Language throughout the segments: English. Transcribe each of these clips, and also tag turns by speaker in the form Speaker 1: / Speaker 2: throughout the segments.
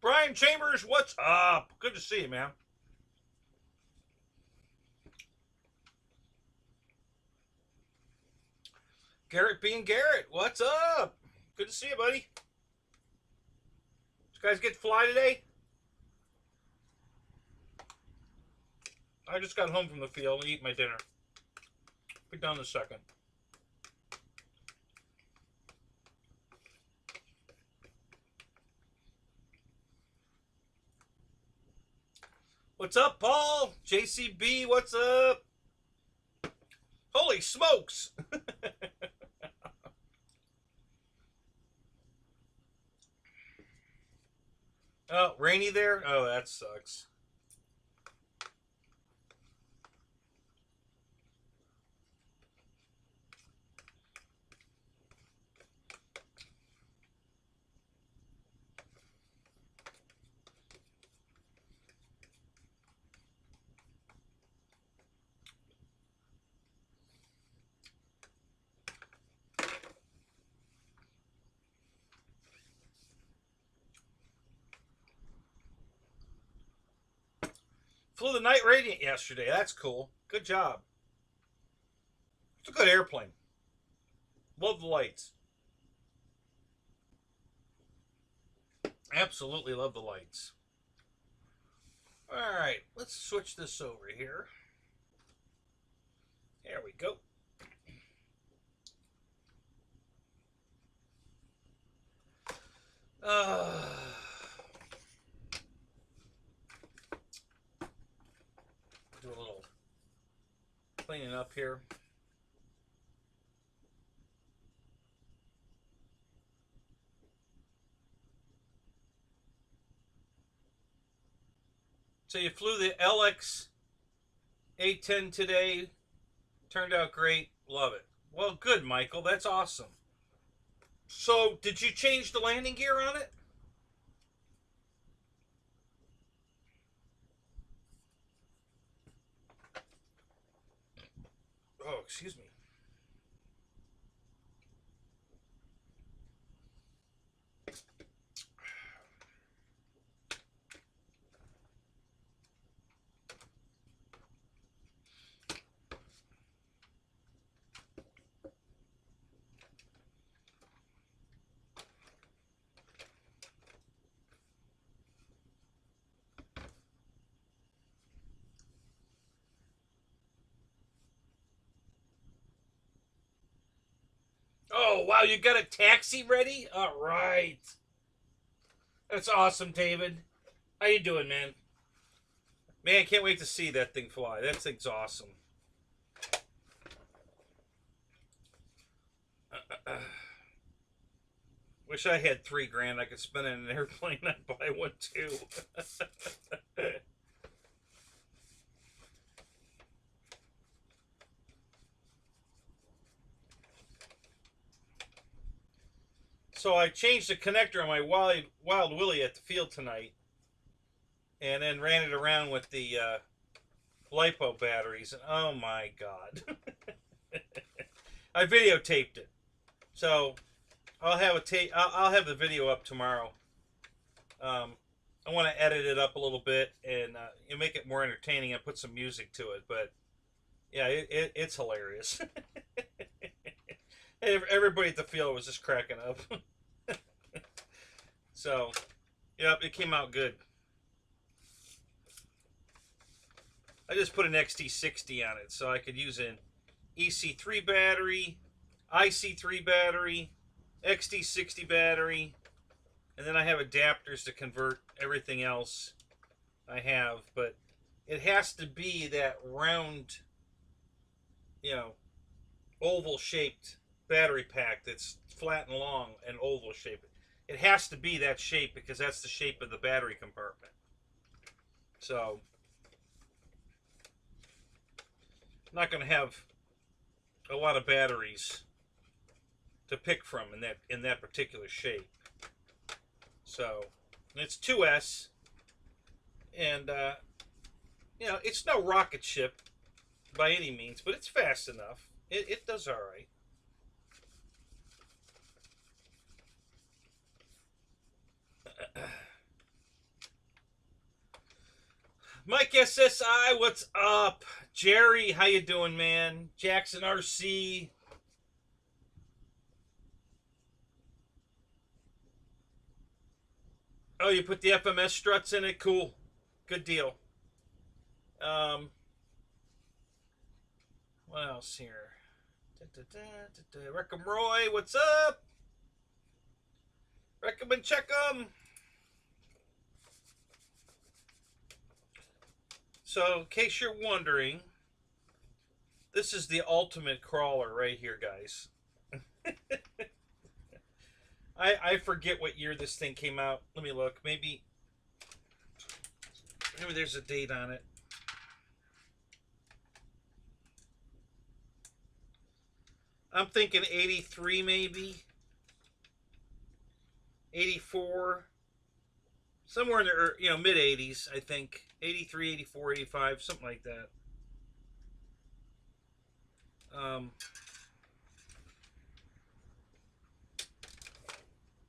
Speaker 1: Brian Chambers, what's up? Good to see you, man. Garrett being Garrett, what's up? Good to see you, buddy. Did you guys get to fly today? I just got home from the field and eat my dinner. Be done in a second. What's up, Paul? JCB, what's up? Holy smokes! Oh, rainy there? Oh, that sucks. Flew the Night Radiant yesterday. That's cool. Good job. It's a good airplane. Love the lights. Absolutely love the lights. Alright, let's switch this over here. There we go. Do a little cleaning up here. So you flew the LX A10 today. Turned out great. Love it. Well, good, Michael. That's awesome. So, did you change the landing gear on it? Oh, excuse me. Oh, wow, you got a taxi ready? All right. That's awesome, David. How you doing, man? Man, I can't wait to see that thing fly. That thing's awesome. Wish I had $3,000 I could spend in an airplane. I'd buy one too. So I changed the connector on my Wild Willie at the field tonight, and then ran it around with the LiPo batteries, and oh my god. I videotaped it, so I'll have I'll have the video up tomorrow. I want to edit it up a little bit and make it more entertaining and put some music to it, but yeah, it's hilarious. Everybody at the field was just cracking up. So, yep, it came out good. I just put an XT60 on it so I could use an EC3 battery, IC3 battery, XT60 battery, and then I have adapters to convert everything else I have, but it has to be that round, oval shaped battery pack that's flat and long and oval shaped. It has to be that shape because that's the shape of the battery compartment. So I'm not going to have a lot of batteries to pick from in that particular shape. So it's 2S, and it's no rocket ship by any means, but it's fast enough. It does all right. Mike SSI, what's up? Jerry, how you doing, man? Jackson RC. Oh, you put the FMS struts in it? Cool. Good deal. What else here? Reckham Roy, what's up? Recommend check 'em. So, in case you're wondering, this is the ultimate crawler right here, guys. I forget what year this thing came out. Let me look. Maybe there's a date on it. I'm thinking 83 maybe. 84. Somewhere in the mid 80s, I think. 83, 84, 85, something like that.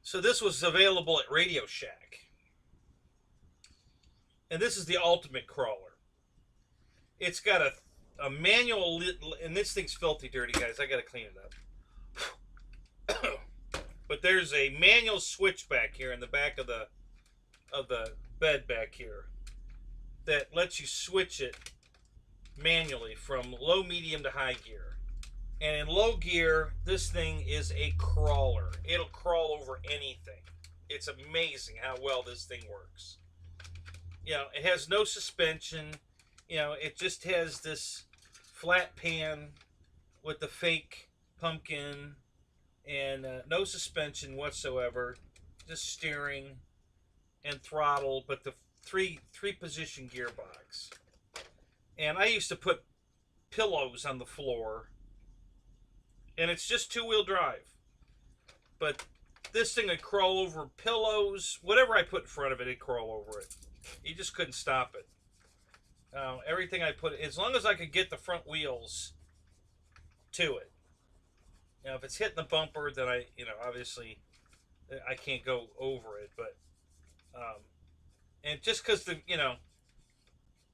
Speaker 1: So this was available at Radio Shack. And this is the ultimate crawler. It's got a manual, and this thing's filthy dirty, guys. I gotta clean it up. But there's a manual switch back here in the back of the bed back here that lets you switch it manually from low, medium to high gear. And in low gear, this thing is a crawler. It'll crawl over anything. It's amazing how well this thing works. It has no suspension. It just has this flat pan with the fake pumpkin and no suspension whatsoever. Just steering and throttle, but the three position gearbox. And I used to put pillows on the floor, and it's just 2-wheel drive. But this thing would crawl over pillows. Whatever I put in front of it, it'd crawl over it. You just couldn't stop it. Everything I put, as long as I could get the front wheels to it. If it's hitting the bumper, then obviously I can't go over it. But and just because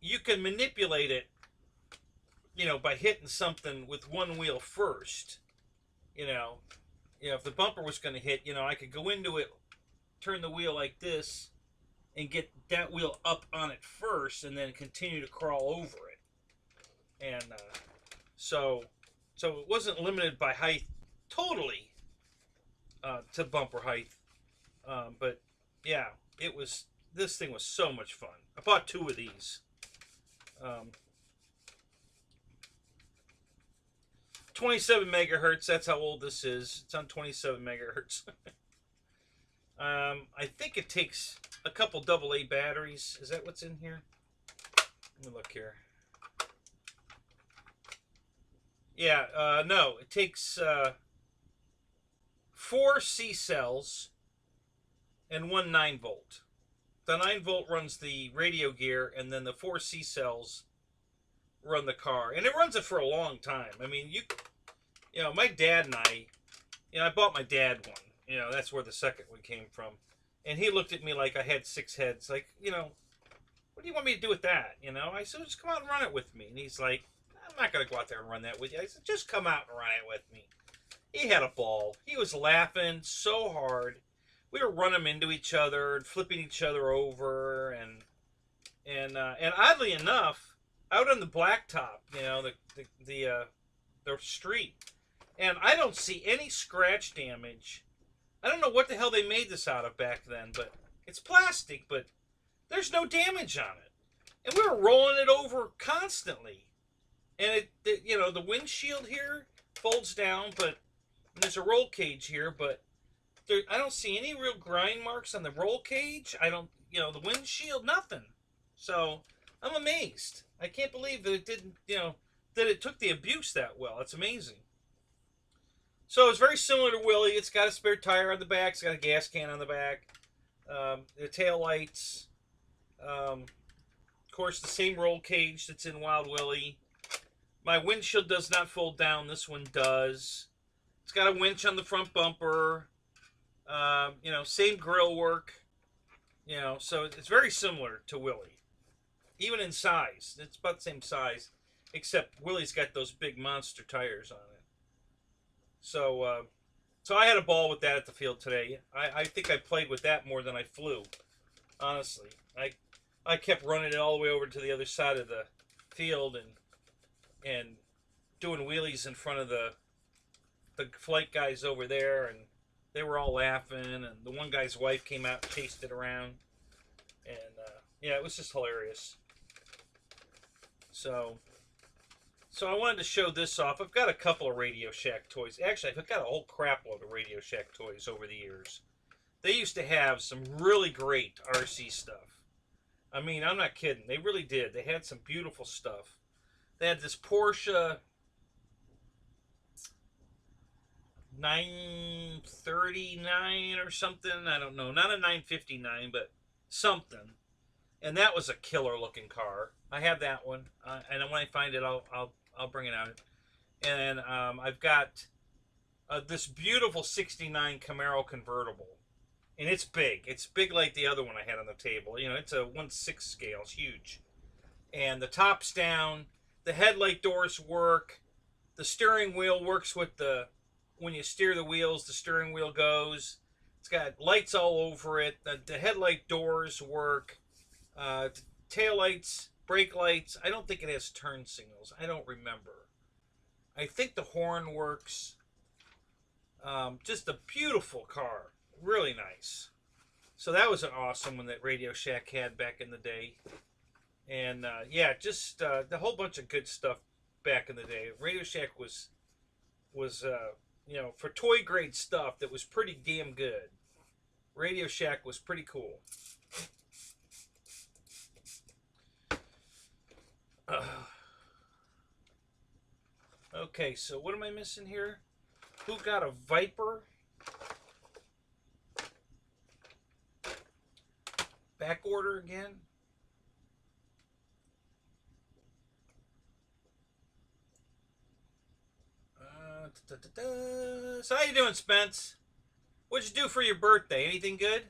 Speaker 1: you can manipulate it, by hitting something with one wheel first. If the bumper was going to hit, I could go into it, turn the wheel like this, and get that wheel up on it first, and then continue to crawl over it. And so it wasn't limited by height totally to bumper height. But yeah, this thing was so much fun. I bought 2 of these. 27 megahertz, that's how old this is. It's on 27 megahertz. I think it takes a couple AA batteries. Is that what's in here? Let me look here. Yeah, no, it takes 4 C cells and 1 9-volt. The 9-volt runs the radio gear, and then the 4 C cells run the car. And it runs it for a long time. I mean, my dad and I bought my dad one. That's where the second one came from. And he looked at me like I had 6 heads. Like, what do you want me to do with that? I said, just come out and run it with me. And he's like, I'm not going to go out there and run that with you. I said, just come out and run it with me. He had a ball. He was laughing so hard. We were running into each other and flipping each other over. And oddly enough, out on the blacktop, the street, and I don't see any scratch damage. I don't know what the hell they made this out of back then, but it's plastic, but there's no damage on it. And we were rolling it over constantly. And the windshield here folds down, but there's a roll cage here, but I don't see any real grind marks on the roll cage. I don't, the windshield, nothing. So I'm amazed. I can't believe that it didn't, that it took the abuse that well. It's amazing. So it's very similar to Willie. It's got a spare tire on the back. It's got a gas can on the back. The tail lights. Of course, the same roll cage that's in Wild Willie. My windshield does not fold down. This one does. It's got a winch on the front bumper. Same grill work. So it's very similar to Willie. even in size. It's about the same size, except Willie's got those big monster tires on it. So, so I had a ball with that at the field today. I think I played with that more than I flew. Honestly, I kept running it all the way over to the other side of the field and doing wheelies in front of the flight guys over there, and they were all laughing, and the one guy's wife came out and chased it around, and yeah, it was just hilarious. So I wanted to show this off. I've got a couple of Radio Shack toys. Actually, I've got a whole crap load of Radio Shack toys over the years. They used to have some really great RC stuff. I mean, I'm not kidding. They really did. They had some beautiful stuff. They had this Porsche 939 or something. I don't know. Not a 959, but something. And that was a killer looking car. I have that one. And when I find it, I'll bring it out. And I've got this beautiful 69 Camaro Convertible. And it's big. It's big like the other one I had on the table. You know, it's a 1/6 scale. It's huge. And the top's down. The headlight doors work. The steering wheel works with the... When you steer the wheels, the steering wheel goes. It's got lights all over it. The headlight doors work. Tail lights, brake lights. I don't think it has turn signals. I don't remember. I think the horn works. Just a beautiful car. Really nice. So that was an awesome one that Radio Shack had back in the day. And yeah, just the whole bunch of good stuff back in the day. Radio Shack was you know, for toy grade stuff that was pretty damn good. Radio Shack was pretty cool. Okay, so what am I missing here? Who got a Viper? Back order again? So how you doing, Spence? What'd you do for your birthday? Anything good?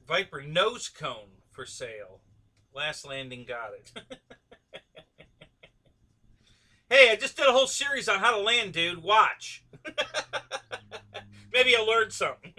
Speaker 1: Viper nose cone for sale. Last landing got it. Hey, I just did a whole series on how to land, dude. Watch. Maybe you'll learn something.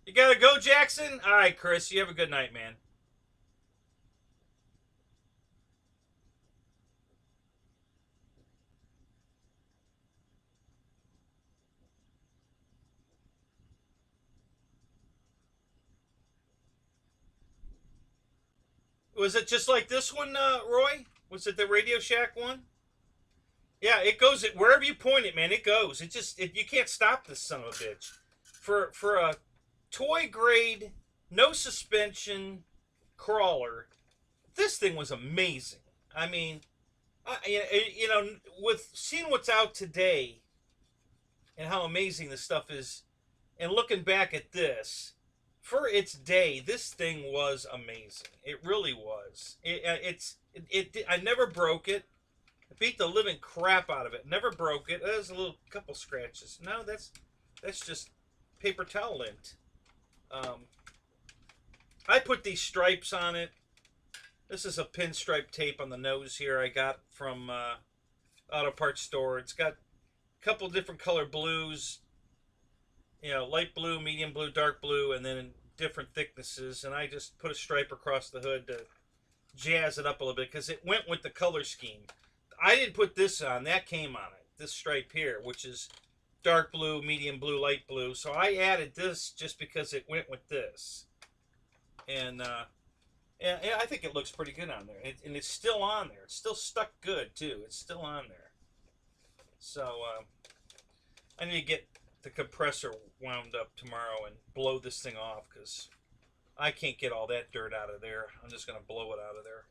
Speaker 1: You gotta go, Jackson? All right, Chris. You have a good night, man. Was it just like this one, Roy? Was it the Radio Shack one? Yeah, it goes wherever you point it, man. It goes. You can't stop this son of a bitch. For a toy grade, no suspension crawler, this thing was amazing. I mean, you know, with seeing what's out today and how amazing this stuff is, and looking back at this, for its day, this thing was amazing. It really was. I never broke it. I beat the living crap out of it. Never broke it. There's a couple scratches. No, that's just paper towel lint. I put these stripes on it. This is a pinstripe tape on the nose here I got from auto parts store. It's got a couple different color blues. You know, light blue, medium blue, dark blue, and then in different thicknesses. And I just put a stripe across the hood to jazz it up a little bit because it went with the color scheme. I didn't put this on. That came on it. This stripe here, which is dark blue, medium blue, light blue. So I added this just because it went with this. And I think it looks pretty good on there. And it's still on there. It's still stuck good, too. It's still on there. So I need to get the compressor wound up tomorrow and blow this thing off, because I can't get all that dirt out of there. I'm just going to blow it out of there.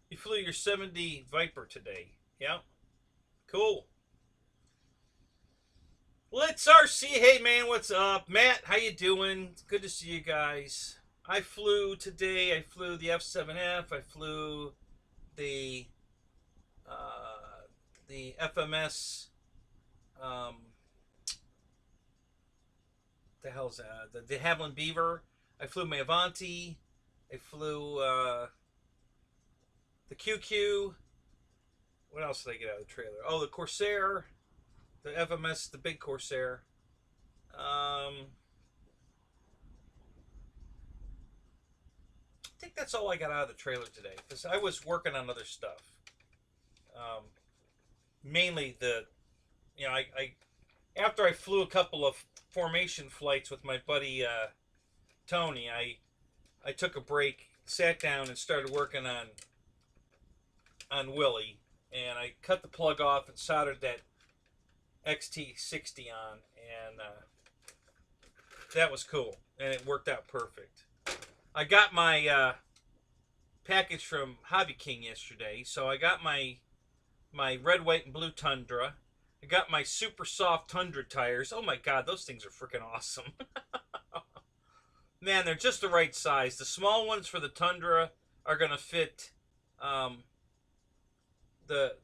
Speaker 1: You flew your 70 Viper today. Yeah. Cool. Let's RC. Hey man, what's up? Matt, how you doing? It's good to see you guys. I flew today. I flew the F7F. I flew the FMS. The hell's that? The de Havilland Beaver. I flew my Avanti. I flew the QQ. What else did I get out of the trailer? Oh, the Corsair, the FMS, the big Corsair. I think that's all I got out of the trailer today, because I was working on other stuff. Mainly I after I flew a couple of formation flights with my buddy Tony, I took a break, sat down, and started working on Willie, and I cut the plug off and soldered that XT60 on, and that was cool, and it worked out perfect. I got my package from Hobby King yesterday, so I got my red, white, and blue Tundra. I got my super soft Tundra tires. Oh my god, those things are freaking awesome. Man, they're just the right size. The small ones for the Tundra are gonna fit the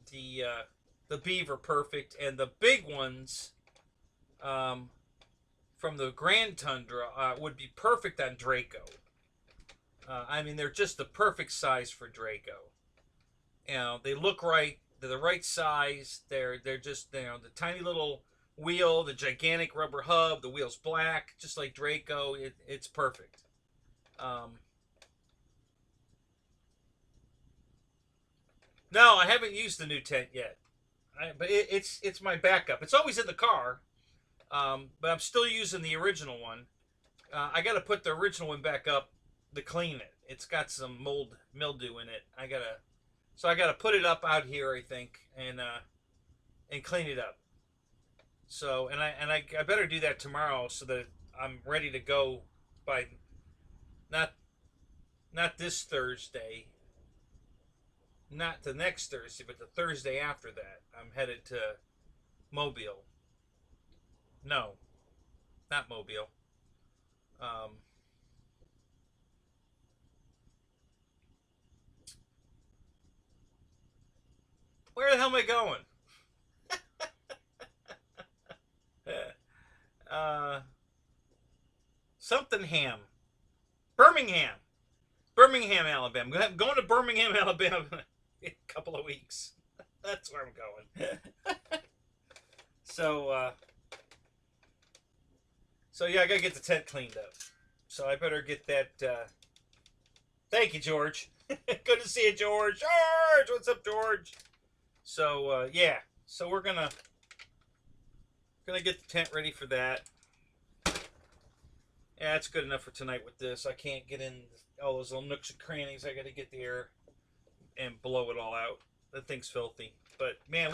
Speaker 1: Beaver perfect, and the big ones from the Grand Tundra would be perfect on Draco. I mean, they're just the perfect size for Draco. You know, they look right. They're the right size. They're just, the tiny little wheel, the gigantic rubber hub, the wheel's black, just like Draco. It's perfect. No, I haven't used the new tent yet. But it's my backup. It's always in the car, but I'm still using the original one. I got to put the original one back up to clean it. It's got some mildew in it. So I gotta put it up out here, I think, and clean it up. So I better do that tomorrow, so that I'm ready to go by not this Thursday, not the next Thursday, but the Thursday after that. I'm headed to Mobile. No, not Mobile. Where the hell am I going? Something Ham. Birmingham. Birmingham, Alabama. I'm going to Birmingham, Alabama in a couple of weeks. That's where I'm going. So yeah, I gotta get the tent cleaned up. So I better get that. Thank you, George. Good to see you, George. George, what's up, George? So yeah, so we're gonna get the tent ready for that. Yeah, it's good enough for tonight with this. I can't get in all those little nooks and crannies. I got to get there and blow it all out. That thing's filthy. But man,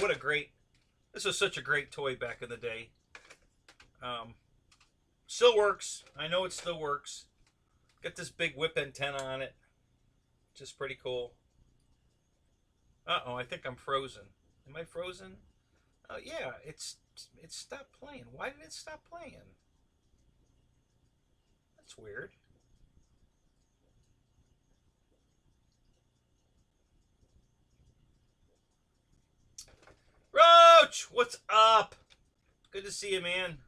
Speaker 1: this was such a great toy back in the day. Still works. I know it still works. Got this big whip antenna on it. Just pretty cool. Uh-oh, I think I'm frozen. Am I frozen? Oh, yeah, it stopped playing. Why did it stop playing? That's weird. Roach, what's up? Good to see you, man.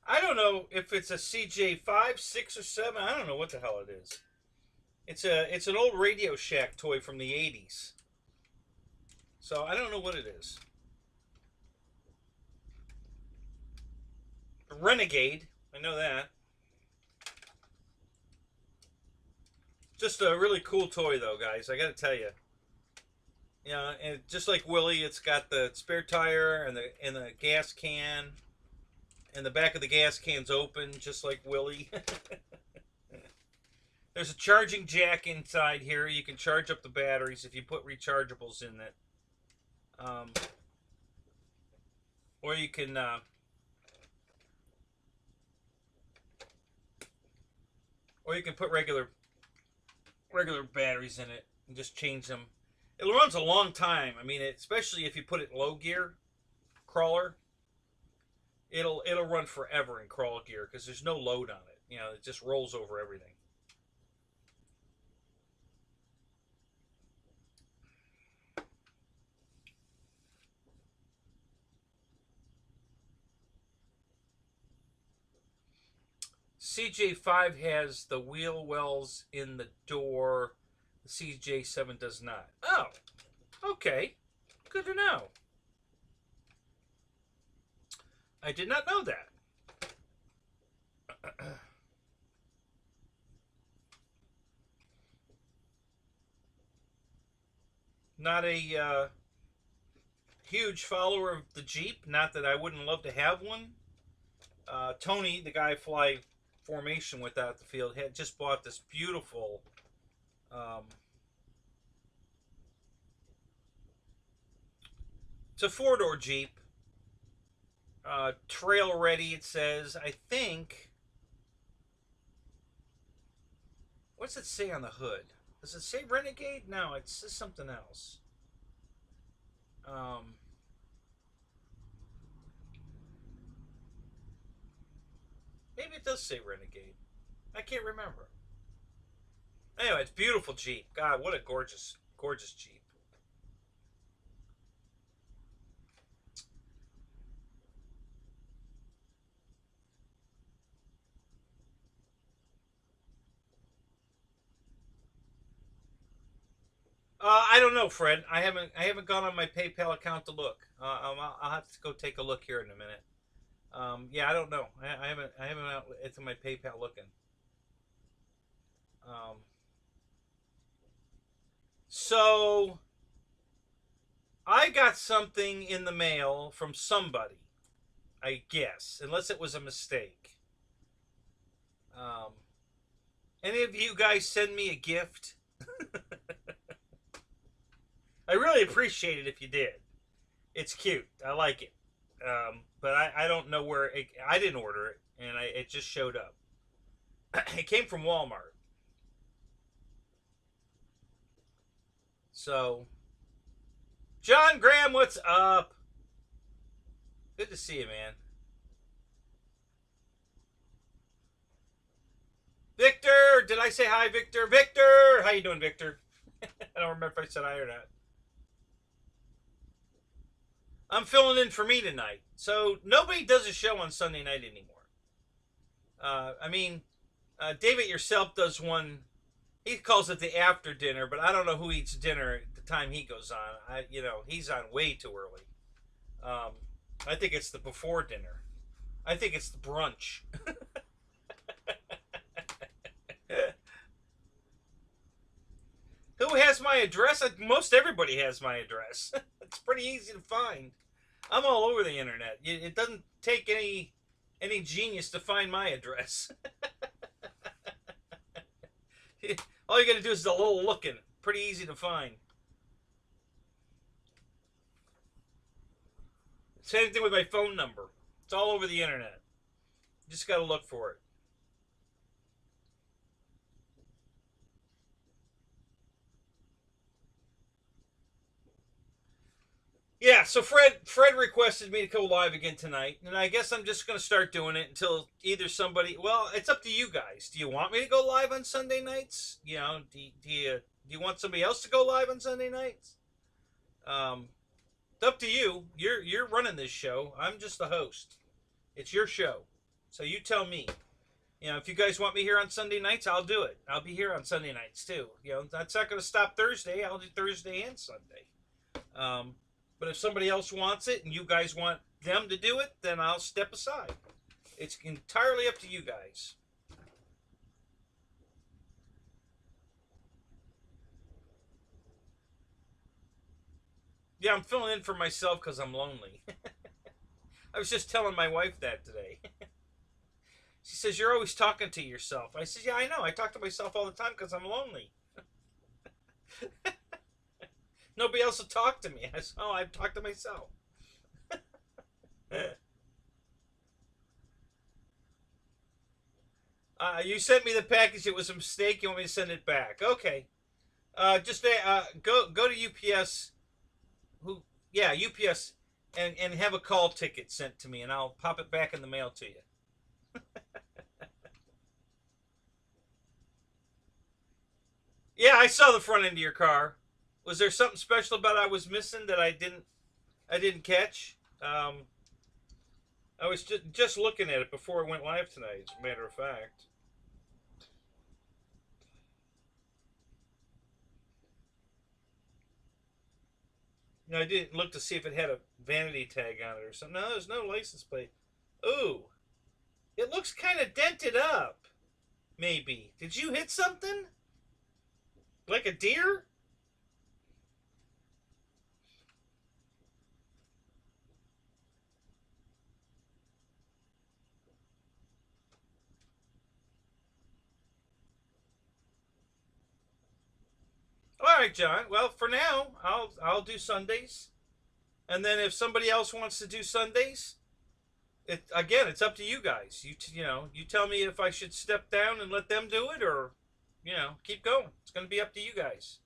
Speaker 1: I don't know if it's a CJ5, 6, or 7. I don't know what the hell it is. It's an old Radio Shack toy from the 80s. So I don't know what it is. Renegade. I know that. Just a really cool toy, though, guys. I got to tell you. You know, and just like Willie, it's got the spare tire and the gas can, and the back of the gas can's open, just like Willie. There's a charging jack inside here. You can charge up the batteries if you put rechargeables in it. Or you can put regular batteries in it and just change them. It runs a long time. I mean, especially if you put it in low gear, crawler, it'll run forever in crawl gear because there's no load on it. You know, it just rolls over everything. CJ5 has the wheel wells in the door. The CJ7 does not. Oh, okay. Good to know. I did not know that. Not a huge follower of the Jeep. Not that I wouldn't love to have one. Tony, the guy I fly formation with out the field, had just bought this beautiful it's a four-door Jeep, trail ready, it says. I think, what's it say on the hood? Does it say Renegade? No, it says something else. Maybe it does say Renegade. I can't remember. Anyway, it's beautiful Jeep. God, what a gorgeous, gorgeous Jeep. I don't know, Fred. I haven't gone on my PayPal account to look. I'll have to go take a look here in a minute. Yeah, I don't know. I haven't out into my PayPal looking. So I got something in the mail from somebody, I guess, unless it was a mistake. Any of you guys send me a gift? I really appreciate it if you did. It's cute. I like it. But I don't know where it, I didn't order it, and it just showed up. It came from Walmart. So, John Graham, what's up? Good to see you, man. Victor, did I say hi, Victor? Victor, how you doing, Victor? I don't remember if I said hi or not. I'm filling in for me tonight. So nobody does a show on Sunday night anymore. I mean, David yourself does one. He calls it the after dinner, but I don't know who eats dinner at the time he goes on. He's on way too early. I think it's the before dinner. I think it's the brunch. Who has my address? Most everybody has my address. It's pretty easy to find. I'm all over the internet. It doesn't take any genius to find my address. All you got to do is a little looking. Pretty easy to find. Same thing with my phone number. It's all over the internet. You just got to look for it. Yeah, so Fred requested me to go live again tonight, and I guess I'm just going to start doing it until either somebody. Well, it's up to you guys. Do you want me to go live on Sunday nights? You know, do you want somebody else to go live on Sunday nights? It's up to you. You're running this show. I'm just the host. It's your show, so you tell me. You know, if you guys want me here on Sunday nights, I'll do it. I'll be here on Sunday nights too. You know, that's not going to stop Thursday. I'll do Thursday and Sunday. But if somebody else wants it and you guys want them to do it, then I'll step aside. It's entirely up to you guys. Yeah, I'm filling in for myself because I'm lonely. I was just telling my wife that today. She says, you're always talking to yourself. I said, yeah, I know. I talk to myself all the time because I'm lonely. Nobody else will talk to me. I said, oh, I talk to myself. You sent me the package. It was a mistake. You want me to send it back? Okay. Just go to UPS. Yeah, UPS, and have a call ticket sent to me, and I'll pop it back in the mail to you. Yeah, I saw the front end of your car. Was there something special about I was missing that I didn't catch? I was just looking at it before it went live tonight, as a matter of fact. No, I didn't look to see if it had a vanity tag on it or something. No, there's no license plate. Ooh, it looks kind of dented up. Maybe. Did you hit something? Like a deer? All right, John. Well, for now, I'll do Sundays, and then if somebody else wants to do Sundays, it's up to you guys. You tell me if I should step down and let them do it, or keep going. It's going to be up to you guys.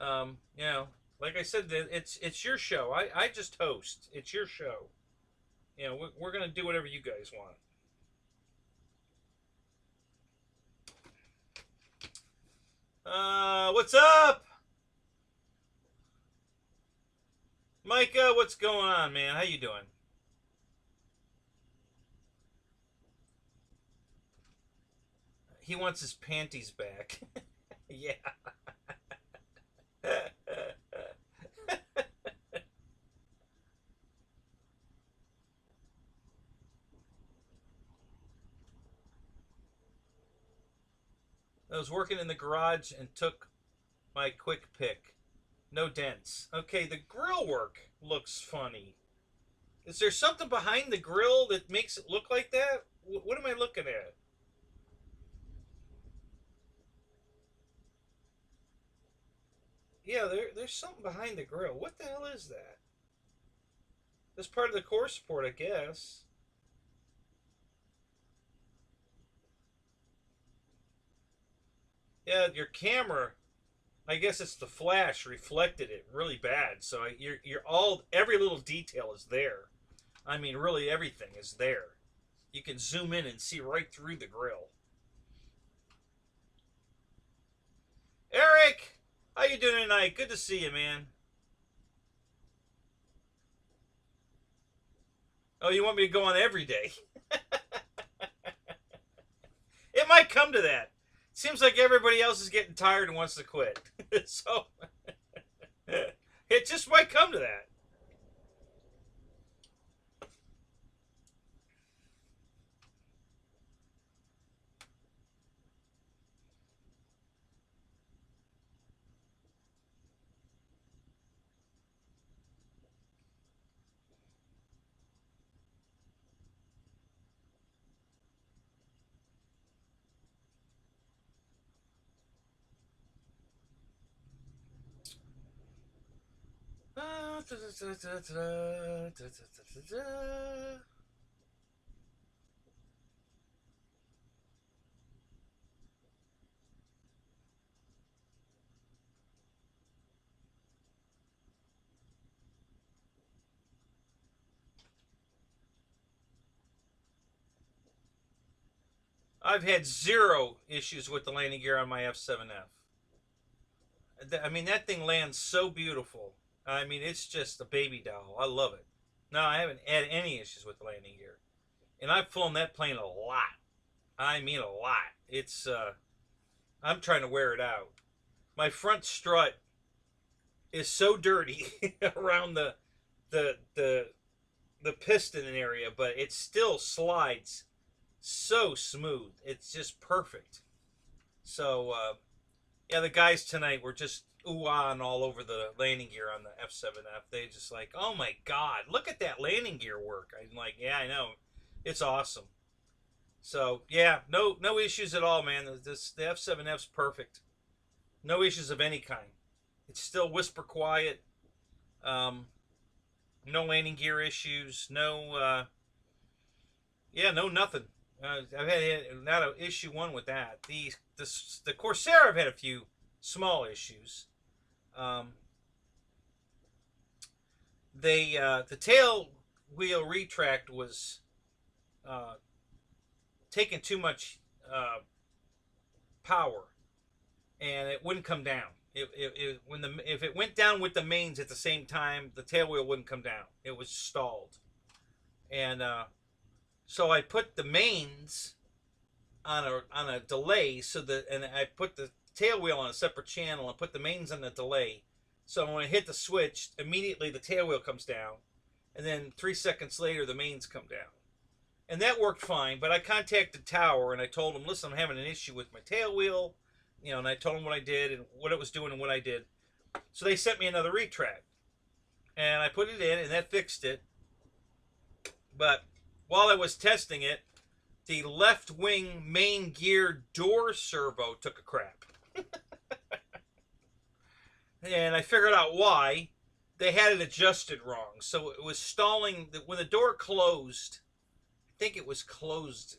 Speaker 1: Um, you know, like I said, it's your show. I just host. It's your show. We're going to do whatever you guys want. What's up? Micah, what's going on, man? How you doing? He wants his panties back. Yeah. I was working in the garage and took my quick pick. No dents. Okay, the grill work looks funny. Is there something behind the grill that makes it look like that? What am I looking at? Yeah, there's something behind the grill. What the hell is that? That's part of the core support, I guess. Yeah, your camera, I guess it's the flash reflected it really bad. So you're all every little detail is there. I mean, really everything is there. You can zoom in and see right through the grill. Eric, how you doing tonight? Good to see you, man. Oh, you want me to go on every day? It might come to that. Seems like everybody else is getting tired and wants to quit. So it just might come to that. I've had zero issues with the landing gear on my F7F. I mean, that thing lands so beautiful. I mean, it's just a baby doll. I love it. No, I haven't had any issues with the landing gear. And I've flown that plane a lot. I mean, a lot. I'm trying to wear it out. My front strut is so dirty around the the piston area, but it still slides so smooth. It's just perfect. So yeah, the guys tonight were just ooh-ahing all over the landing gear on the F7F. They just like, oh my god, look at that landing gear work. I'm like, yeah, I know, it's awesome. So yeah, no issues at all, man. The F7F's perfect. No issues of any kind. It's still whisper quiet. No landing gear issues. No, yeah, no nothing. I've had not an issue one with that. The Corsair, I've had a few small issues. The tail wheel retract was taking too much power, and it wouldn't come down. If it went down with the mains at the same time, the tail wheel wouldn't come down. It was stalled, and so I put the mains on a delay, and I put the tail wheel on a separate channel and put the mains on the delay. So when I hit the switch, immediately the tail wheel comes down, and then 3 seconds later the mains come down, and that worked fine. But I contacted Tower and I told them, listen, I'm having an issue with my tail wheel, you know, and I told them what I did and what it was doing and what I did. So they sent me another retract, and I put it in, and that fixed it. But while I was testing it, the left wing main gear door servo took a crap. And I figured out why. They had it adjusted wrong. So it was stalling. When the door closed, I think it was closed.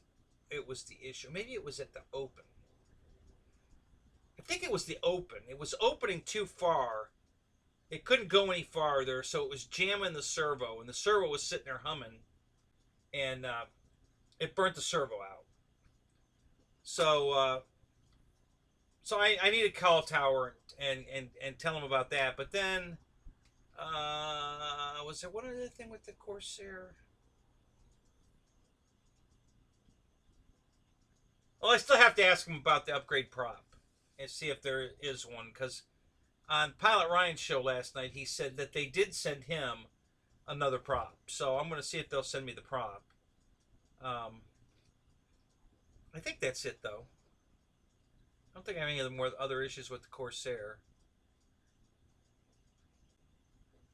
Speaker 1: It was the issue. Maybe it was at the open. I think it was the open. It was opening too far. It couldn't go any farther, so it was jamming the servo. And the servo was sitting there humming. And it burnt the servo out. So I need to call Tower and tell them about that. But then, was there one other thing with the Corsair? Well, I still have to ask them about the upgrade prop and see if there is one. Because on Pilot Ryan's show last night, he said that they did send him another prop. So I'm going to see if they'll send me the prop. I think that's it, though. I don't think I have any other issues with the Corsair.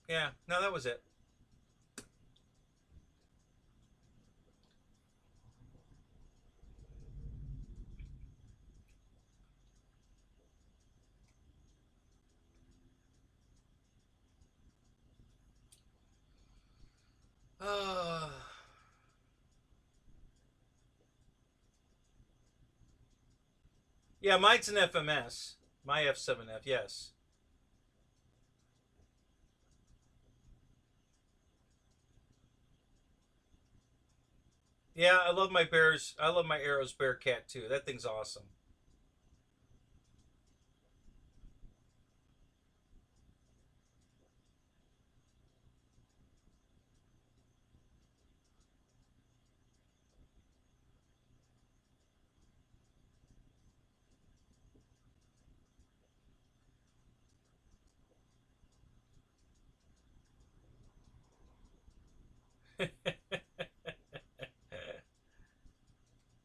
Speaker 1: Yeah, no, that was it. Yeah, mine's an FMS. My F7F, yes. Yeah, I love my Bears. I love my Arrows Bearcat too. That thing's awesome.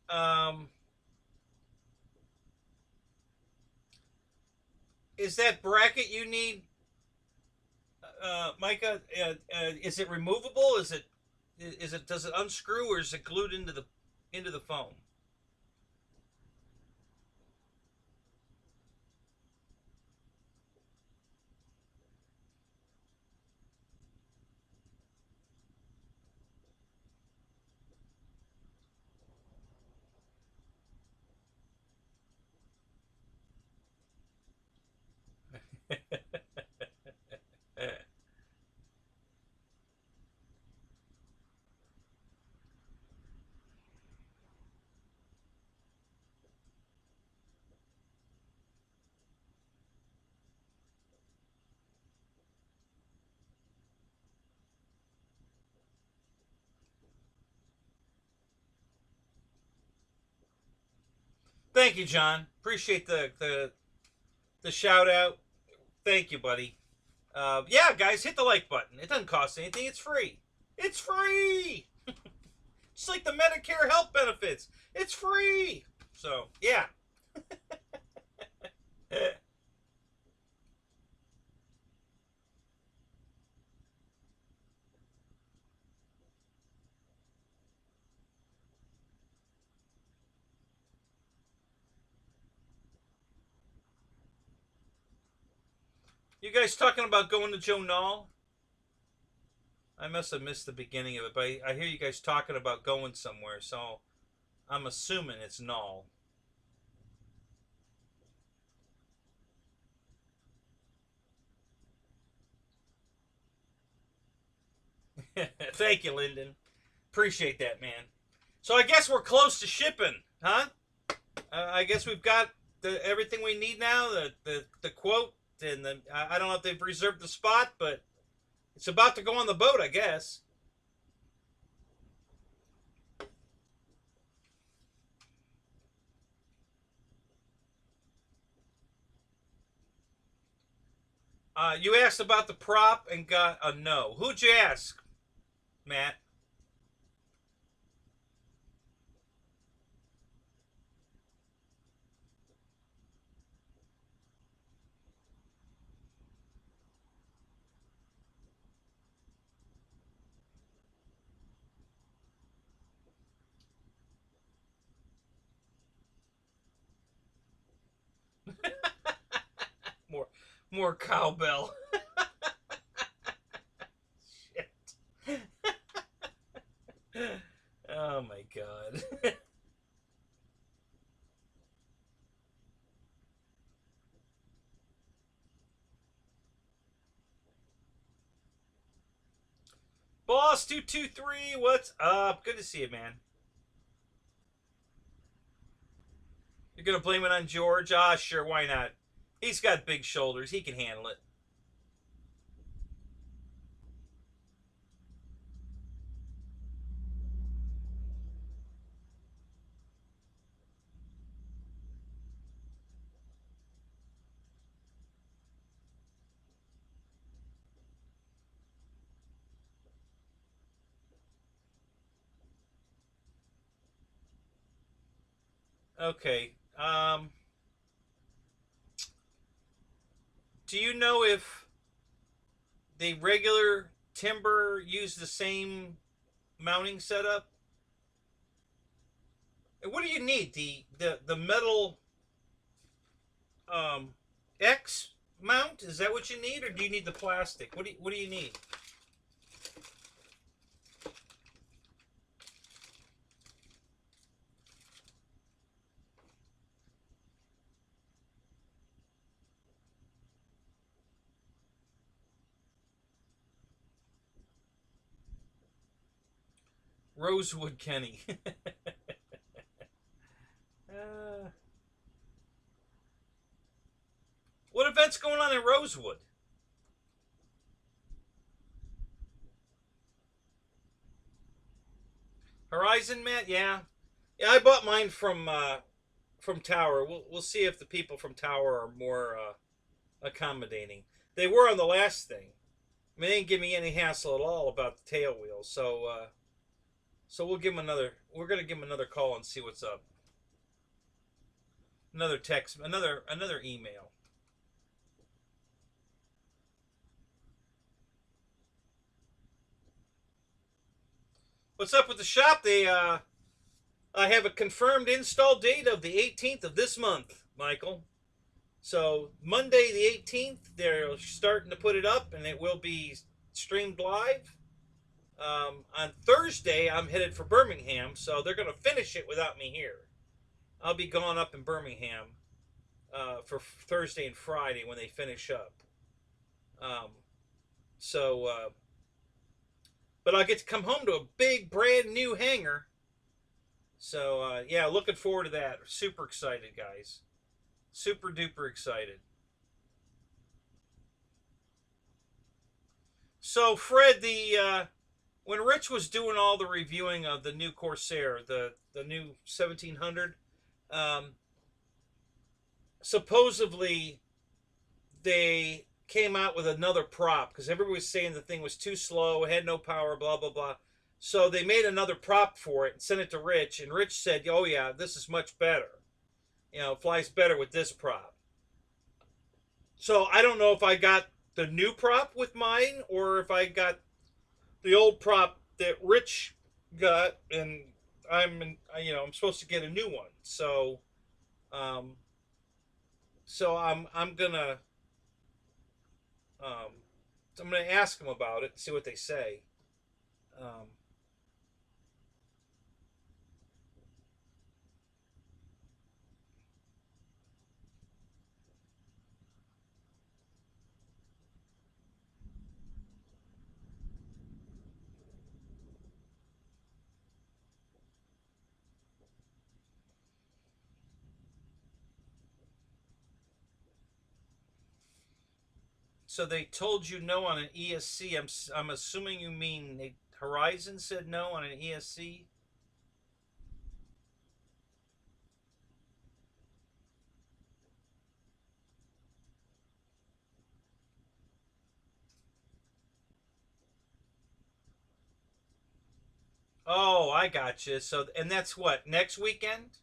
Speaker 1: um, is that bracket you need, Micah? Is it removable? Does it unscrew, or is it glued into the foam? Thank you, John. Appreciate the shout out. Thank you, buddy. Yeah, guys, hit the like button. It doesn't cost anything. It's free. It's free. It's like the Medicare health benefits. It's free. So, yeah. You guys talking about going to Joe Nall? I must have missed the beginning of it, but I hear you guys talking about going somewhere, so I'm assuming it's Nall. Thank you, Lyndon. Appreciate that, man. So I guess we're close to shipping, huh? I guess we've got everything we need now. The quote and I don't know if they've reserved the spot, but it's about to go on the boat, I guess. You asked about the prop and got a no. Who'd you ask, Matt? More cowbell. Shit. Oh my god. Boss 223, what's up? Good to see you, man. You're gonna blame it on George? Ah, sure, why not? He's got big shoulders. He can handle it. Okay. Do you know if the regular timber use the same mounting setup? What do you need? The metal um, X mount? Is that what you need, or do you need the plastic? What do you need? Rosewood Kenny. What event's going on in Rosewood? Horizon, Matt? Yeah. Yeah, I bought mine from Tower. We'll see if the people from Tower are more accommodating. They were on the last thing. I mean, they didn't give me any hassle at all about the tail wheel. So we'll give them another. We're gonna give them another call and see what's up. Another text, another email. What's up with the shop? I have a confirmed install date of the 18th of this month, Michael. So Monday the 18th, they're starting to put it up, and it will be streamed live. On Thursday, I'm headed for Birmingham, so they're going to finish it without me here. I'll be gone up in Birmingham for Thursday and Friday when they finish up. Um, so, but I'll get to come home to a big, brand new hangar. So, yeah, looking forward to that. Super excited, guys. Super duper excited. So, Fred, when Rich was doing all the reviewing of the new Corsair, the new 1700, supposedly they came out with another prop because everybody was saying the thing was too slow, had no power, blah blah blah. So they made another prop for it and sent it to Rich, and Rich said, "Oh yeah, this is much better. You know, it flies better with this prop." So I don't know if I got the new prop with mine or if I got the old prop that Rich got, and I'm supposed to get a new one. Um, I'm gonna um, I'm gonna ask them about it and see what they say. Um, so they told you no on an ESC. I'm assuming you mean Horizon said no on an ESC. Oh, I got you. So, and that's what next weekend.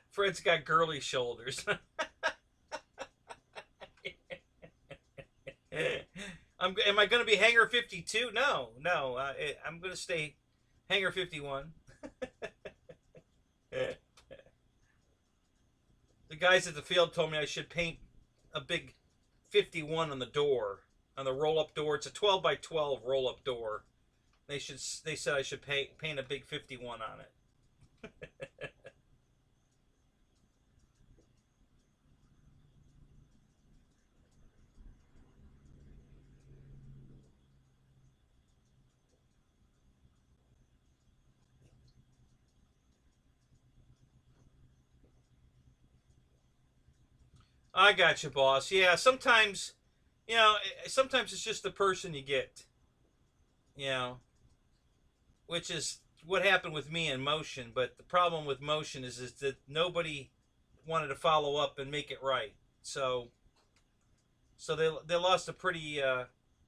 Speaker 1: Fred's got girly shoulders. Am I going to be Hangar 52? No, no. I'm going to stay Hangar 51. The guys at the field told me I should paint a big 51 on the door, on the roll-up door. It's a 12 by 12 roll-up door. They said I should paint a big 51 on it. I got you, boss. Yeah, sometimes, you know, sometimes it's just the person you get, you know, which is what happened with me in motion. But the problem with motion is that nobody wanted to follow up and make it right. So they lost a pretty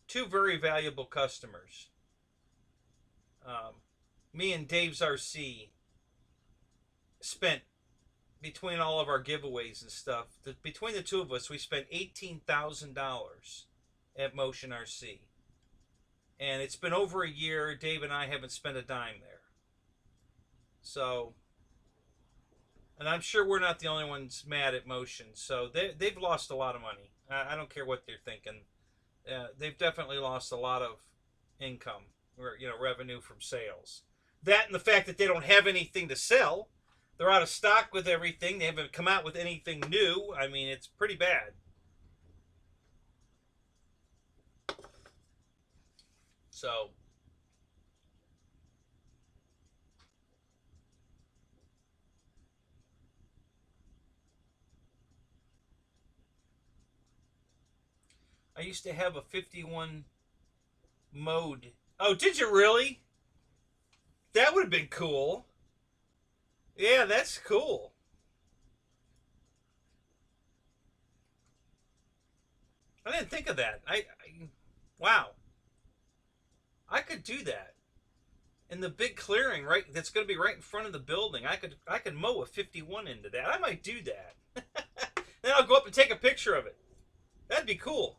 Speaker 1: two very valuable customers. Um, Me and Dave's RC spent between all of our giveaways and stuff. Between the two of us, we spent $18,000 at Motion RC, and it's been over a year. Dave and I haven't spent a dime there. So, and I'm sure we're not the only ones mad at Motion. So they've lost a lot of money. I don't care what they're thinking. They've definitely lost a lot of income, or revenue from sales. That and the fact that they don't have anything to sell. They're out of stock with everything. They haven't come out with anything new. I mean, it's pretty bad. So I used to have a 51 mode. Oh, did you really? That would have been cool. Yeah, that's cool. I didn't think of that. Wow, I could do that in the big clearing, right? That's going to be right in front of the building. I could mow a 51 into that. I might do that. Then I'll go up and take a picture of it. That'd be cool.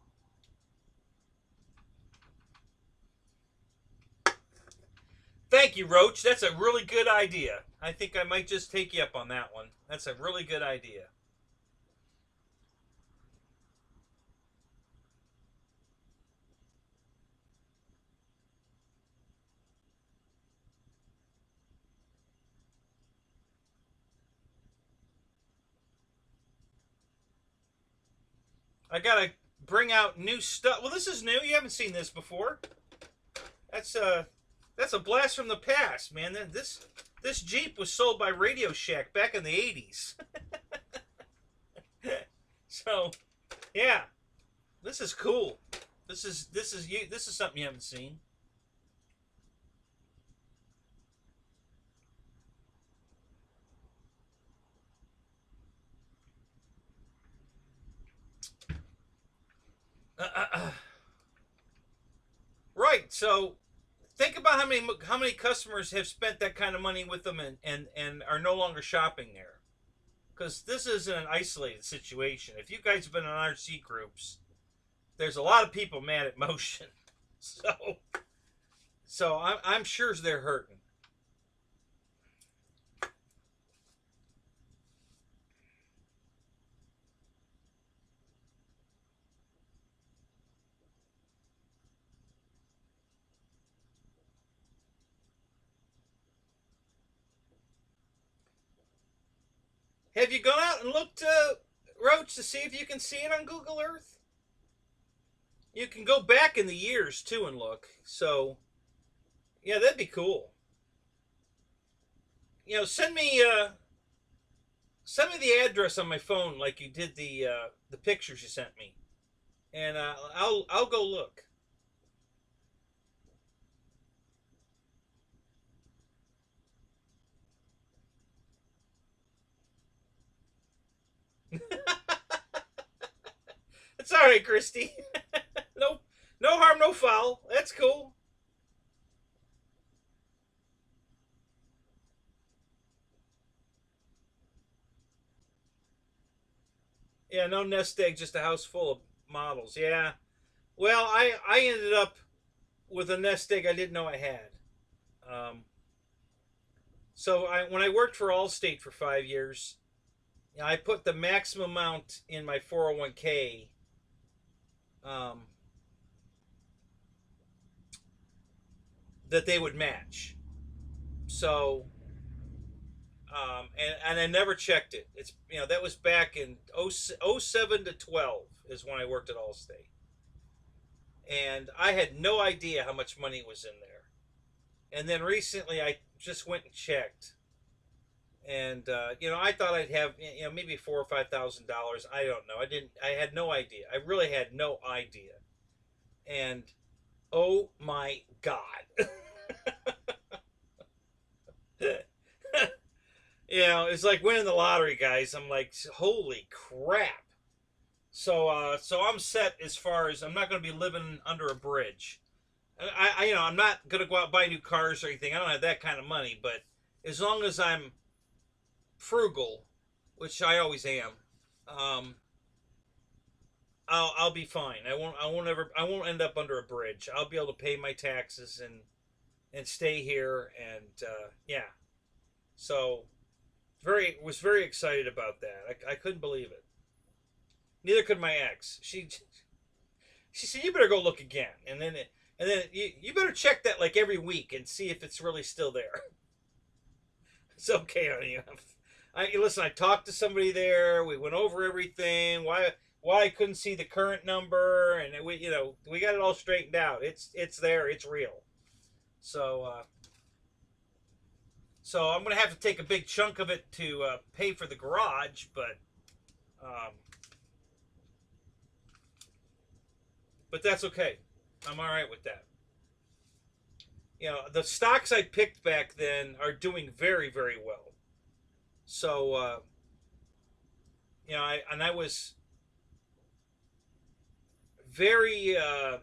Speaker 1: Thank you, Roach. That's a really good idea. I think I might just take you up on that one. That's a really good idea. I gotta bring out new stuff. Well, this is new. You haven't seen this before. That's a blast from the past, man. This Jeep was sold by Radio Shack back in the 80s. So, yeah, this is cool. This is something you haven't seen. Right. So, think about how many customers have spent that kind of money with them and are no longer shopping there. Because this isn't an isolated situation. If you guys have been in RC groups, there's a lot of people mad at Motion. So I'm sure they're hurting. Have you gone out and looked, Roach, to see if you can see it on Google Earth? You can go back in the years too and look. So, yeah, that'd be cool. You know, send me the address on my phone like you did the pictures you sent me, and I'll go look. It's all right, Christy. No, no harm, no foul. That's cool. Yeah, no nest egg, just a house full of models. Yeah. Well, I ended up with a nest egg I didn't know I had. Um, so when I worked for Allstate for 5 years, I put the maximum amount in my 401k. Um, that they would match. So, and I never checked it. It's, that was back in 07 to 12 is when I worked at Allstate. And I had no idea how much money was in there. And then recently I just went and checked. And, I thought I'd have, maybe $4,000 or $5,000. I don't know. I had no idea. I really had no idea. And, oh my God. It's like winning the lottery, guys. I'm like, holy crap. So I'm set as far as I'm not going to be living under a bridge. I'm not going to go out and buy new cars or anything. I don't have that kind of money, but as long as I'm frugal, which I always am, I'll be fine. I won't end up under a bridge. I'll be able to pay my taxes and stay here, and yeah. So was very excited about that. I couldn't believe it. Neither could my ex. She said, "You better go look again," and then you better check that like every week and see if it's really still there. It's okay, honey. Listen. I talked to somebody there. We went over everything. Why I couldn't see the current number, and we got it all straightened out. It's there. It's real. So I'm gonna have to take a big chunk of it to pay for the garage, um, but that's okay. I'm all right with that. The stocks I picked back then are doing very, very well. So I was very I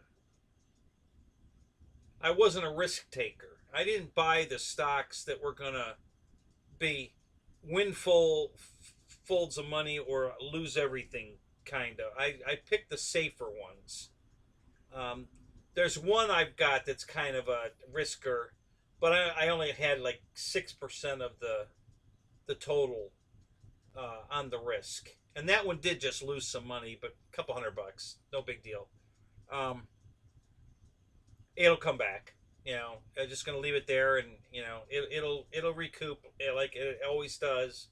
Speaker 1: wasn't a risk taker. I didn't buy the stocks that were gonna be windfall folds of money or lose everything. Kind of. I picked the safer ones. Um, there's one I've got that's kind of a risker, but I only had like 6% of the total on the risk, and that one did just lose some money, but a couple $100, no big deal. Um, it'll come back. I'm just gonna leave it there, and it'll recoup like it always does,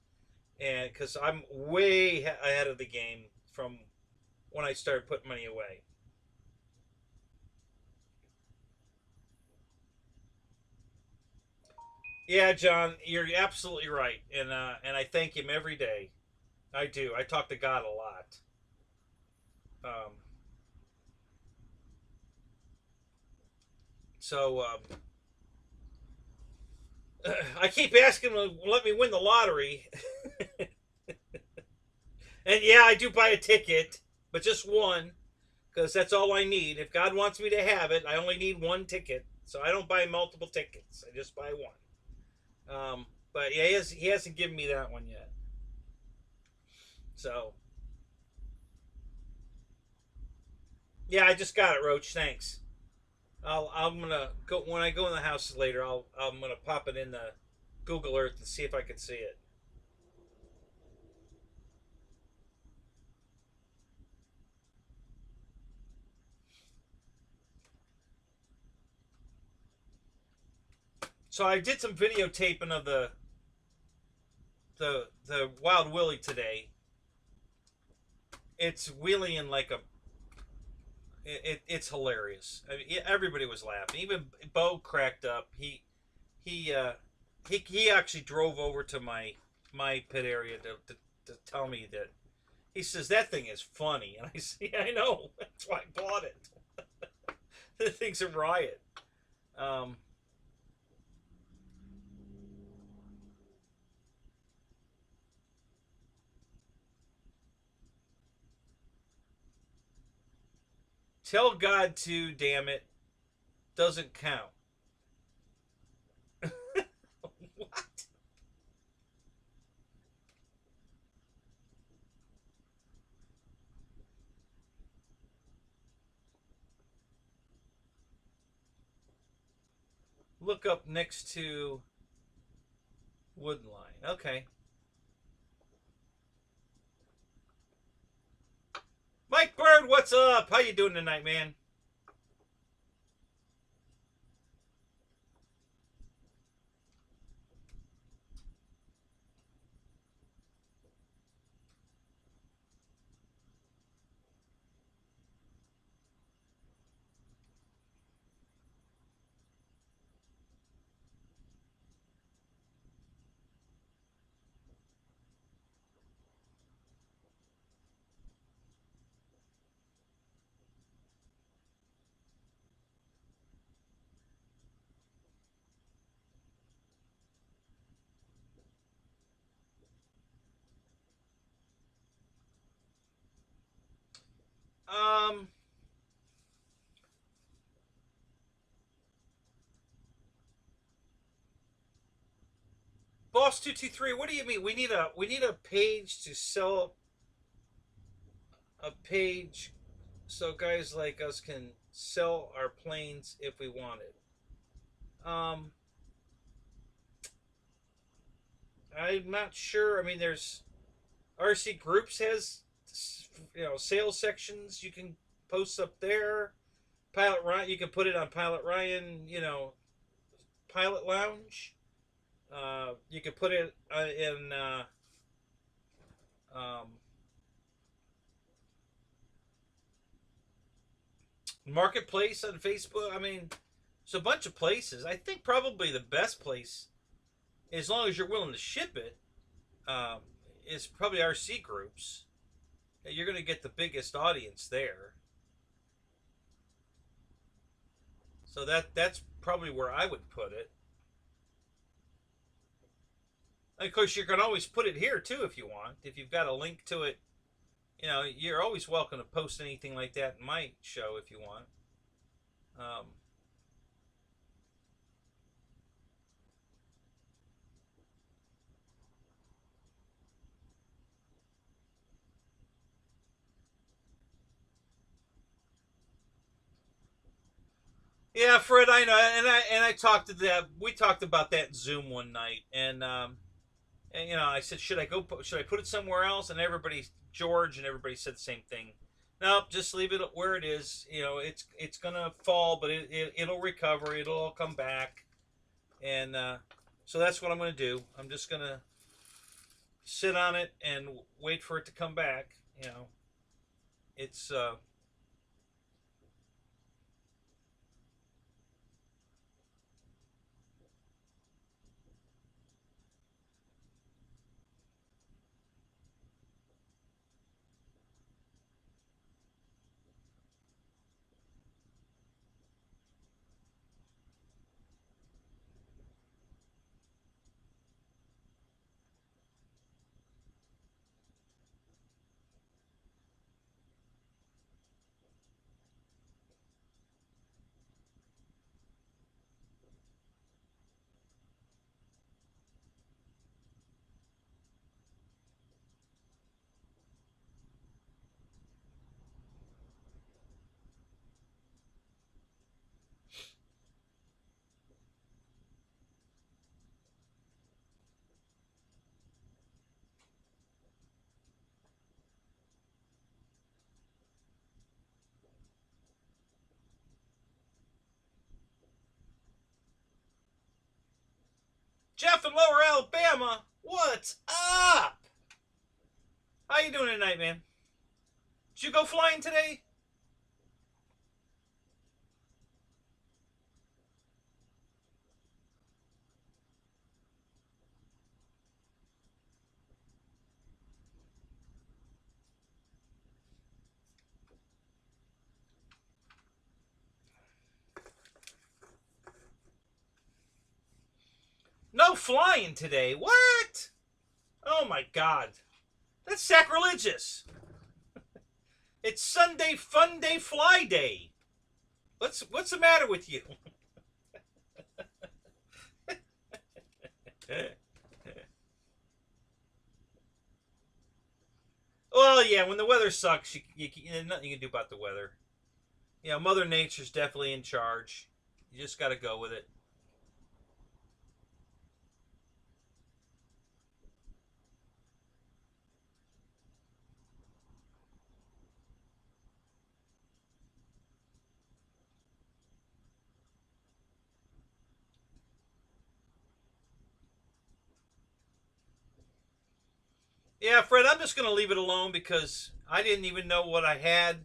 Speaker 1: and because I'm way ahead of the game from when I started putting money away. Yeah, John, you're absolutely right, and I thank him every day. I do. I talk to God a lot. Um, so I keep asking him to let me win the lottery, and yeah, I do buy a ticket, but just one, because that's all I need. If God wants me to have it, I only need one ticket, so I don't buy multiple tickets. I just buy one. But yeah, he hasn't given me that one yet. So yeah, I just got it, Roach. Thanks. I'm gonna go when I go in the house later. I'm gonna pop it in the Google Earth and see if I can see it. So I did some videotaping of the Wild Willie today. It's wheeling like a it's hilarious. I mean, everybody was laughing. Even Bo cracked up. He uh, he actually drove over to my pit area to tell me that he says that thing is funny, and I say I know that's why I bought it. The thing's a riot. Um, Tell God to, damn it, doesn't count. What? Look up next to Woodline. Okay. Mike Bird, what's up? How you doing tonight, man? Um, Boss 223, what do you mean? We need a page to sell a page so guys like us can sell our planes if we wanted. Um, I'm not sure. I mean, there's RC Groups has sales sections you can post up there. Pilot Ryan, you can put it on Pilot Ryan, Pilot Lounge. You can put it in um, Marketplace on Facebook. I mean, it's a bunch of places. I think probably the best place, as long as you're willing to ship it, um, is probably RC Groups. You're going to get the biggest audience there. So that's probably where I would put it. Of course, you can always put it here too if you want. If you've got a link to it, you're always welcome to post anything like that in my show if you want. Um, yeah, Fred, I know, and I talked to that. We talked about that in Zoom one night, and I said, should I put it somewhere else? And George and everybody said the same thing. Nope, just leave it where it is. It's gonna fall, but it'll recover. It'll all come back, and so that's what I'm gonna do. I'm just gonna sit on it and wait for it to come back. It's Jeff in Lower Alabama. What's up? How you doing tonight, man? Did you go flying today? No flying today. What? Oh my God. That's sacrilegious. It's Sunday Fun Day Fly Day. What's the matter with you? Well, yeah, when the weather sucks, there's nothing you can do about the weather. You know, Mother Nature's definitely in charge. You just got to go with it. Yeah, Fred, I'm just going to leave it alone because I didn't even know what I had.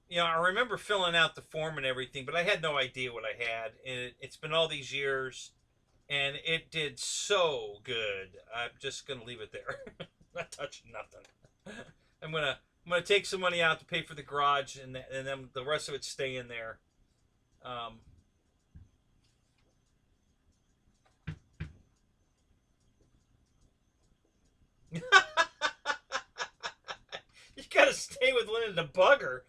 Speaker 1: You know, I remember filling out the form and everything, but I had no idea what I had. And it's been all these years, and it did so good. I'm just going to leave it there. Not touching nothing. I'm gonna take some money out to pay for the garage, and then the rest of it stay in there. Um, you gotta stay with Lyndon the bugger.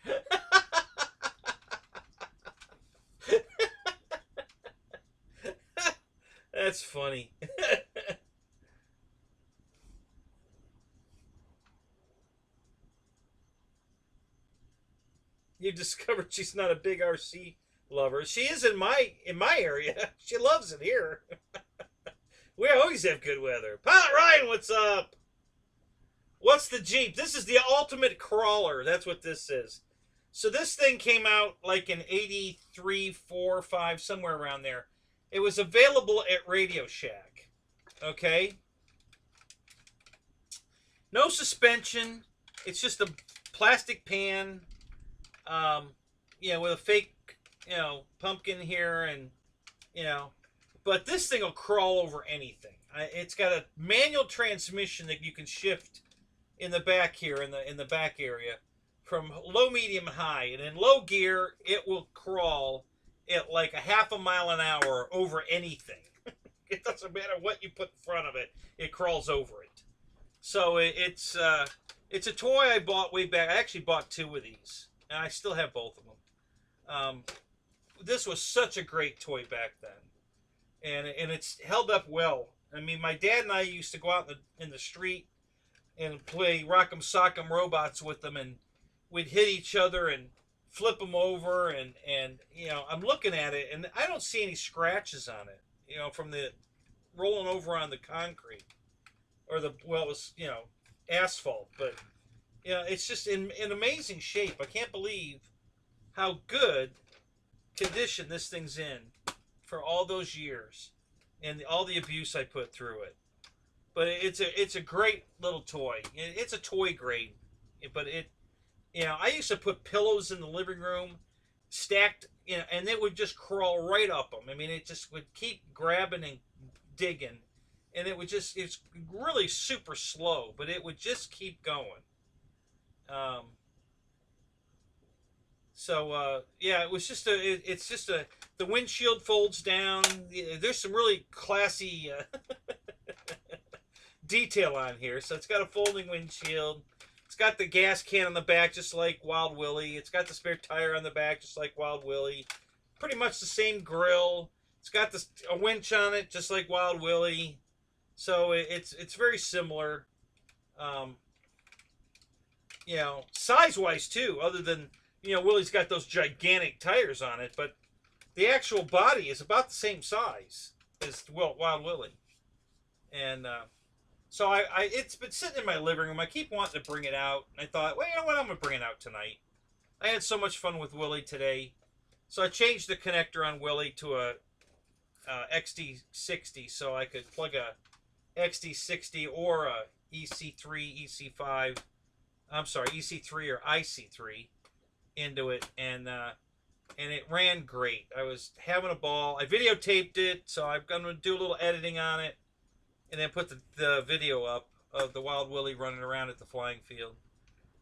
Speaker 1: That's funny. You discovered she's not a big RC lover. She is in my area. She loves it here. We always have good weather. Pilot Ryan, what's up? What's the Jeep? This is the ultimate crawler. That's what this is. So this thing came out like in 83, 4, 5, somewhere around there. It was available at Radio Shack. Okay? No suspension. It's just a plastic pan, with a fake, pumpkin here and, but this thing will crawl over anything. It's got a manual transmission that you can shift in the back here, in the back area, from low, medium, and high. And in low gear, it will crawl at like a half a mile an hour over anything. It doesn't matter what you put in front of it; it crawls over it. So it's a toy I bought way back. I actually bought two of these, and I still have both of them. This was such a great toy back then, and it's held up well. I mean, my dad and I used to go out in the street and play Rock'em Sock'em Robots with them, and we'd hit each other and flip them over, and I'm looking at it, and I don't see any scratches on it, from the rolling over on the concrete, or it was, asphalt, but, it's just in amazing shape. I can't believe how good condition this thing's in for all those years and all the abuse I put through it. But it's a great little toy. It's a toy grade, but You know, I used to put pillows in the living room, stacked, you know, and it would just crawl right up them. I mean, it just would keep grabbing and digging, and it would just, it's really super slow, but it would just keep going. Um, yeah, it was just it's just a, the windshield folds down. There's some really classy detail on here. So it's got a folding windshield. It's got the gas can on the back, just like Wild Willie. It's got the spare tire on the back, just like Wild Willie. Pretty much the same grill. It's got this, a winch on it, just like Wild Willie. So it's very similar. Um, you know, size wise too. Other than, you know, Willie's got those gigantic tires on it, but the actual body is about the same size as Wild Willie. And so it's been sitting in my living room. I keep wanting to bring it out. I thought, well, you know what? I'm gonna bring it out tonight. I had so much fun with Willie today, so I changed the connector on Willie to a XD60, so I could plug a XD60 or a EC3, EC5. I'm sorry, EC3 or IC3 into it, and it ran great. I was having a ball. I videotaped it, so I'm gonna do a little editing on it, and then put the video up of the Wild Willie running around at the flying field.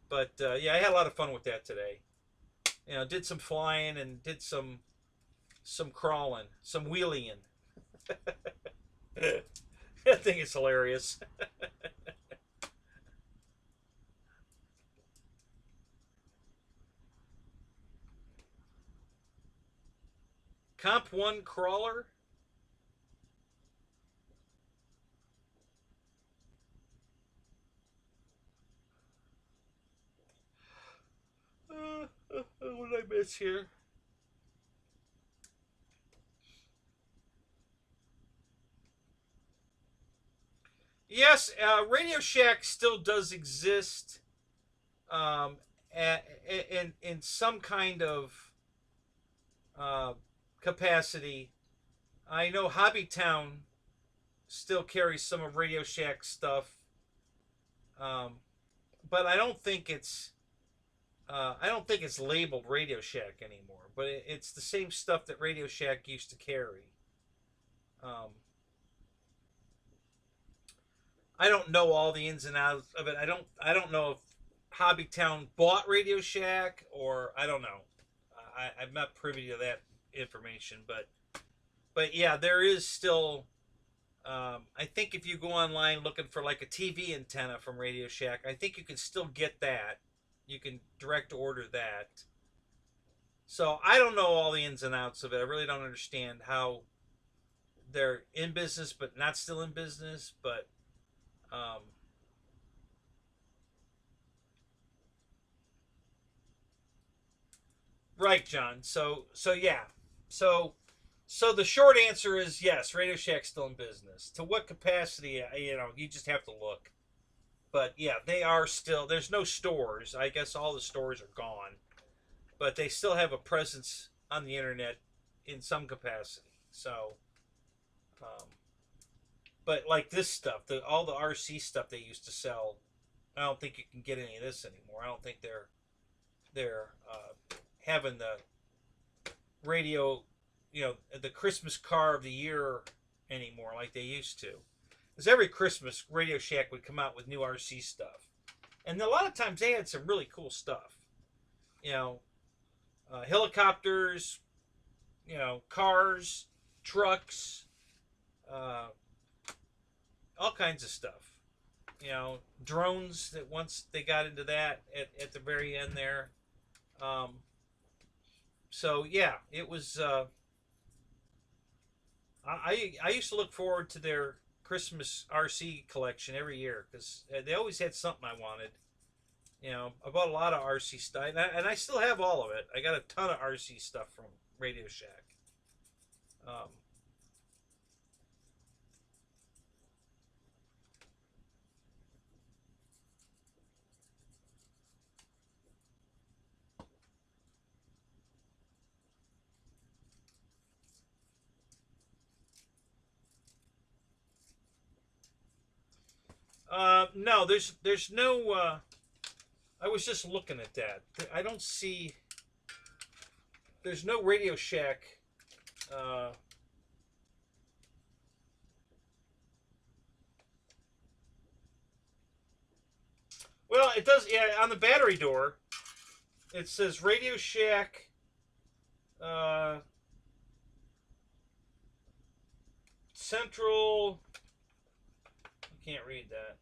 Speaker 1: But yeah, I had a lot of fun with that today. You know, did some flying and did some crawling, some wheeling. I think it's hilarious. Comp 1 crawler. What did I miss here? Yes, Radio Shack still does exist, um, in some kind of uh, capacity. I know Hobbytown still carries some of Radio Shack stuff, um, but I don't think it's labeled Radio Shack anymore. But it's the same stuff that Radio Shack used to carry. Um, I don't know all the ins and outs of it. I don't know if Hobbytown bought Radio Shack, or I don't know. I'm not privy to that information, but yeah, there is still. I think if you go online looking for like a TV antenna from Radio Shack, I think you can still get that. You can direct order that. So I don't know all the ins and outs of it. I really don't understand how they're in business but not still in business. But um, right, John. So yeah. So so the short answer is yes. Radio Shack's still in business. To what capacity? You know, you just have to look. But yeah, they are still. There's no stores. I guess all the stores are gone, but they still have a presence on the internet in some capacity. So, um, but like this stuff, all the RC stuff they used to sell, I don't think you can get any of this anymore. I don't think they're having the radio, you know, the Christmas car of the year anymore like they used to. Because every Christmas, Radio Shack would come out with new RC stuff, and a lot of times they had some really cool stuff. You know, helicopters, you know, cars, trucks, uh, all kinds of stuff. You know, drones. That once they got into that at the very end there. Um, so yeah, it was. I used to look forward to their Christmas RC collection every year because they always had something I wanted. You know, I bought a lot of RC stuff, and I still have all of it. I got a ton of RC stuff from Radio Shack. Um, no, there's no. I was just looking at that. I don't see. There's no Radio Shack. Well, it does. Yeah, on the battery door, it says Radio Shack. Central. I can't read that.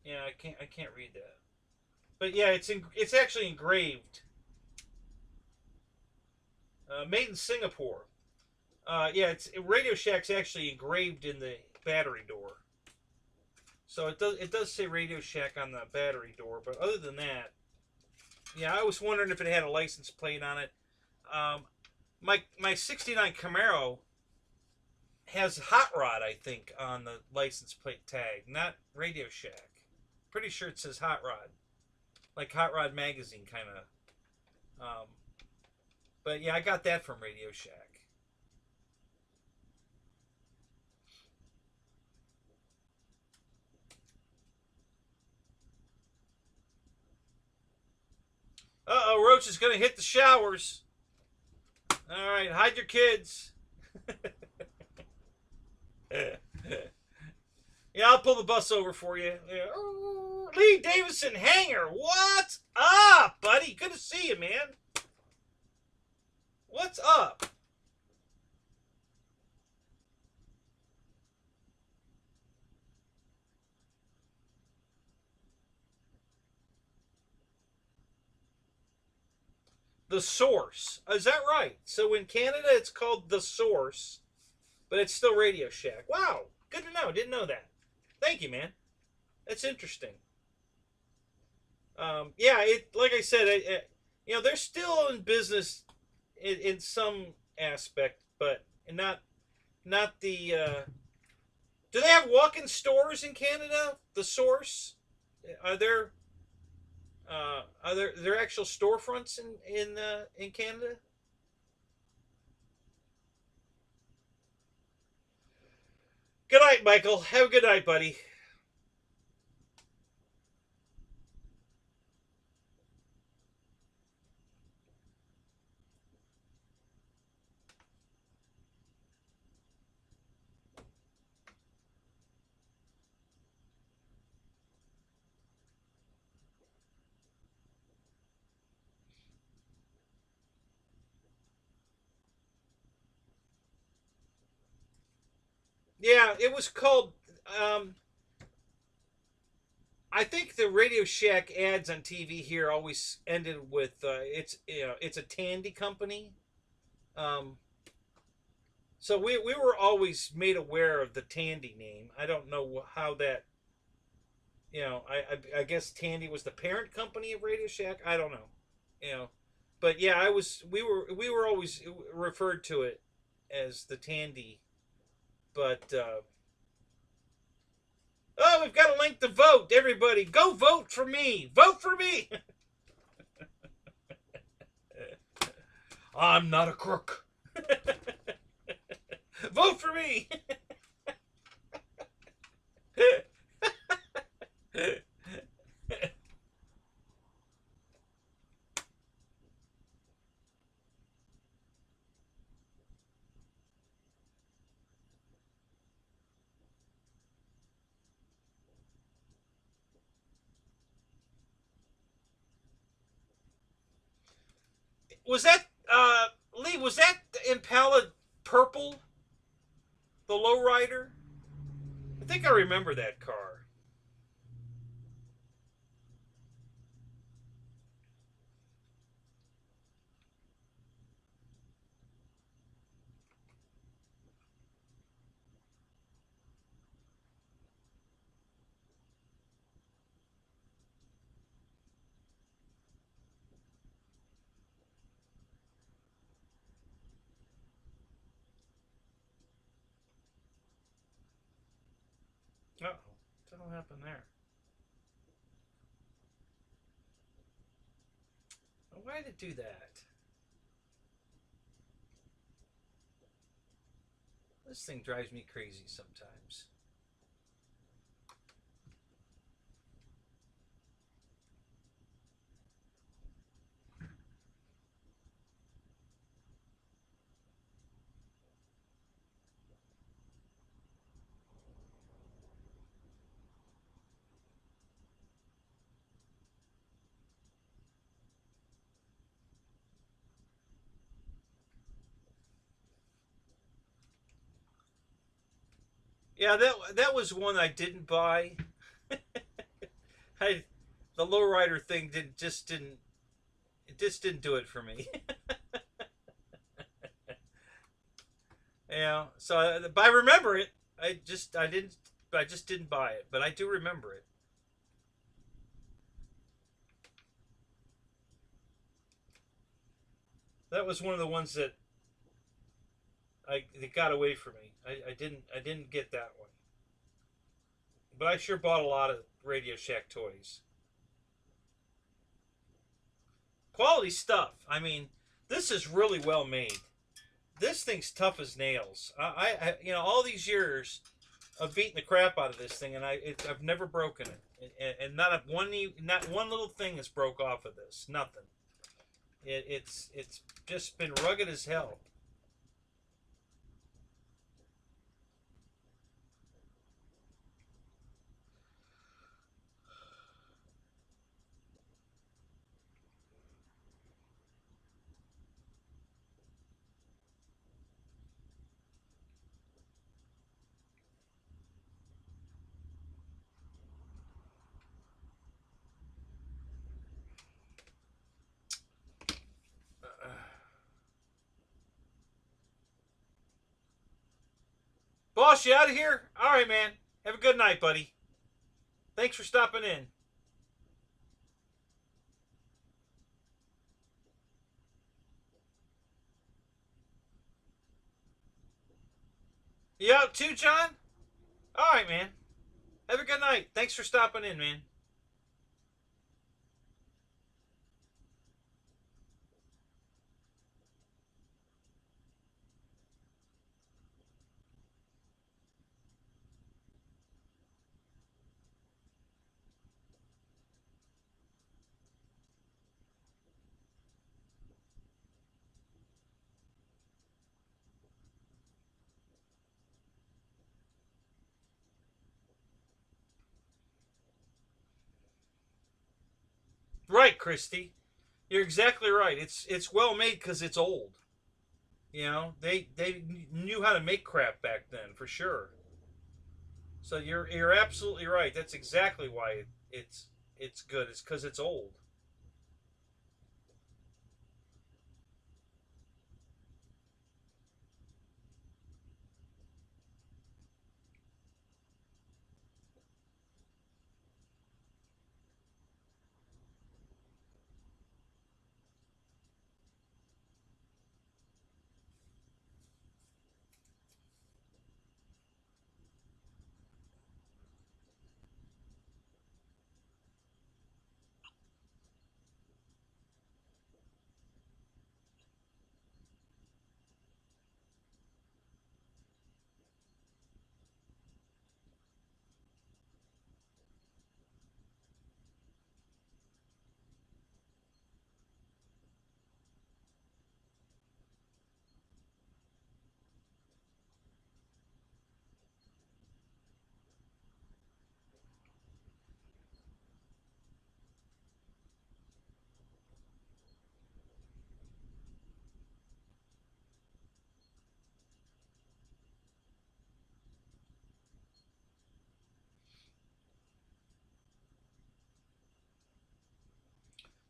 Speaker 1: Yeah, I can't read that. But yeah, it's actually engraved. Made in Singapore. Yeah, Radio Shack's actually engraved in the battery door. So it does say Radio Shack on the battery door, but other than that, yeah, I was wondering if it had a license plate on it. My '69 Camaro has Hot Rod, I think, on the license plate tag, not Radio Shack. Pretty sure it says Hot Rod, like Hot Rod magazine kind of. But yeah, I got that from Radio Shack. Uh-oh, Roach is going to hit the showers. All right, hide your kids. Yeah, I'll pull the bus over for you. Yeah. Lee Davison Hangar, what's up, buddy? Good to see you, man. What's up? The Source. Is that right? So in Canada, it's called The Source, but it's still Radio Shack. Wow, good to know. Didn't know that. Thank you, man. That's interesting. Yeah, like I said, they're still in business in some aspect, but not the. Do they have walk-in stores in Canada? The Source. Are there? Are there actual storefronts in Canada? Good night, Michael. Have a good night, buddy. Yeah, it was called. I think the Radio Shack ads on TV here always ended with it's a Tandy company. Um, so we were always made aware of the Tandy name. I don't know how that. I guess Tandy was the parent company of Radio Shack. I don't know. You know, but yeah, I was. We were always referred to it as the Tandy. But oh, we've got a link to vote. Everybody, go vote for me. Vote for me. I'm not a crook. Vote for me. Was that Lee? Was that Impala purple, the lowrider? I think I remember that car. Uh-oh. What happened there? Why did it do that? This thing drives me crazy sometimes. Yeah, that was one I didn't buy. I the lowrider thing didn't do it for me. Yeah, so but I remember it. I just didn't buy it, but I do remember it. That was one of the ones that it got away from me. I didn't get that one, but I sure bought a lot of Radio Shack toys. Quality stuff. I mean, this is really well made. This thing's tough as nails. You know, all these years of beating the crap out of this thing, and I've never broken it, and not one little thing has broke off of this. Nothing. It's just been rugged as hell. Boss, you out of here? All right, man. Have a good night, buddy. Thanks for stopping in. You out too, John? All right, man. Have a good night. Thanks for stopping in, man. Right, Christy. You're exactly right. It's well made because it's old. You know, they knew how to make crap back then for sure. So you're absolutely right. That's exactly why it's good. It's because it's old.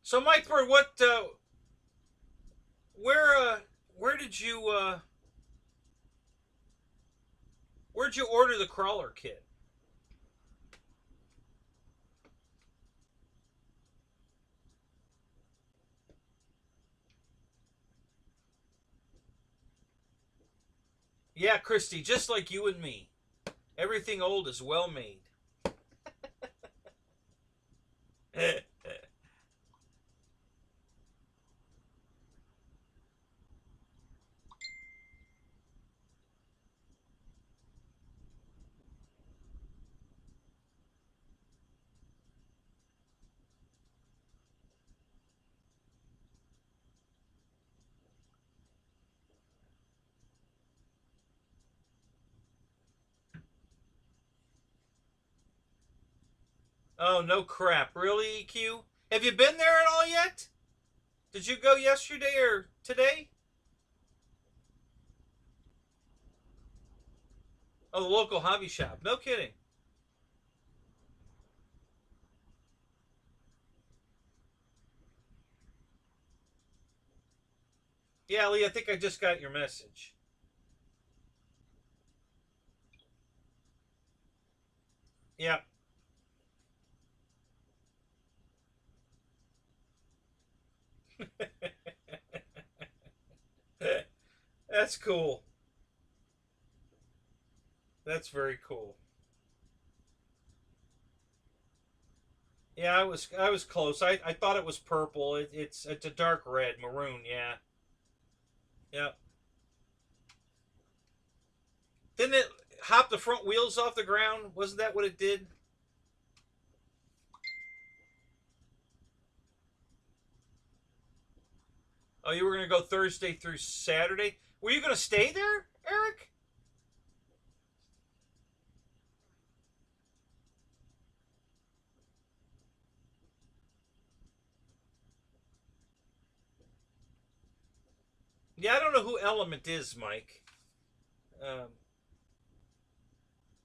Speaker 1: So, Mike Bird, where, where did where'd you order the crawler kit? Yeah, Christy, just like you and me. Everything old is well made. Oh, no crap. Really, EQ? Have you been there at all yet? Did you go yesterday or today? Oh, the local hobby shop. No kidding. Yeah, Lee, I think I just got your message. Yeah. That's cool. That's very cool. Yeah, I was close. I thought it was purple. It's a dark red, maroon. Yeah, yeah. Didn't it hop the front wheels off the ground? Wasn't that what it did? Oh, you were gonna go Thursday through Saturday. Were you gonna stay there, Eric? Yeah, I don't know who Element is, Mike. Um,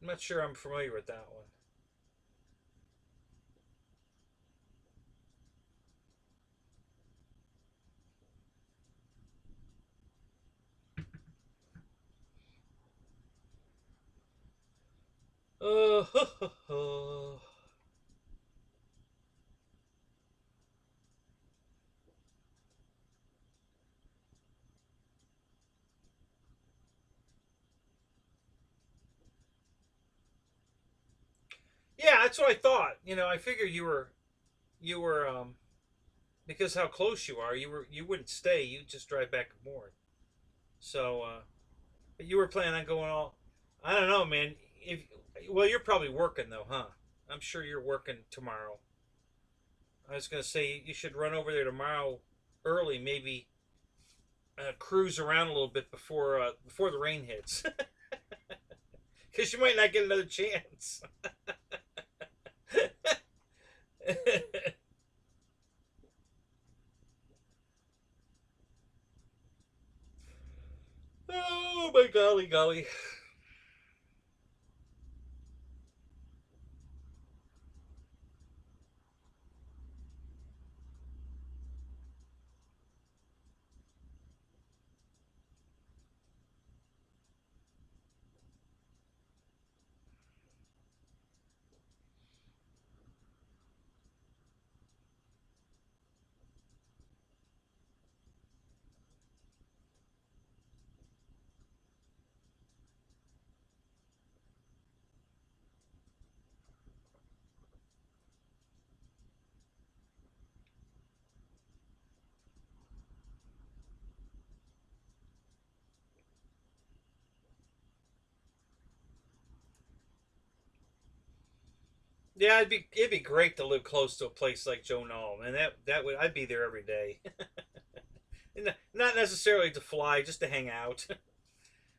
Speaker 1: I'm not sure I'm familiar with that one. Uh, yeah, that's what I thought. I figured you were because how close you are, you wouldn't stay. You'd just drive back and forth. So, but you were planning on going all. I don't know, man. If well, you're probably working though, huh? I'm sure you're working tomorrow. I was gonna say you should run over there tomorrow early, maybe cruise around a little bit before the rain hits, because you might not get another chance. Oh my golly, golly. Yeah, it'd be great to live close to a place like Joe Nall, and that would I'd be there every day. Not necessarily to fly, just to hang out.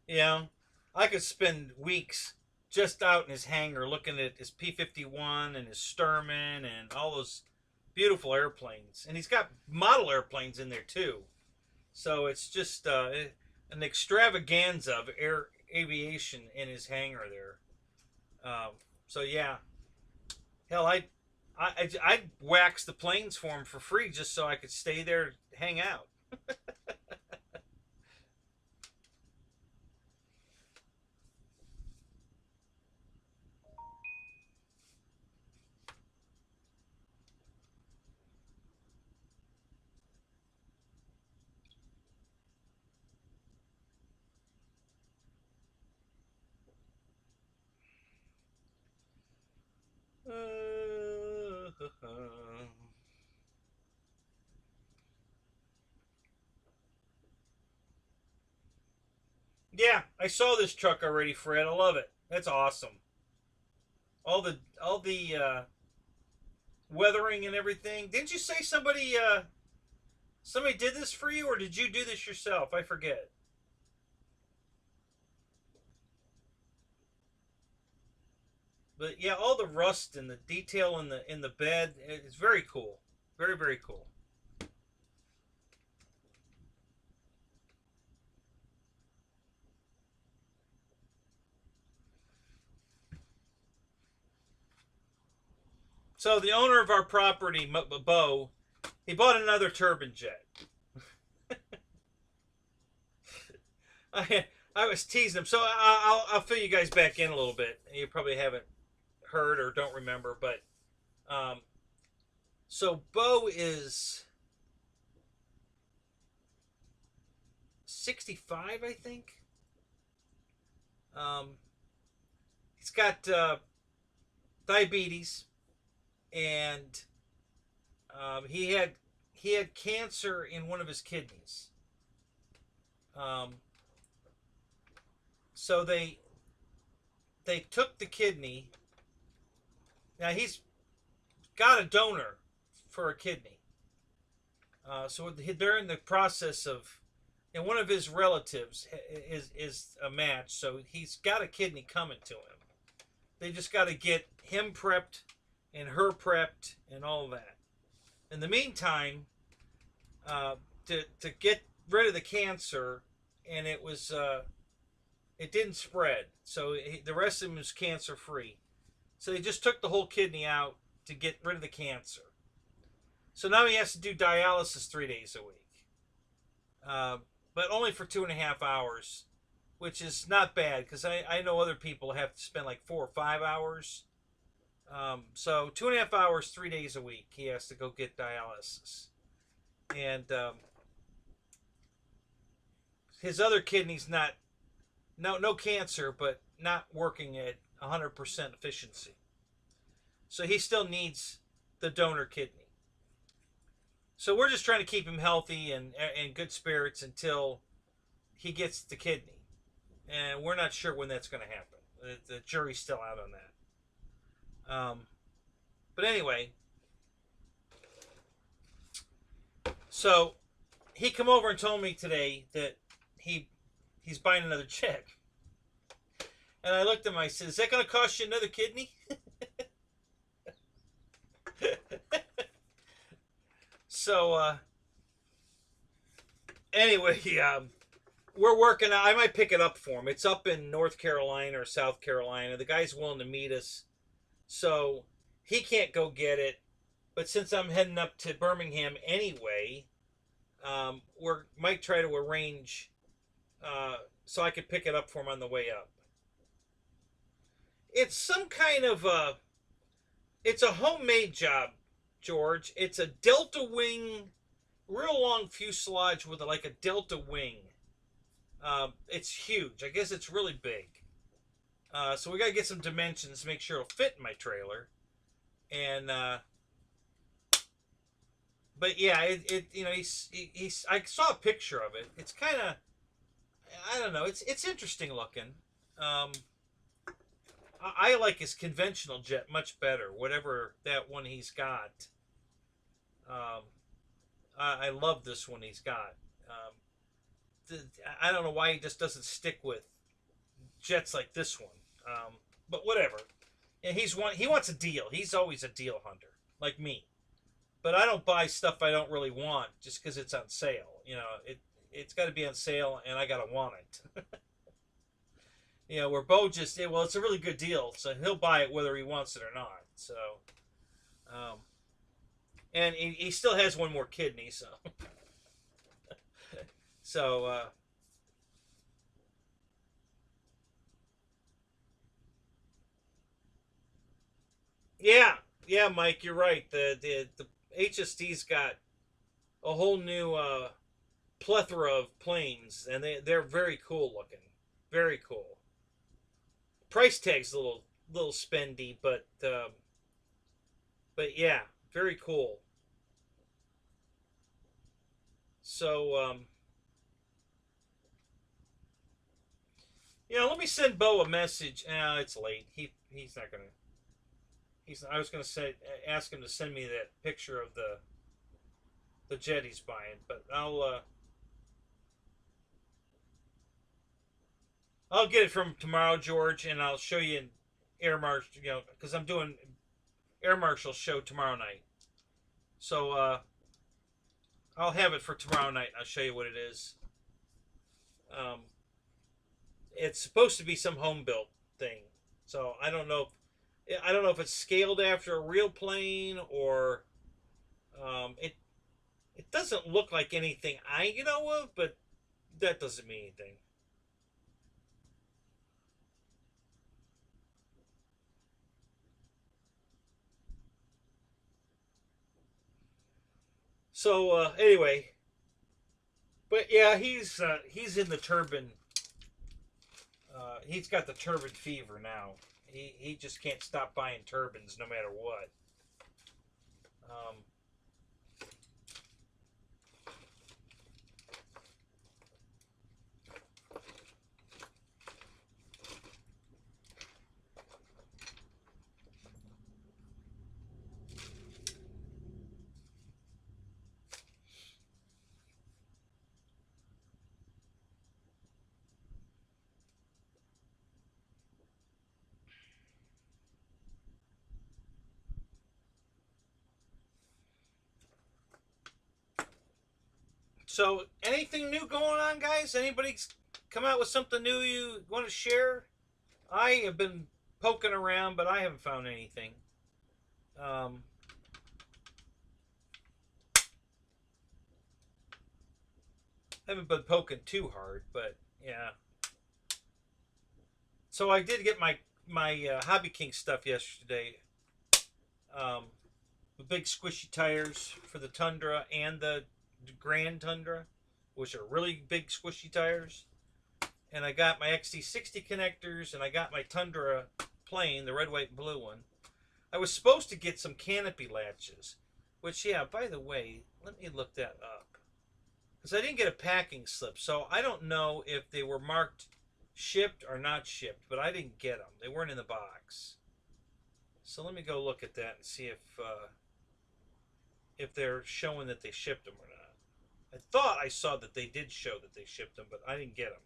Speaker 1: you know, I could spend weeks just out in his hangar looking at his P-51 and his Sturman and all those beautiful airplanes, and he's got model airplanes in there too. So it's just an extravaganza of air aviation in his hangar there. So yeah, hell, I'd wax the planes for him for free just so I could stay there, hang out. Yeah, I saw this truck already, Fred. I love it. That's awesome. All the weathering and everything. Didn't you say somebody did this for you, or did you do this yourself? I forget. But yeah, all the rust and the detail in the bed, it's very cool. Very very cool. So the owner of our property, Bo, he bought another turbine jet. I was teasing him, so I'll fill you guys back in a little bit. You probably haven't heard or don't remember, but so Bo is 65, I think. He's got diabetes, and he had cancer in one of his kidneys. So they took the kidney. Now he's got a donor for a kidney. So they're in the process of, and one of his relatives is a match, so he's got a kidney coming to him. They just got to get him prepped and her prepped and all that. In the meantime, to get rid of the cancer, and it didn't spread, so the rest of him was cancer free. So they just took the whole kidney out to get rid of the cancer. So now he has to do dialysis 3 days a week, but only for 2.5 hours, which is not bad, because I know other people have to spend like 4 or 5 hours. So 2.5 hours, 3 days a week, he has to go get dialysis. And his other kidney's no cancer, but not working at 100% efficiency. So he still needs the donor kidney. So we're just trying to keep him healthy and in good spirits until he gets the kidney. And we're not sure when that's going to happen. The jury's still out on that. But anyway, so he come over and told me today that he's buying another jet. And I looked at him, I said, is that going to cost you another kidney? So, anyway, we're working. I might pick it up for him. It's up in North Carolina or South Carolina. The guy's willing to meet us. So, he can't go get it. But since I'm heading up to Birmingham anyway, we might try to arrange so I could pick it up for him on the way up. It's some kind of it's a homemade job, George. It's a Delta wing, real long fuselage with like a Delta wing. It's huge. I guess it's really big. So we got to get some dimensions to make sure it'll fit in my trailer. And but yeah, he's I saw a picture of it. It's kind of, I don't know. It's interesting looking. I like his conventional jet much better. Whatever that one he's got. I love this one he's got. I don't know why he just doesn't stick with jets like this one. But whatever. And he wants a deal. He's always a deal hunter, like me. But I don't buy stuff I don't really want just because it's on sale. You know, it's got to be on sale, and I got to want it. You know, where Bo just, well, it's a really good deal, so he'll buy it whether he wants it or not. So, and he still has one more kidney, so. So, yeah, Mike, you're right. The HSD's got a whole new plethora of planes, and they're very cool looking, very cool. Price tag's a little spendy, but yeah, very cool. So let me send Bo a message. It's late. He's not gonna. I was gonna ask him to send me that picture of the jet he's buying, but I'll get it from tomorrow, George, and I'll show you in Air Marshal, because I'm doing Air Marshal's show tomorrow night. So I'll have it for tomorrow night. I'll show you what it is. It's supposed to be some home built thing, so I don't know I don't know if it's scaled after a real plane or it doesn't look like anything I know of, but that doesn't mean anything. So anyway, but yeah, he's in the turbine. He's got the turbine fever now. He just can't stop buying turbines no matter what. Um, so anything new going on, guys? Anybody come out with something new you want to share? I have been poking around, but I haven't found anything. Um, haven't been poking too hard, but yeah. So I did get my Hobby King stuff yesterday. Um, the big squishy tires for the Tundra and the Grand Tundra, which are really big squishy tires. And I got my XT60 connectors, and I got my Tundra plane, the red, white, and blue one. I was supposed to get some canopy latches, which, yeah, by the way, let me look that up. Because I didn't get a packing slip, so I don't know if they were marked shipped or not shipped, but I didn't get them. They weren't in the box. So let me go look at that and see if they're showing that they shipped them or not. I thought I saw that they did show that they shipped them, but I didn't get them.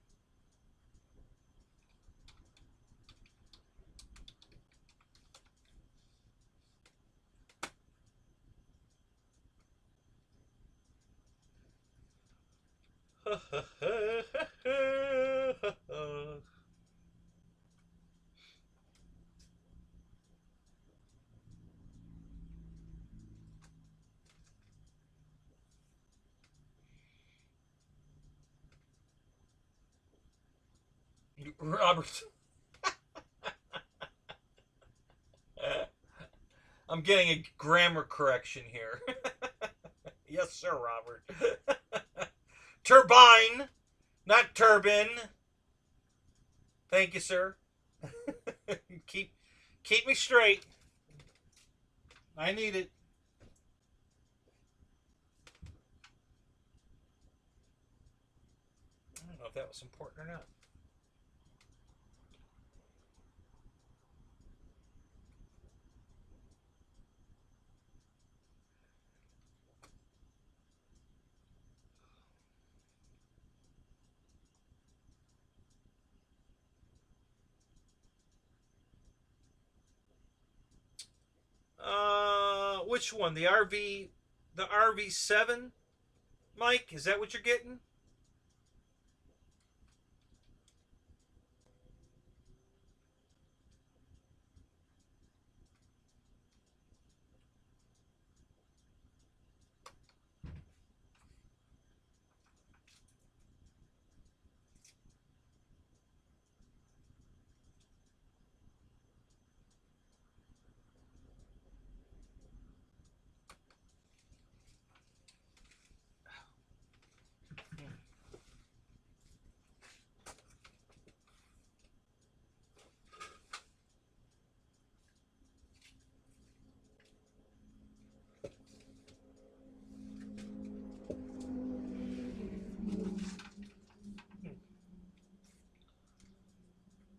Speaker 1: Robert. I'm getting a grammar correction here. Yes, sir, Robert. Turbine, not turbine. Thank you, sir. keep keep me straight. I need it. I don't know if that was important or not. Which one? The RV7, Mike? Is that what you're getting?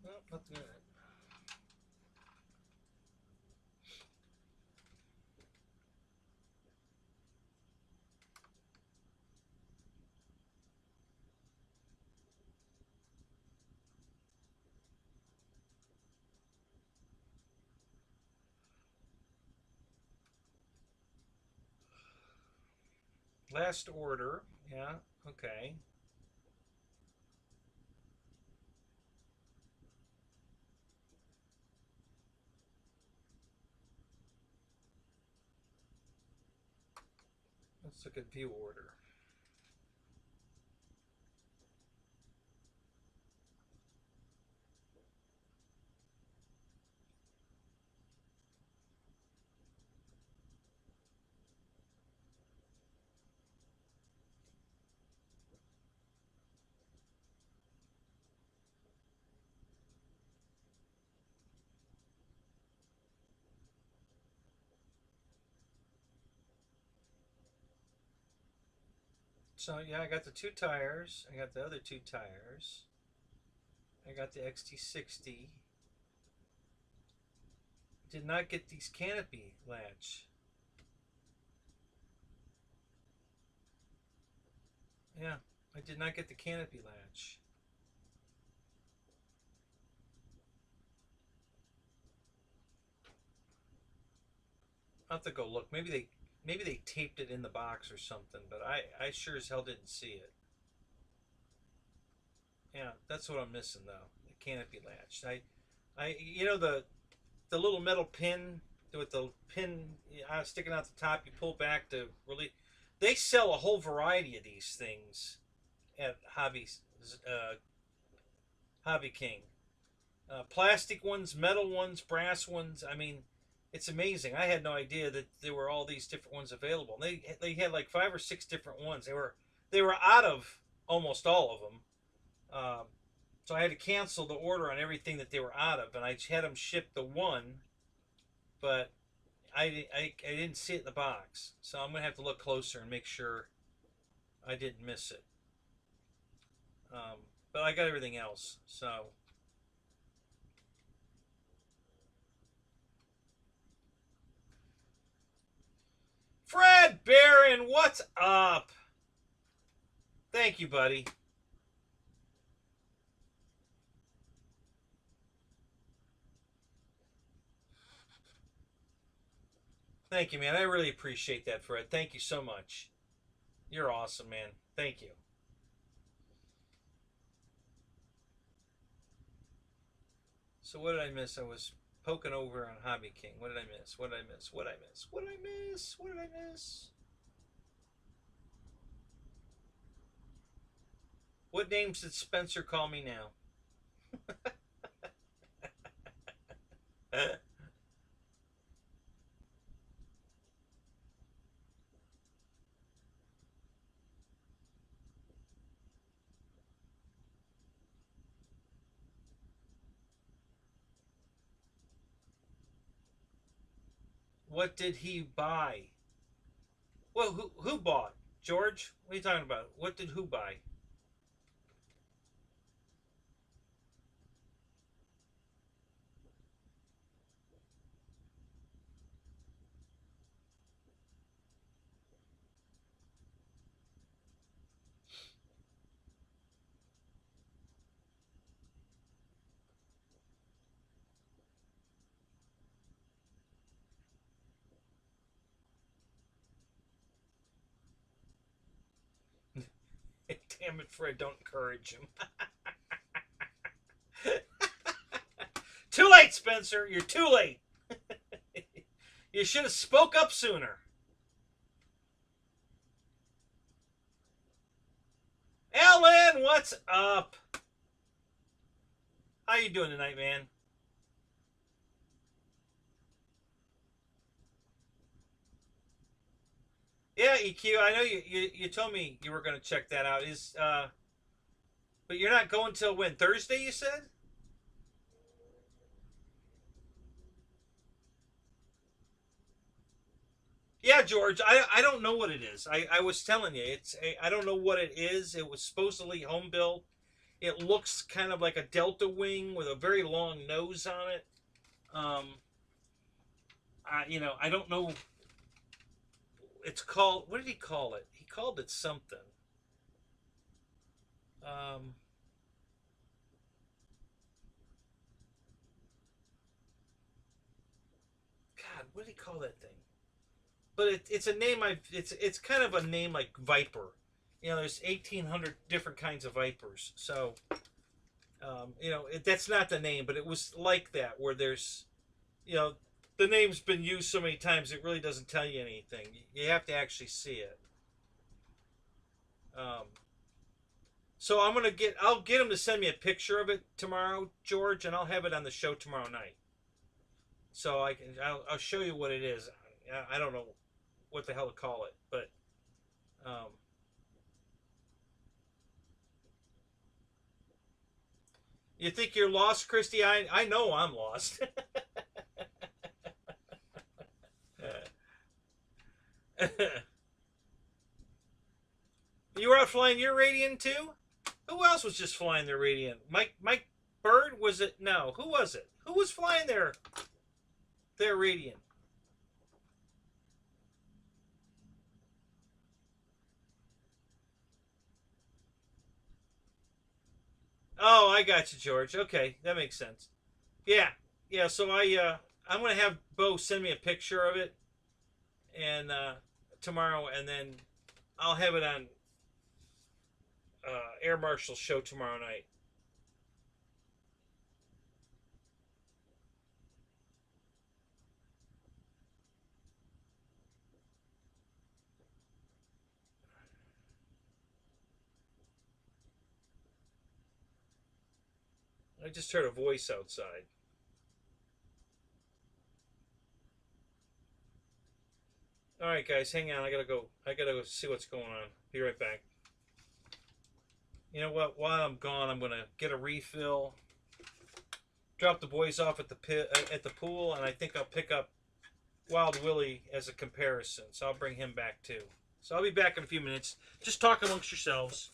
Speaker 1: No, nothing in it. Last order. Yeah. Okay. Let's look at view order. So yeah, I got the 2 tires. I got the other 2 tires. I got the XT60. Did not get these canopy latch. Yeah, I did not get the canopy latch. I'll have to go look. Maybe they taped it in the box or something, but I sure as hell didn't see it. Yeah, that's what I'm missing though. The canopy latch. You know the little metal pin with the pin sticking out the top. You pull back to really. They sell a whole variety of these things at Hobby King. Plastic ones, metal ones, brass ones. I mean, it's amazing. I had no idea that there were all these different ones available. They had like 5 or 6 different ones. They were out of almost all of them. So I had to cancel the order on everything that they were out of, and I had them ship the one, but I didn't see it in the box. So I'm gonna have to look closer and make sure I didn't miss it. But I got everything else. So. Fred Barron, what's up? Thank you, buddy. Thank you, man. I really appreciate that, Fred. Thank you so much. You're awesome, man. Thank you. So what did I miss? I was poking over on Hobby King. What did I miss? What did I miss? What did I miss? What did I miss? What did I miss? What names did Spencer call me now? What did he buy? Well, who bought? George? What are you talking about? What did who buy? Damn it, Fred, don't encourage him. Too late, Spencer. You're too late. You should have spoke up sooner. Ellen, what's up? How you doing tonight, man? Yeah, EQ. I know you told me you were going to check that out. But you're not going till when? Thursday, you said? Yeah, George. I don't know what it is. I was telling you, I don't know what it is. It was supposedly home built. It looks kind of like a Delta wing with a very long nose on it. I don't know. It's called. What did he call it? He called it something. Um, God, what did he call that thing? But it's a name. It's kind of a name like Viper. There's 1,800 different kinds of Vipers. So, that's not the name, but it was like that, where there's, the name's been used so many times it really doesn't tell you anything. You have to actually see it. So I'll get him to send me a picture of it tomorrow, George, and I'll have it on the show tomorrow night. So I'll show you what it is. I don't know what the hell to call it, but you think you're lost, Christy? I know I'm lost. You were out flying your Radian too? Who else was just flying their Radian? Mike Bird, was it? No, who was it? Who was flying their Radian? Oh, I got you, George. Okay, that makes sense. Yeah, yeah. So I'm gonna have Bo send me a picture of it, and tomorrow, and then I'll have it on Air Marshal's show tomorrow night. I just heard a voice outside. All right, guys, hang on. I gotta go. I gotta go see what's going on. Be right back. You know what? While I'm gone, I'm gonna get a refill. Drop the boys off at the pool, and I think I'll pick up Wild Willie as a comparison. So I'll bring him back too. So I'll be back in a few minutes. Just talk amongst yourselves.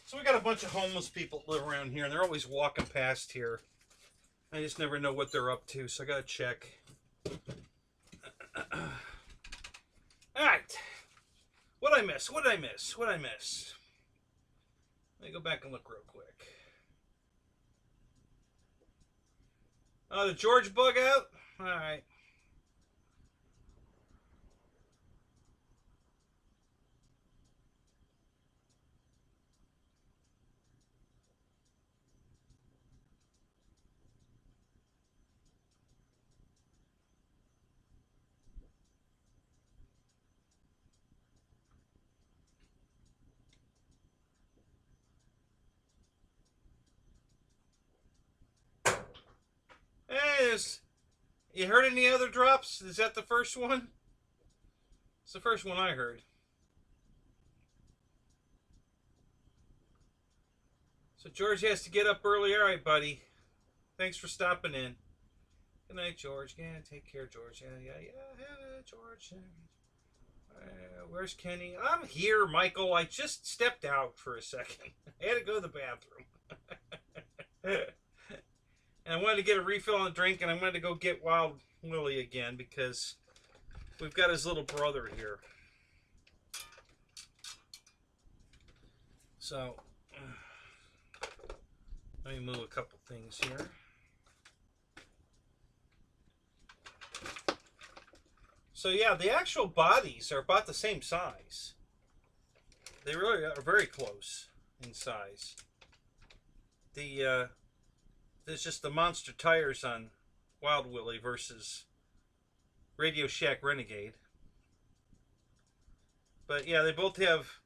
Speaker 1: So we got a bunch of homeless people that live around here, and they're always walking past here. I just never know what they're up to, so I gotta check. Alright. What'd I miss? What'd I miss? What'd I miss? Let me go back and look real quick. Oh, the George bug out? Alright. Hey, you heard any other drops? Is that the first one? It's the first one I heard. So George has to get up early. All right, buddy. Thanks for stopping in. Good night, George. Yeah, take care, George. Yeah, George. Where's Kenny? I'm here, Michael. I just stepped out for a second. I had to go to the bathroom. And I wanted to get a refill on the drink, and I wanted to go get Wild Willie again because we've got his little brother here. So, let me move a couple things here. So yeah, the actual bodies are about the same size. They really are very close in size. There's just the monster tires on Wild Willie versus Radio Shack Renegade. But yeah, they both have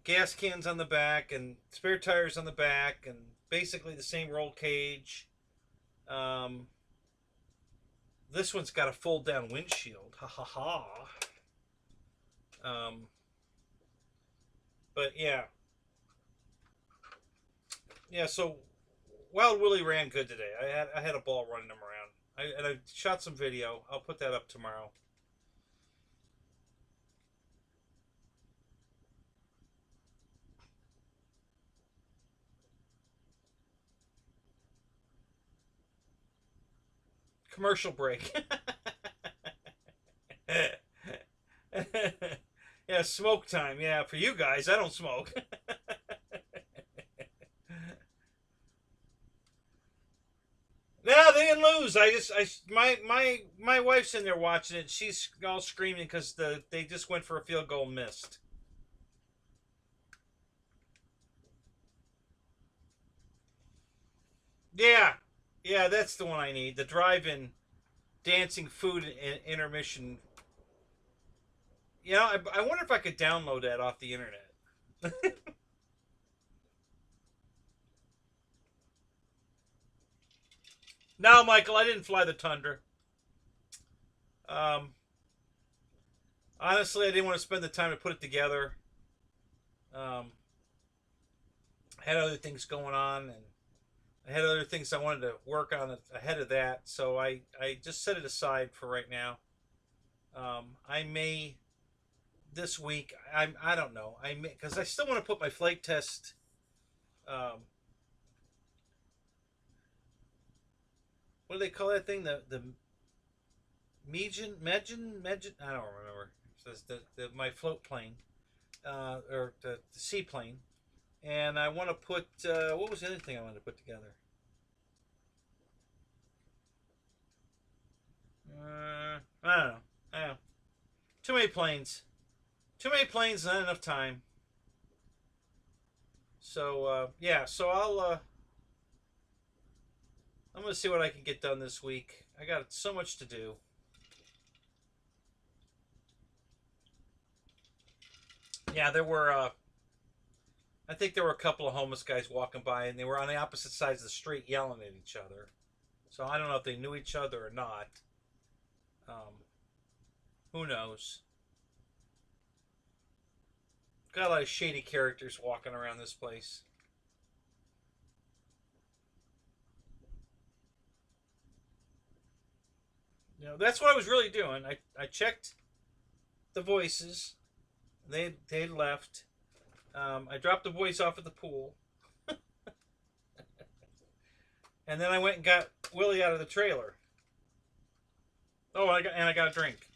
Speaker 1: gas cans on the back and spare tires on the back and basically the same roll cage. This one's got a fold down windshield. Ha ha ha. But yeah. Yeah, so Wild Willie ran good today. I had a ball running him around. And I shot some video. I'll put that up tomorrow. Commercial break. Yeah, smoke time. Yeah, for you guys, I don't smoke. No, they didn't lose. My wife's in there watching it. She's all screaming because they just went for a field goal and missed. Yeah, yeah, that's the one I need. The drive-in dancing food and intermission. You know, I wonder if I could download that off the internet. No, Michael, I didn't fly the Tundra. Um, Honestly, I didn't want to spend the time to put it together. Um, I had other things going on, and I had other things I wanted to work on ahead of that. So I just set it aside for right now. I may this week. I don't know. I may, because I still want to put my flight test. What do they call that thing? The Megan, I don't remember. It says my float plane, or the seaplane, and I want to put. What was the other thing I wanted to put together? I don't know. I don't know. Too many planes. Too many planes, not enough time. So yeah. So I'm gonna see what I can get done this week. I got so much to do. Yeah, there were. I think there were a couple of homeless guys walking by, and they were on the opposite sides of the street yelling at each other. So I don't know if they knew each other or not. Who knows? Got a lot of shady characters walking around this place. You know, that's what I was really doing. I checked the voices. They left. I dropped the boys off at the pool. And then I went and got Willie out of the trailer. Oh, I got a drink.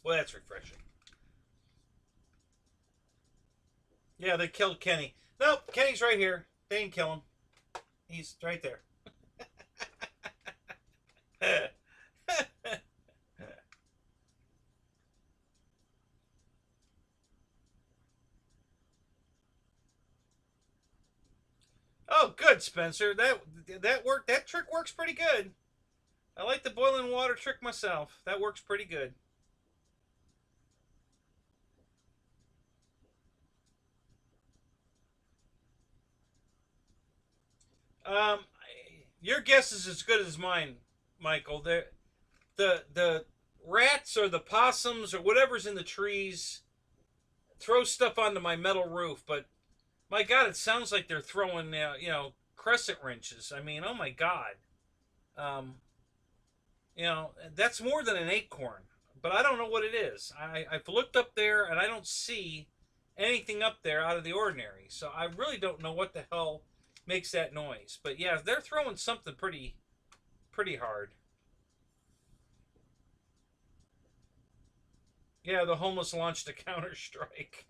Speaker 1: Well, that's refreshing. Yeah, they killed Kenny. Nope, Kenny's right here. They didn't kill him. He's right there. Oh, good, Spencer. That worked. That trick works pretty good. I like the boiling water trick myself. That works pretty good. Um, your guess is as good as mine, Michael. The rats or the possums or whatever's in the trees throw stuff onto my metal roof, but my God, it sounds like they're throwing crescent wrenches. I mean, oh my God, um, that's more than an acorn, but I don't know what it is. I've looked up there and I don't see anything up there out of the ordinary, so I really don't know what the hell makes that noise. But yeah, they're throwing something pretty hard. Yeah, the homeless launched a counter-strike.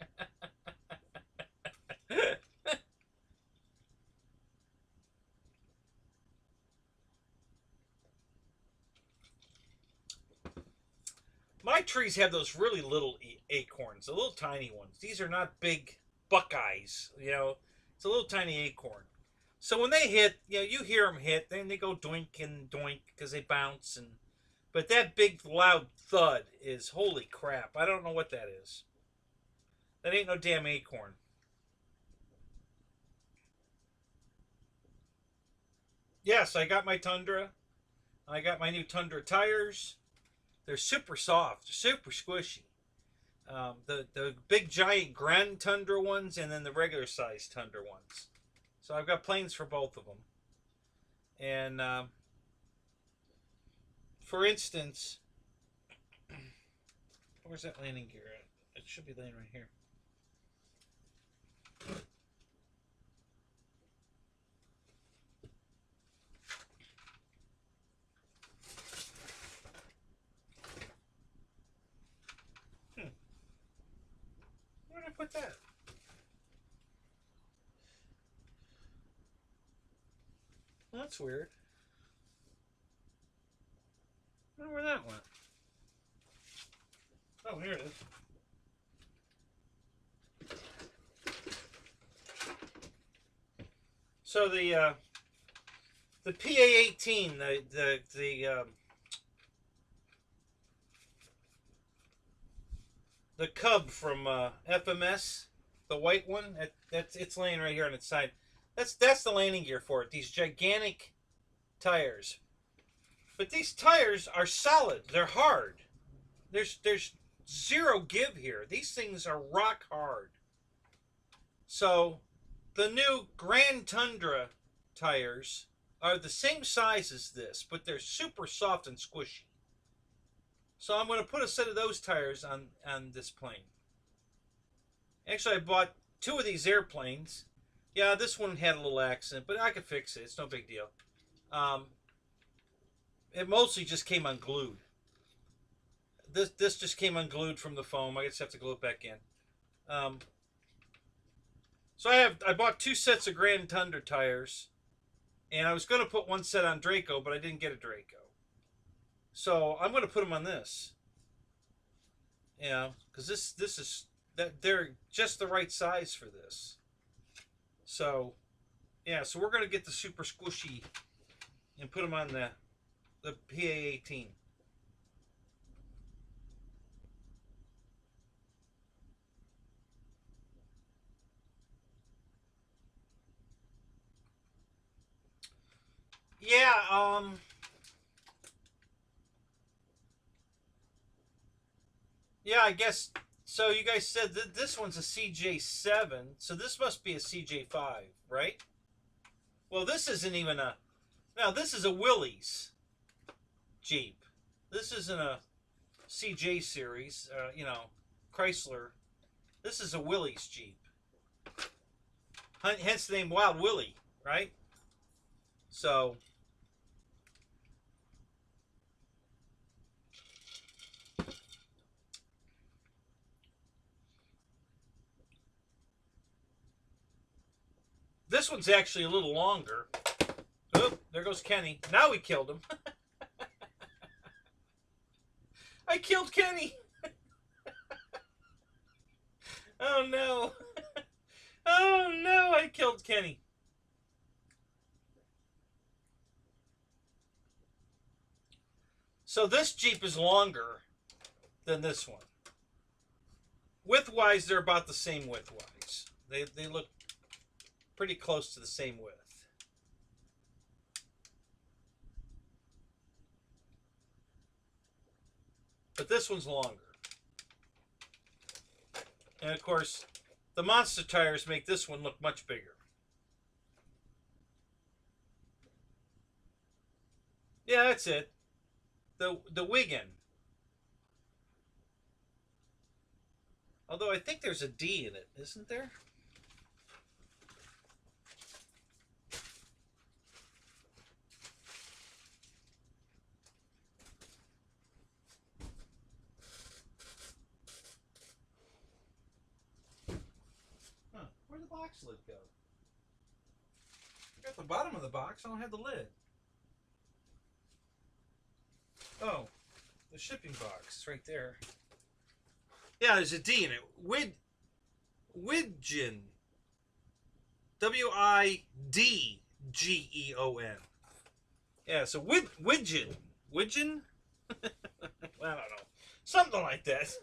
Speaker 1: My trees have those really little acorns, the little tiny ones. These are not big buckeyes, It's a little tiny acorn. So when they hit, you hear them hit, then they go doink and doink because they bounce. But that big loud thud is, holy crap. I don't know what that is. That ain't no damn acorn. Yes, I got my Tundra. I got my new Tundra tires. They're super soft, super squishy. The big giant Grand Tundra ones and then the regular size Tundra ones. So I've got planes for both of them. And for instance, where's that landing gear at? It should be laying right here. Where did I put that? Well, that's weird. I don't know where that went. Oh, here it is. So the PA-18, the Cub from FMS, the white one, it's laying right here on its side. That's the landing gear for it. These gigantic tires. But these tires are solid. They're hard. There's zero give here. These things are rock hard. So the new Grand Tundra tires are the same size as this, but they're super soft and squishy. So I'm going to put a set of those tires on this plane. Actually, I bought 2 of these airplanes. Yeah, this one had a little accident, but I could fix it. It's no big deal. It mostly just came unglued. This just came unglued from the foam. I just have to glue it back in. So I bought 2 sets of Grand Tundra tires, and I was going to put 1 set on Draco, but I didn't get a Draco. So I'm going to put them on this. Because this is that they're just the right size for this. So, yeah, so we're going to get the super squishy and put them on the PA-18. Yeah, yeah, I guess. So you guys said that this one's a CJ7, so this must be a CJ5, right? Well, this isn't even a... Now, this is a Willys Jeep. This isn't a CJ series, you know, Chrysler. This is a Willys Jeep. Hence the name Wild Willie, right? So, this one's actually a little longer. Oh, there goes Kenny. Now we killed him. I killed Kenny. Oh no. Oh no, I killed Kenny. So this Jeep is longer than this one. Width-wise, they're about the same width-wise. They look pretty close to the same width. But this one's longer. And of course, the monster tires make this one look much bigger. Yeah, that's it. The Wigan. Although I think there's a D in it, isn't there? Huh, where'd the box lid go? I got the bottom of the box, I don't have the lid. Oh, the shipping box, right there. Yeah, there's a D in it. Widgeon. W-I-D-G-E-O-N. Yeah, so Widgeon. Widgeon? I don't know. Something like that.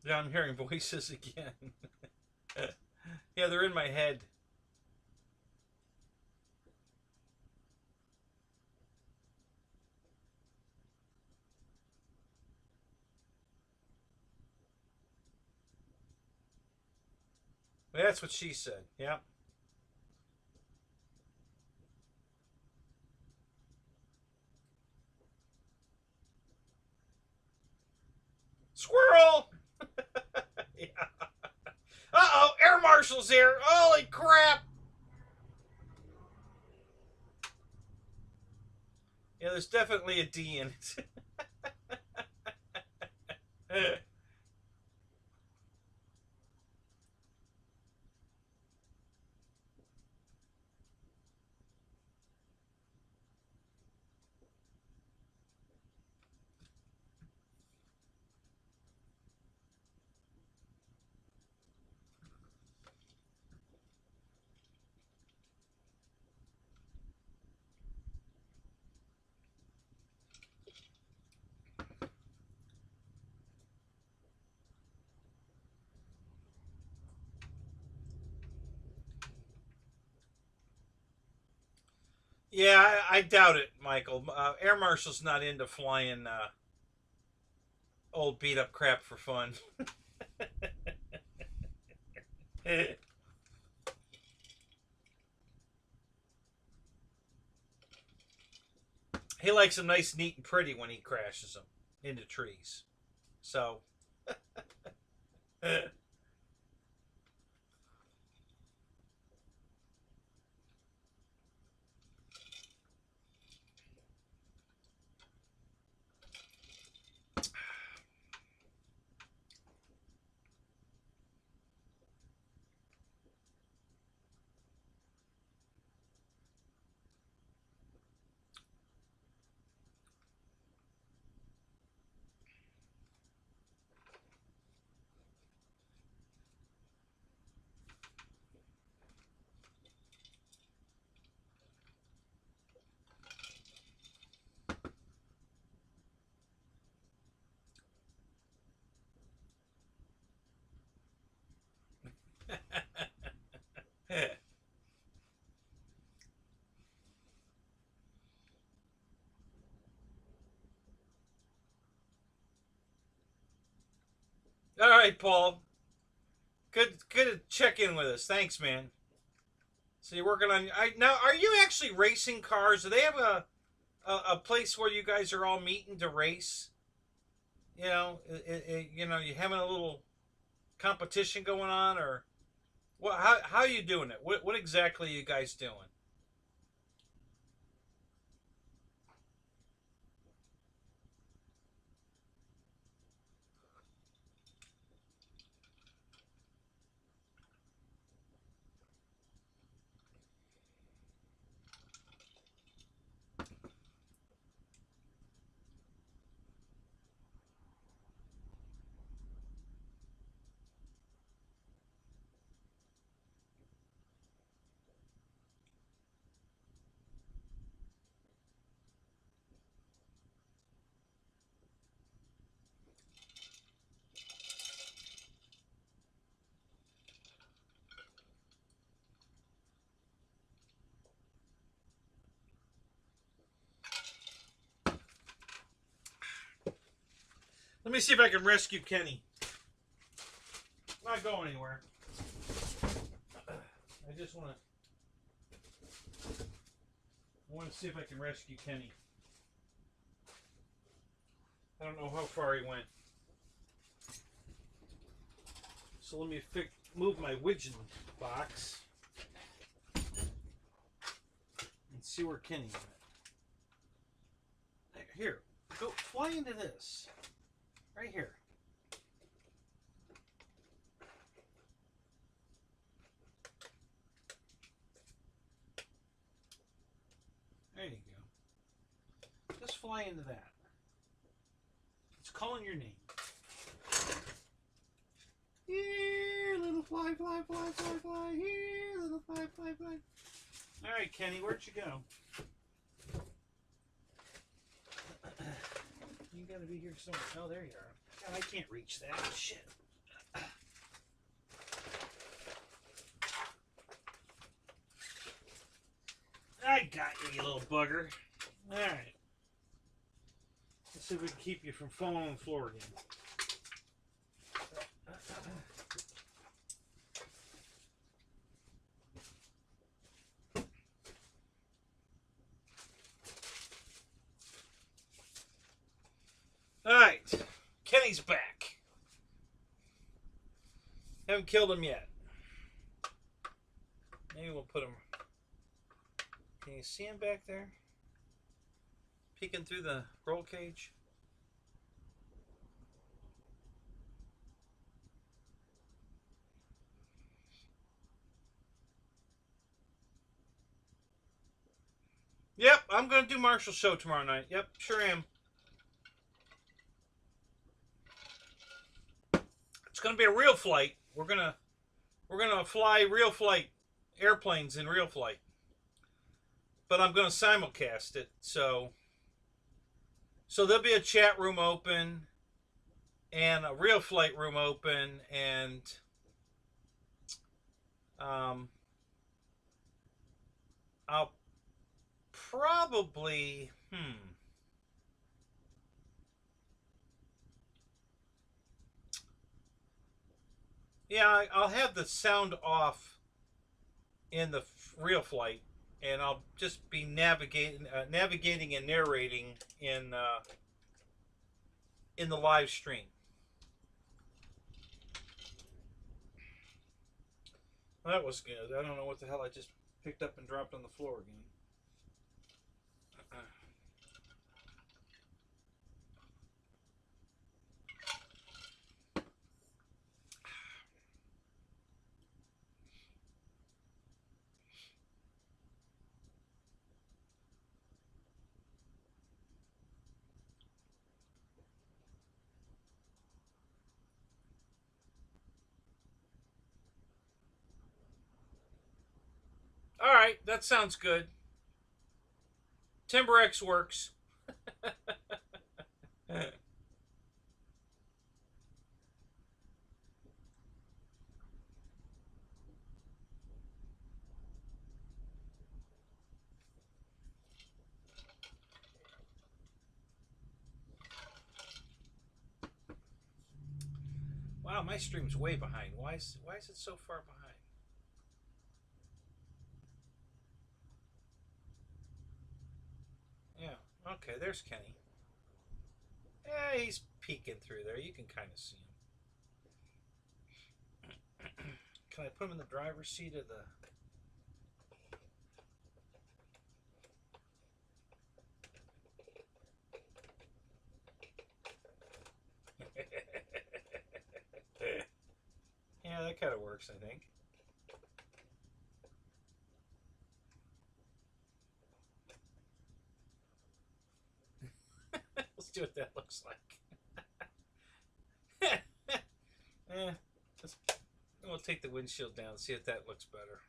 Speaker 1: Yeah, I'm hearing voices again. Yeah, they're in my head. That's what she said. Yeah. Squirrel! Yeah. Uh-oh, air marshal's here. Holy crap! Yeah, there's definitely a D in it. Yeah, I doubt it, Michael. Air Marshal's not into flying old beat up crap for fun. He likes them nice, neat, and pretty when he crashes them into trees. So, right, Paul. Good to check in with us. Thanks, man. So you're working on now. Are you actually racing cars? Do they have a place where you guys are all meeting to race? You know, you having a little competition going on, or what? How are you doing it? What exactly are you guys doing? Let me see if I can rescue Kenny. Not going anywhere. I just want to see if I can rescue Kenny. I don't know how far he went. So let me move my widget box and see where Kenny went. Here, go fly into this. Right here. There you go. Just fly into that. It's calling your name. Here, little fly, fly, fly, fly, fly. Here, little fly, fly, fly. All right, Kenny, where'd you go? You gotta be here somewhere. Oh, there you are. God, I can't reach that. Shit. I got you, you little bugger. All right. Let's see if we can keep you from falling on the floor again. All right, Kenny's back. Haven't killed him yet. Maybe we'll put him. Can you see him back there? Peeking through the roll cage. Yep, I'm gonna do Marshall's show tomorrow night. Yep, sure am. It's gonna be a real flight. We're gonna fly real flight airplanes in real flight. But I'm gonna simulcast it, so there'll be a chat room open and a real flight room open, and I'll probably yeah, I'll have the sound off in the real flight, and I'll just be navigating and narrating in the live stream. Well, that was good. I don't know what the hell I just picked up and dropped on the floor again. All right, that sounds good. TimberX works. Wow, my stream's way behind. Why is it so far behind? Yeah. Okay, there's Kenny. Yeah, he's peeking through there. You can kind of see him. Can I put him in the driver's seat of the... Yeah, that kind of works, I think. Let's see what that looks like. We'll take the windshield down and see if that looks better.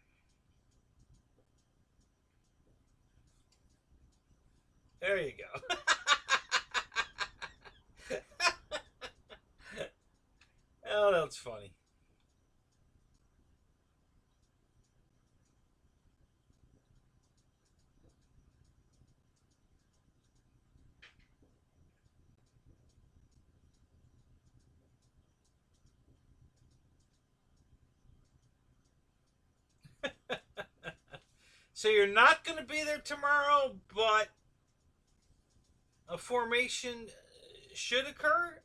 Speaker 1: There you go. Oh, that's funny. So you're not going to be there tomorrow, but a formation should occur?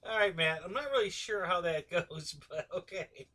Speaker 1: All right, Matt. I'm not really sure how that goes, but okay.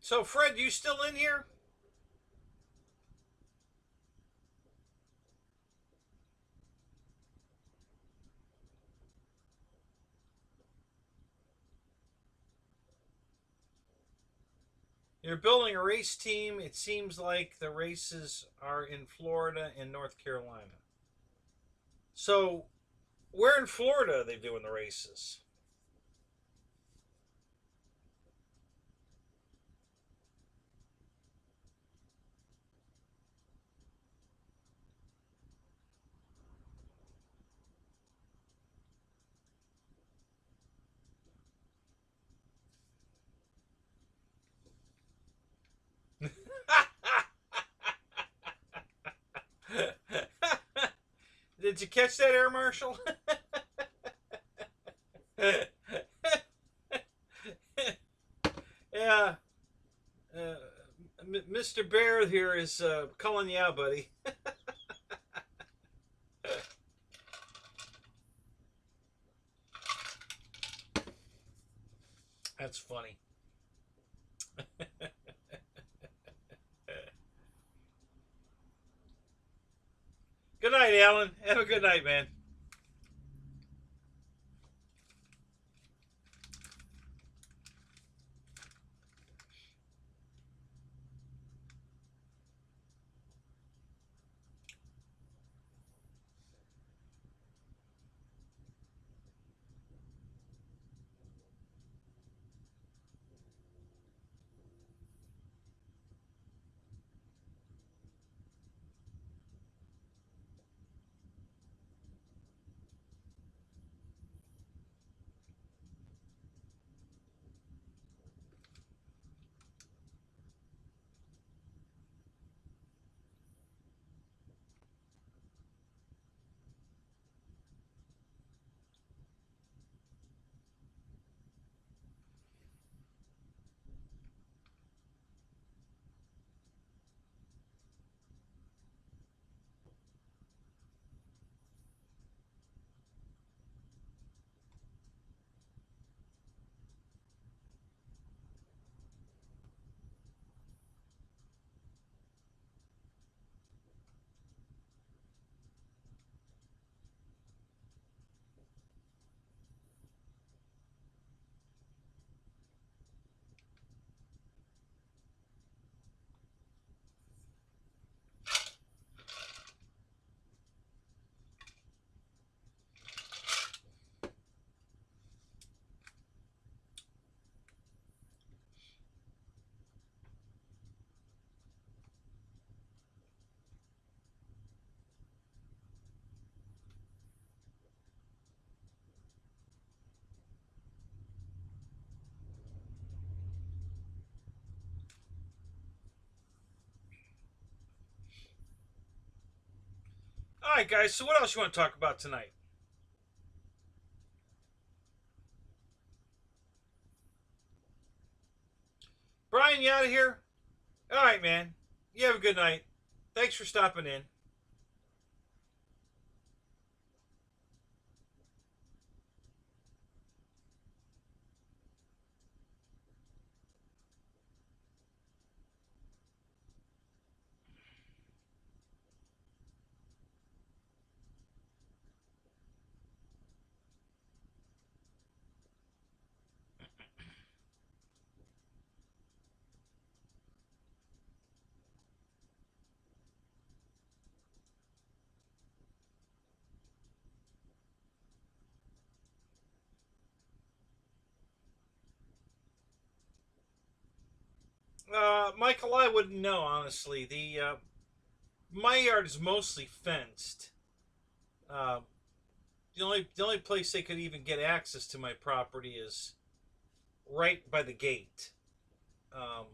Speaker 1: So, Fred, you still in here? You're building a race team. It seems like the races are in Florida and North Carolina. So, where in Florida are they doing the races? Did you catch that, Air Marshal? Yeah. Uh, Mr. Bear here is calling you out, buddy. That's funny. Good night, Alan. Have a good night, man. Alright guys, so what else you want to talk about tonight? Brian, you out of here? Alright, man. You have a good night. Thanks for stopping in. Michael, I wouldn't know, honestly. My yard is mostly fenced. Uh, the only place they could even get access to my property is right by the gate. Um,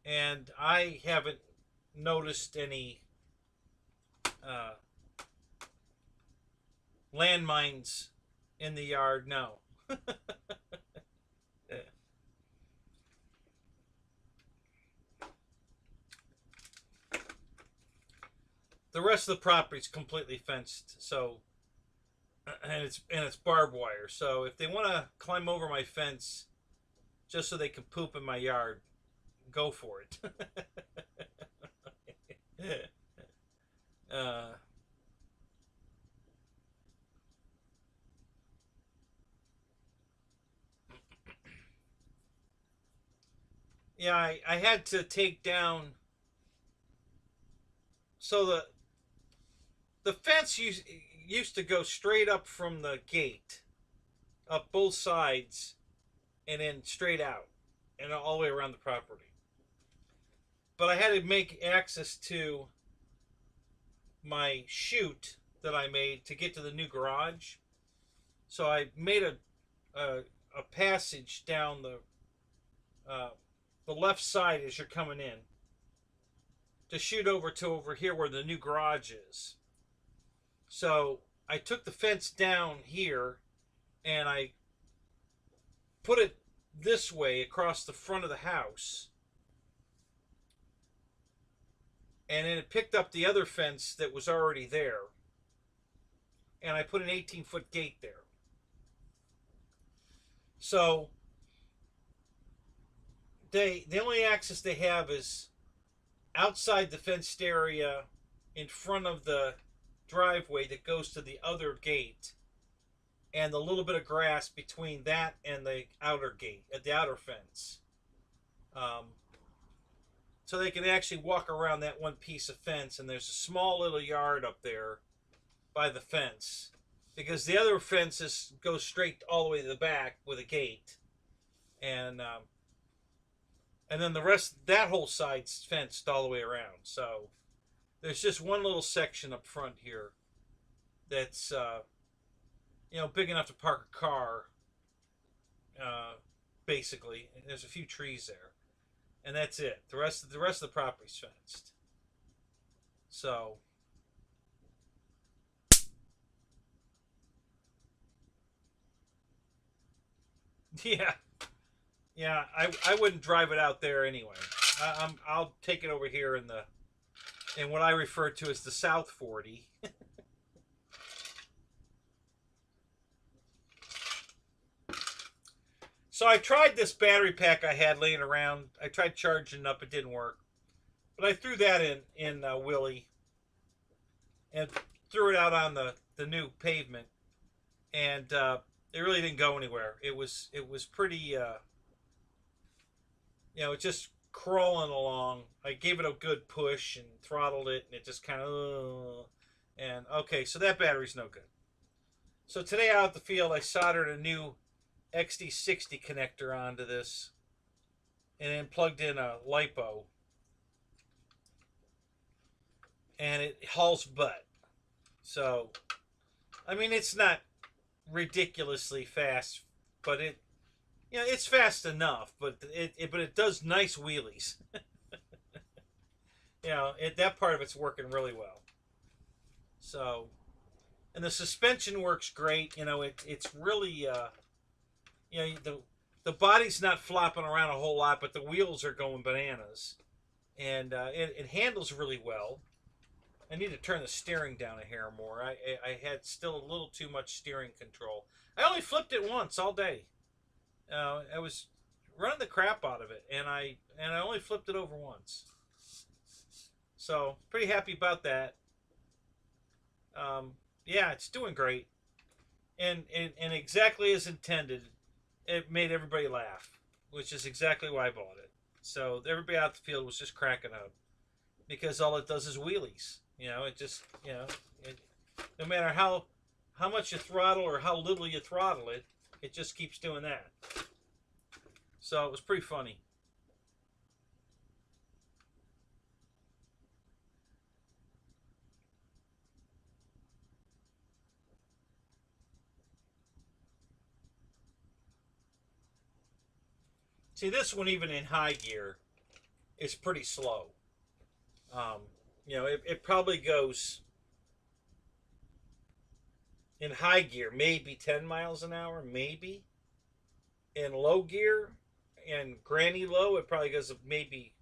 Speaker 1: and I haven't noticed any uh, landmines in the yard. No. The rest of the property is completely fenced, so and it's barbed wire. So if they want to climb over my fence just so they can poop in my yard, go for it. uh, yeah, I had to take down. So the fence used to go straight up from the gate, up both sides, and then straight out, and all the way around the property. But I had to make access to my chute that I made to get to the new garage. So I made a passage down the left side as you're coming in to shoot over here where the new garage is. So I took the fence down here and I put it this way across the front of the house. And then it picked up the other fence that was already there. And I put an 18-foot gate there. So the only access they have is outside the fenced area in front of the driveway that goes to the other gate, and the little bit of grass between that and the outer gate at the outer fence. So they can actually walk around that one piece of fence, and there's a small little yard up there by the fence, because the other fences go straight all the way to the back with a gate, and then the rest, that whole side's fenced all the way around. So there's just one little section up front here that's big enough to park a car, basically. And there's a few trees there, and that's it. The rest of the property's fenced. So yeah, I wouldn't drive it out there anyway. I'll take it over here in what I refer to as the South 40. So I tried this battery pack I had laying around. I tried charging it up. It didn't work. But I threw that in Willie and threw it out on the new pavement. And it really didn't go anywhere. It was pretty, just crawling along. I gave it a good push and throttled it, and it just kind of, and okay, so that battery's no good. So today out at the field, I soldered a new XD60 connector onto this, and then plugged in a LiPo, and it hauls butt. So, I mean, it's not ridiculously fast, but it's fast enough. But it does nice wheelies. That part of it's working really well. So, and the suspension works great. You know, it's really you know, the body's not flopping around a whole lot, but the wheels are going bananas, and it handles really well. I need to turn the steering down a hair more. I had still a little too much steering control. I only flipped it once all day. I was running the crap out of it, and I only flipped it over once. So pretty happy about that. Yeah, it's doing great, and exactly as intended. It made everybody laugh, which is exactly why I bought it. So everybody out the field was just cracking up because all it does is wheelies. You know, it just no matter how much you throttle or how little you throttle it, it just keeps doing that. So it was pretty funny. See, this one even in high gear is pretty slow. Um, you know, it probably goes in high gear maybe 10 miles an hour, maybe. In low gear and granny low, it probably goes maybe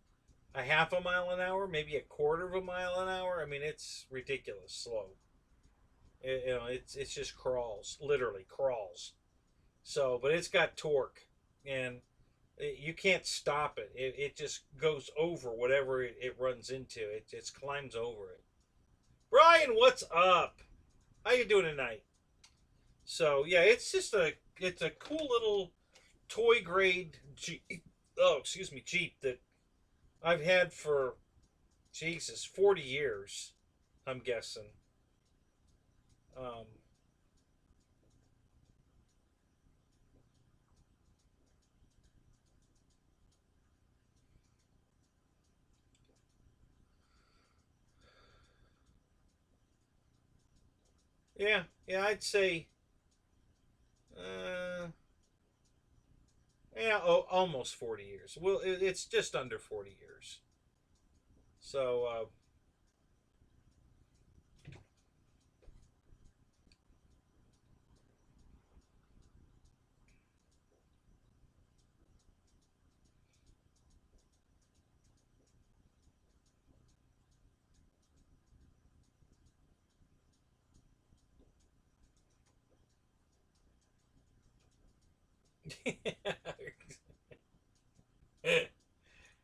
Speaker 1: a half a mile an hour, maybe a quarter of a mile an hour. I mean, it's ridiculous slow. You know, it's just crawls, literally crawls. So, but it's got torque, and you can't stop it. It just goes over whatever it runs into. It just climbs over it. Brian, what's up? How you doing tonight? So yeah, it's a cool little toy grade Jeep. Oh, excuse me, Jeep that I've had for Jesus 40 years. I'm guessing. Um, yeah, I'd say, uh, yeah, oh, almost 40 years. Well, it's just under 40 years. So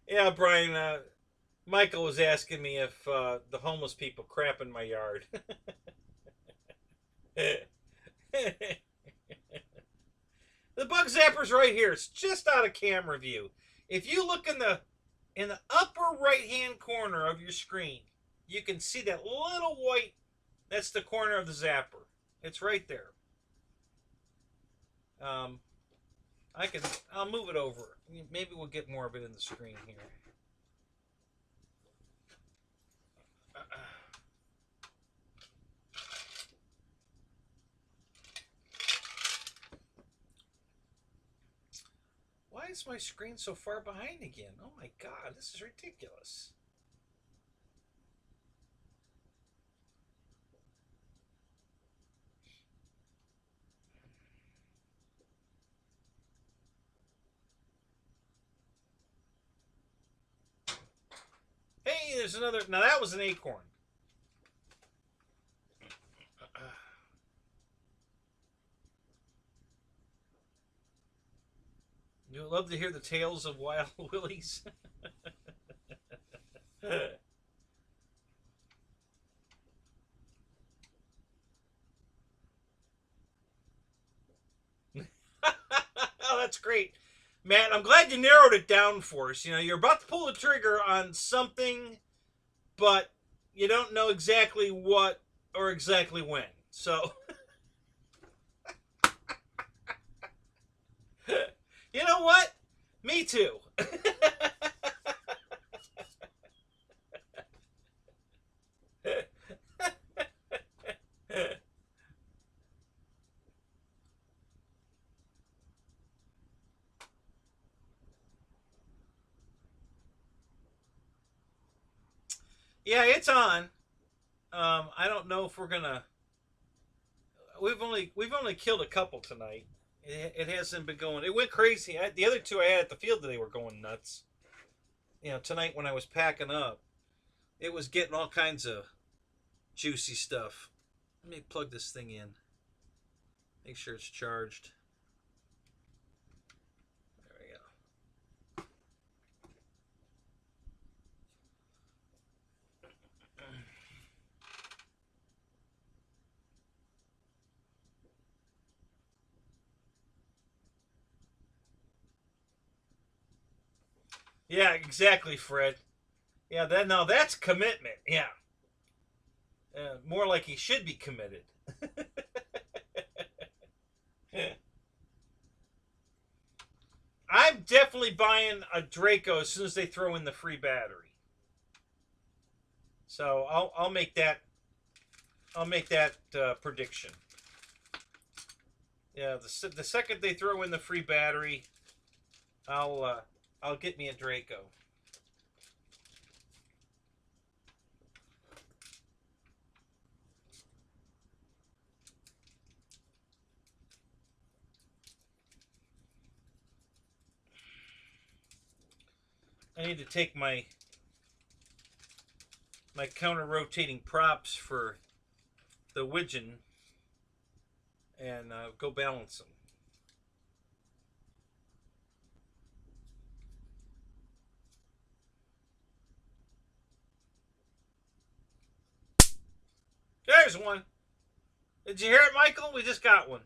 Speaker 1: yeah, Brian. Michael was asking me if the homeless people crap in my yard. The bug zapper's right here. It's just out of camera view. If you look in the upper right hand corner of your screen, you can see that little white. That's the corner of the zapper. It's right there. Um, I'll move it over. Maybe we'll get more of it in the screen here. Why is my screen so far behind again? Oh my god, this is ridiculous. Hey, there's another. Now that was an acorn. You would love to hear the tales of Wild Willies. Oh, that's great. Matt, I'm glad you narrowed it down for us. You know, you're about to pull the trigger on something, but you don't know exactly what or exactly when. So, you know what? Me too. Yeah, it's on. I don't know if we're gonna. We've only killed a couple tonight. It hasn't been going. It went crazy. The other two I had at the field today were going nuts. You know, tonight when I was packing up, it was getting all kinds of juicy stuff. Let me plug this thing in. Make sure it's charged. There we go. Yeah, exactly, Fred. Yeah, that's commitment. Yeah, more like he should be committed. I'm definitely buying a Draco as soon as they throw in the free battery. So I'll make that prediction. Yeah, the second they throw in the free battery, I'll get me a Draco. I need to take my counter rotating props for the widgeon and go balance them. There's one. Did you hear it, Michael? We just got one.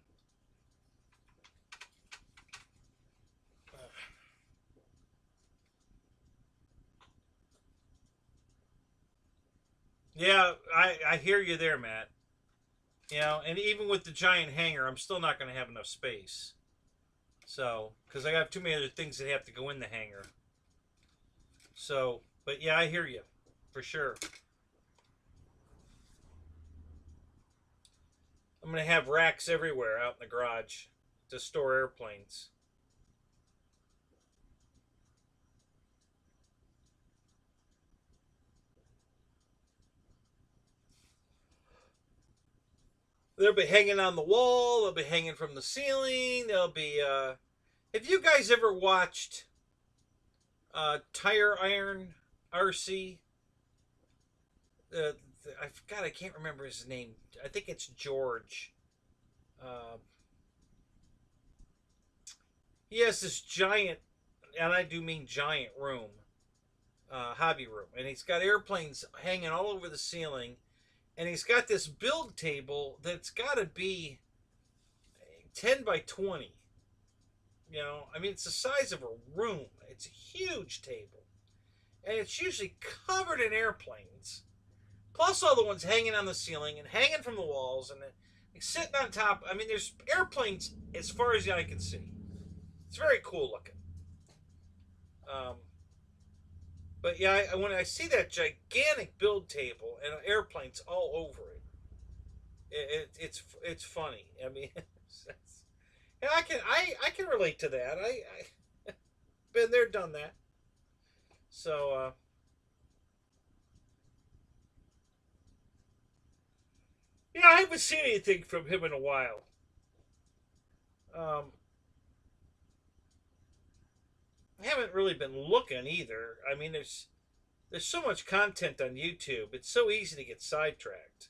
Speaker 1: Yeah, I hear you there, Matt. You know, and even with the giant hangar, I'm still not going to have enough space. So, because I have too many other things that have to go in the hangar. So, but yeah, I hear you, for sure. I'm going to have racks everywhere out in the garage to store airplanes. They'll be hanging on the wall. They'll be hanging from the ceiling. They'll be. Have you guys ever watched Tire Iron RC? I forgot. I can't remember his name. I think it's George. Uh, he has this giant, and I do mean giant room, hobby room, and he's got airplanes hanging all over the ceiling, and he's got this build table that's got to be 10 by 20. You know, I mean, it's the size of a room. It's a huge table, and it's usually covered in airplanes, plus all the ones hanging on the ceiling and hanging from the walls, and sitting on top. I mean, there's airplanes as far as the eye can see. It's very cool looking. Um, but yeah, when I see that gigantic build table and airplanes all over it's funny. I mean, yeah, I can relate to that. I been there, done that. So yeah, I haven't seen anything from him in a while. Um, I haven't really been looking either. I mean, there's so much content on YouTube. It's so easy to get sidetracked.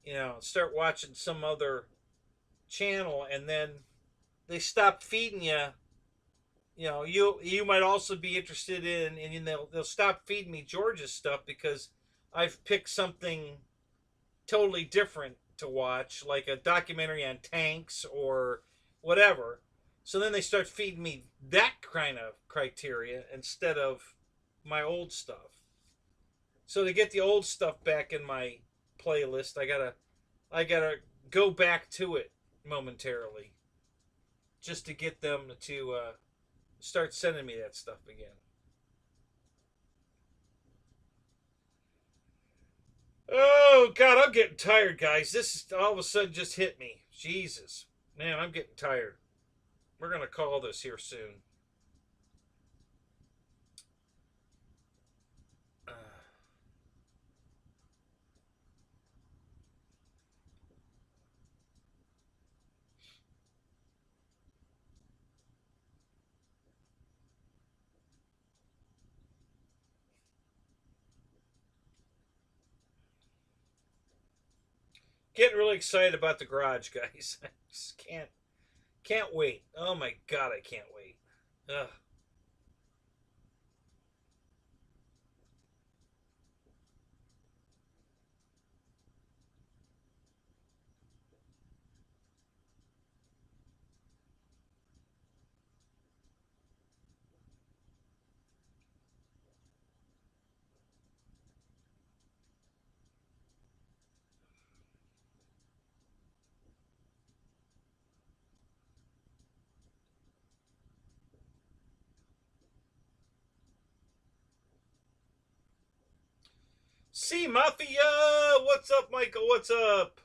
Speaker 1: You know, start watching some other channel, and then they stop feeding you. You know, you might also be interested in, and they'll stop feeding me George's stuff because I've picked something totally different to watch, like a documentary on tanks or whatever. So then they start feeding me that kind of criteria instead of my old stuff. So to get the old stuff back in my playlist, I gotta go back to it momentarily, just to get them to start sending me that stuff again. Oh God, I'm getting tired, guys. This is all of a sudden just hit me. Jesus, man, I'm getting tired. We're gonna call this here soon. Getting really excited about the garage, guys. I just can't wait. Oh my god, I can't wait. Ugh. See Mafia! What's up, Michael? What's up?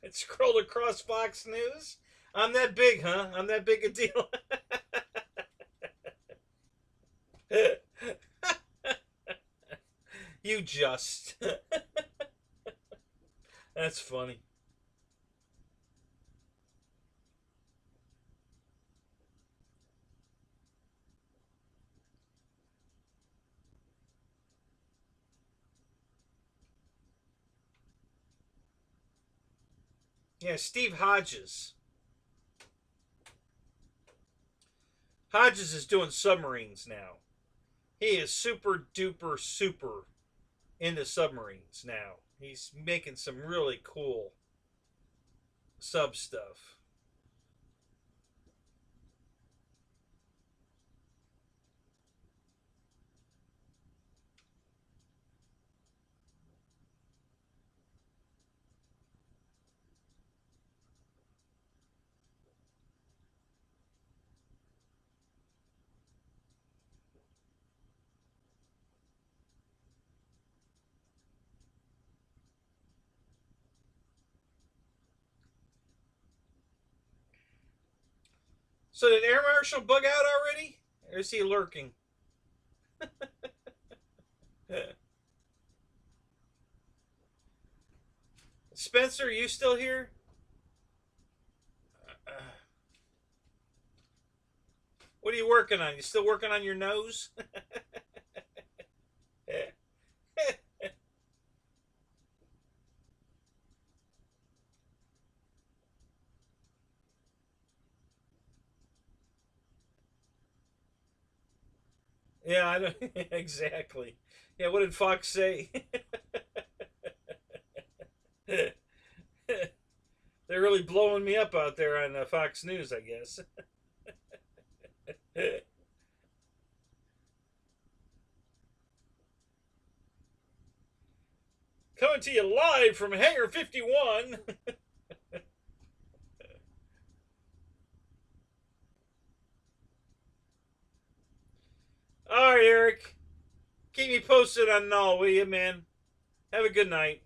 Speaker 1: It scrolled across Fox News. I'm that big, huh? I'm that big a deal. You just. That's funny. Yeah, Steve Hodges. Hodges is doing submarines now. He is super duper super into submarines now. He's making some really cool sub stuff. So did Air Marshal bug out already? Or is he lurking? Spencer, are you still here? What are you working on? You still working on your nose? Yeah, I don't exactly. Yeah, what did Fox say? They're really blowing me up out there on Fox News, I guess. Coming to you live from Hangar 51. All right, Eric. Keep me posted on it all, will you, man? Have a good night.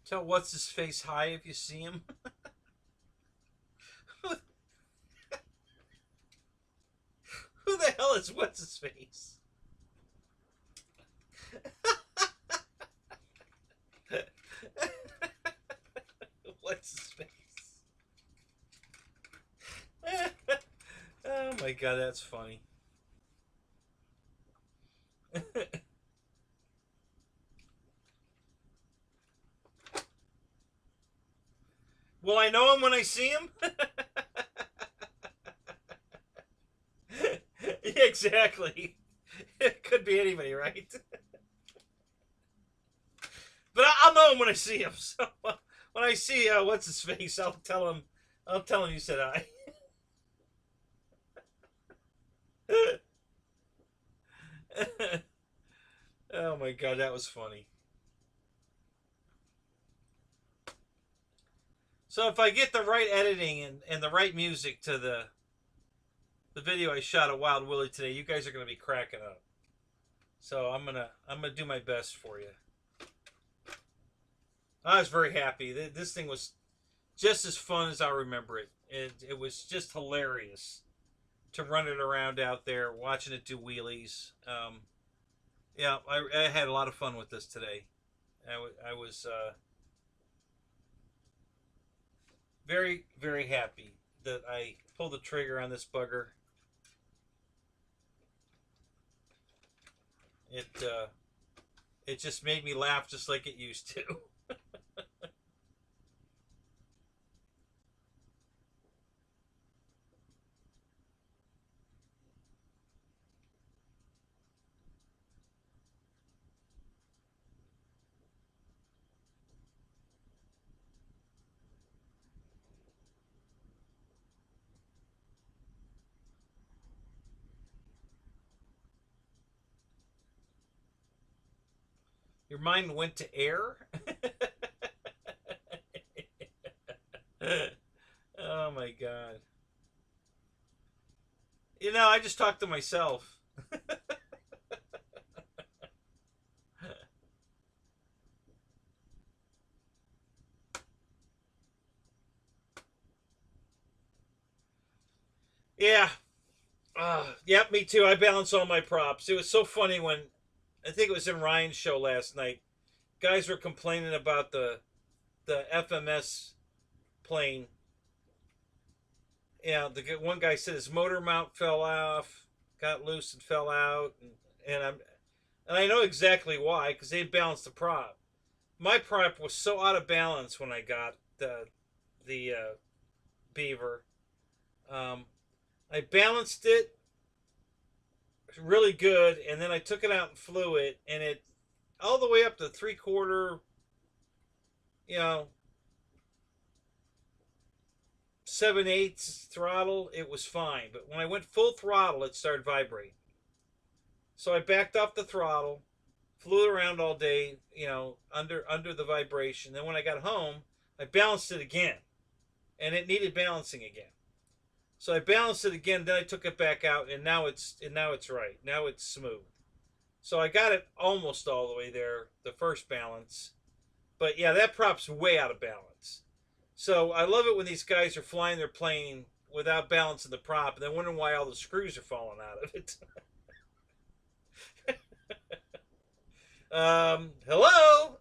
Speaker 1: Tell what's his face hi if you see him. Who the hell is what's his face? What's his face? Oh my god, that's funny. Will I know him when I see him? Exactly. It could be anybody, right? But I'll know him when I see him. So when I see what's his face, I'll tell him. I'll tell him you said hi. Oh my god, that was funny. So if I get the right editing and the right music to the video I shot at Wild Willie today, you guys are gonna be cracking up. So I'm gonna do my best for you. I was very happy. This thing was just as fun as I remember it. It was just hilarious to run it around out there, watching it do wheelies. Yeah, I had a lot of fun with this today. I was very, very happy that I pulled the trigger on this bugger. It just made me laugh just like it used to. Your mind went to air? Oh my god. You know, I just talked to myself. Yeah. Yep, me too. I balance all my props. It was so funny when I think it was in Ryan's show last night. Guys were complaining about the FMS plane. Yeah, the one guy said his motor mount fell off, got loose and fell out, and I know exactly why because they balanced the prop. My prop was so out of balance when I got the Beaver. Um, I balanced it really good, and then I took it out and flew it, and it all the way up to 3/4, you know, 7/8 throttle. It was fine, but when I went full throttle, it started vibrating. So I backed off the throttle, flew around all day, you know, under the vibration. Then when I got home, I balanced it again, and it needed balancing again. So I balanced it again. Then I took it back out, and now it's right. Now it's smooth. So I got it almost all the way there, the first balance. But yeah, that prop's way out of balance. So I love it when these guys are flying their plane without balancing the prop, and then wondering why all the screws are falling out of it. Hello.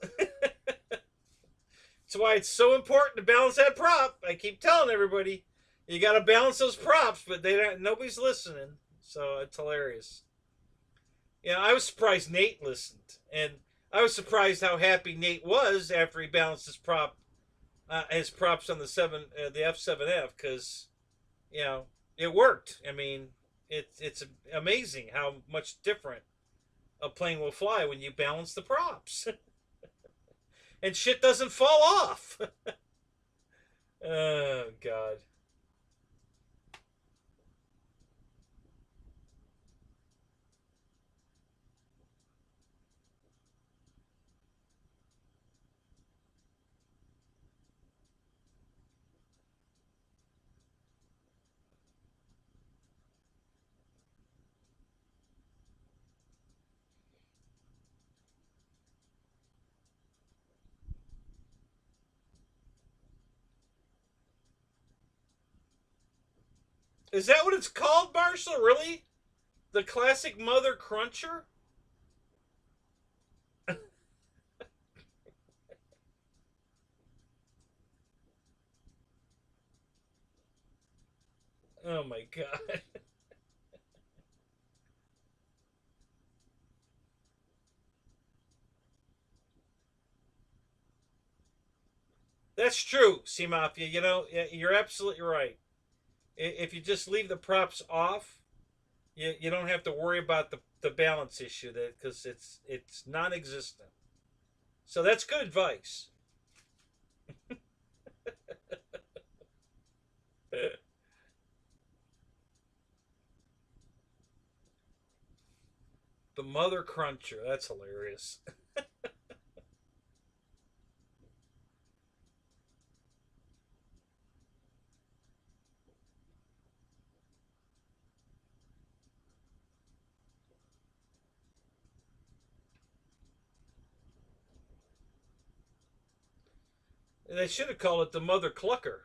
Speaker 1: That's why it's so important to balance that prop. I keep telling everybody, you got to balance those props, but nobody's listening. So it's hilarious. Yeah, I was surprised Nate listened, and I was surprised how happy Nate was after he balanced his props on the F7F, because you know it worked. I mean, it's amazing how much different a plane will fly when you balance the props, and shit doesn't fall off. Oh god. Is that what it's called, Marshall? Really? The classic Mother Cruncher? Oh my god. That's true, Sea Mafia. You know, you're absolutely right. If you just leave the props off, you don't have to worry about the balance issue that because it's non-existent. So that's good advice. The Mother Cruncher. That's hilarious. They should have called it the Mother Clucker.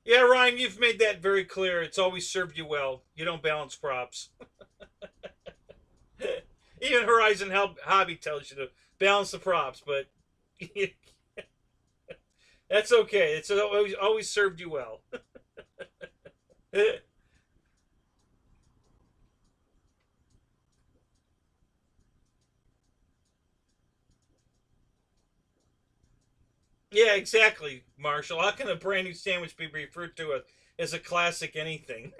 Speaker 1: Yeah, Ryan, you've made that very clear. It's always served you well. You don't balance props. Even Horizon Hobby tells you to balance the props, but that's okay. It's always served you well. Yeah, exactly, Marshall. How can a brand new sandwich be referred to as a classic anything?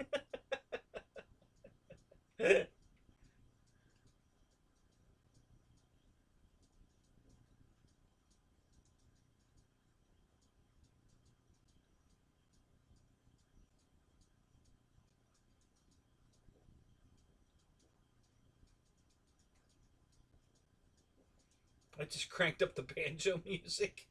Speaker 1: I just cranked up the banjo music.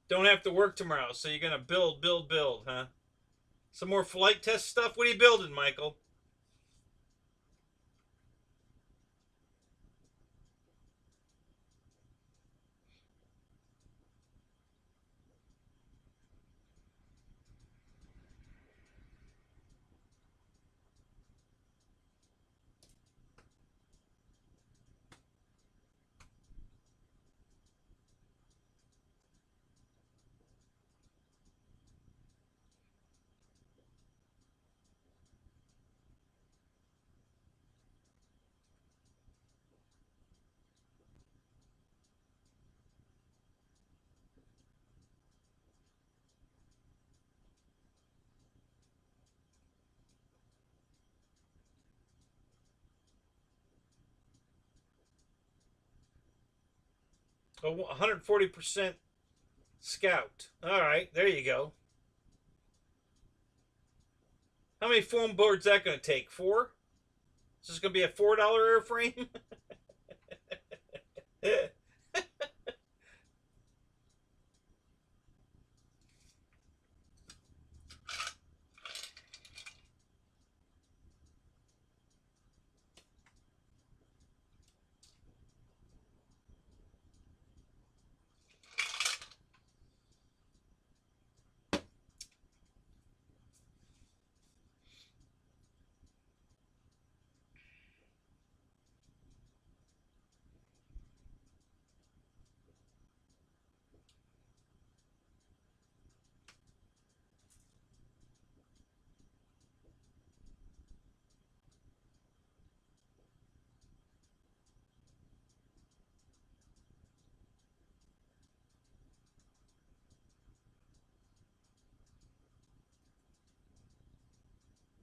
Speaker 1: Don't have to work tomorrow, so you're gonna build, huh? Some more flight test stuff. What are you building, Michael? A 140% scout. All right, there you go. How many foam boards that going to take? Four? Is this going to be a $4 airframe?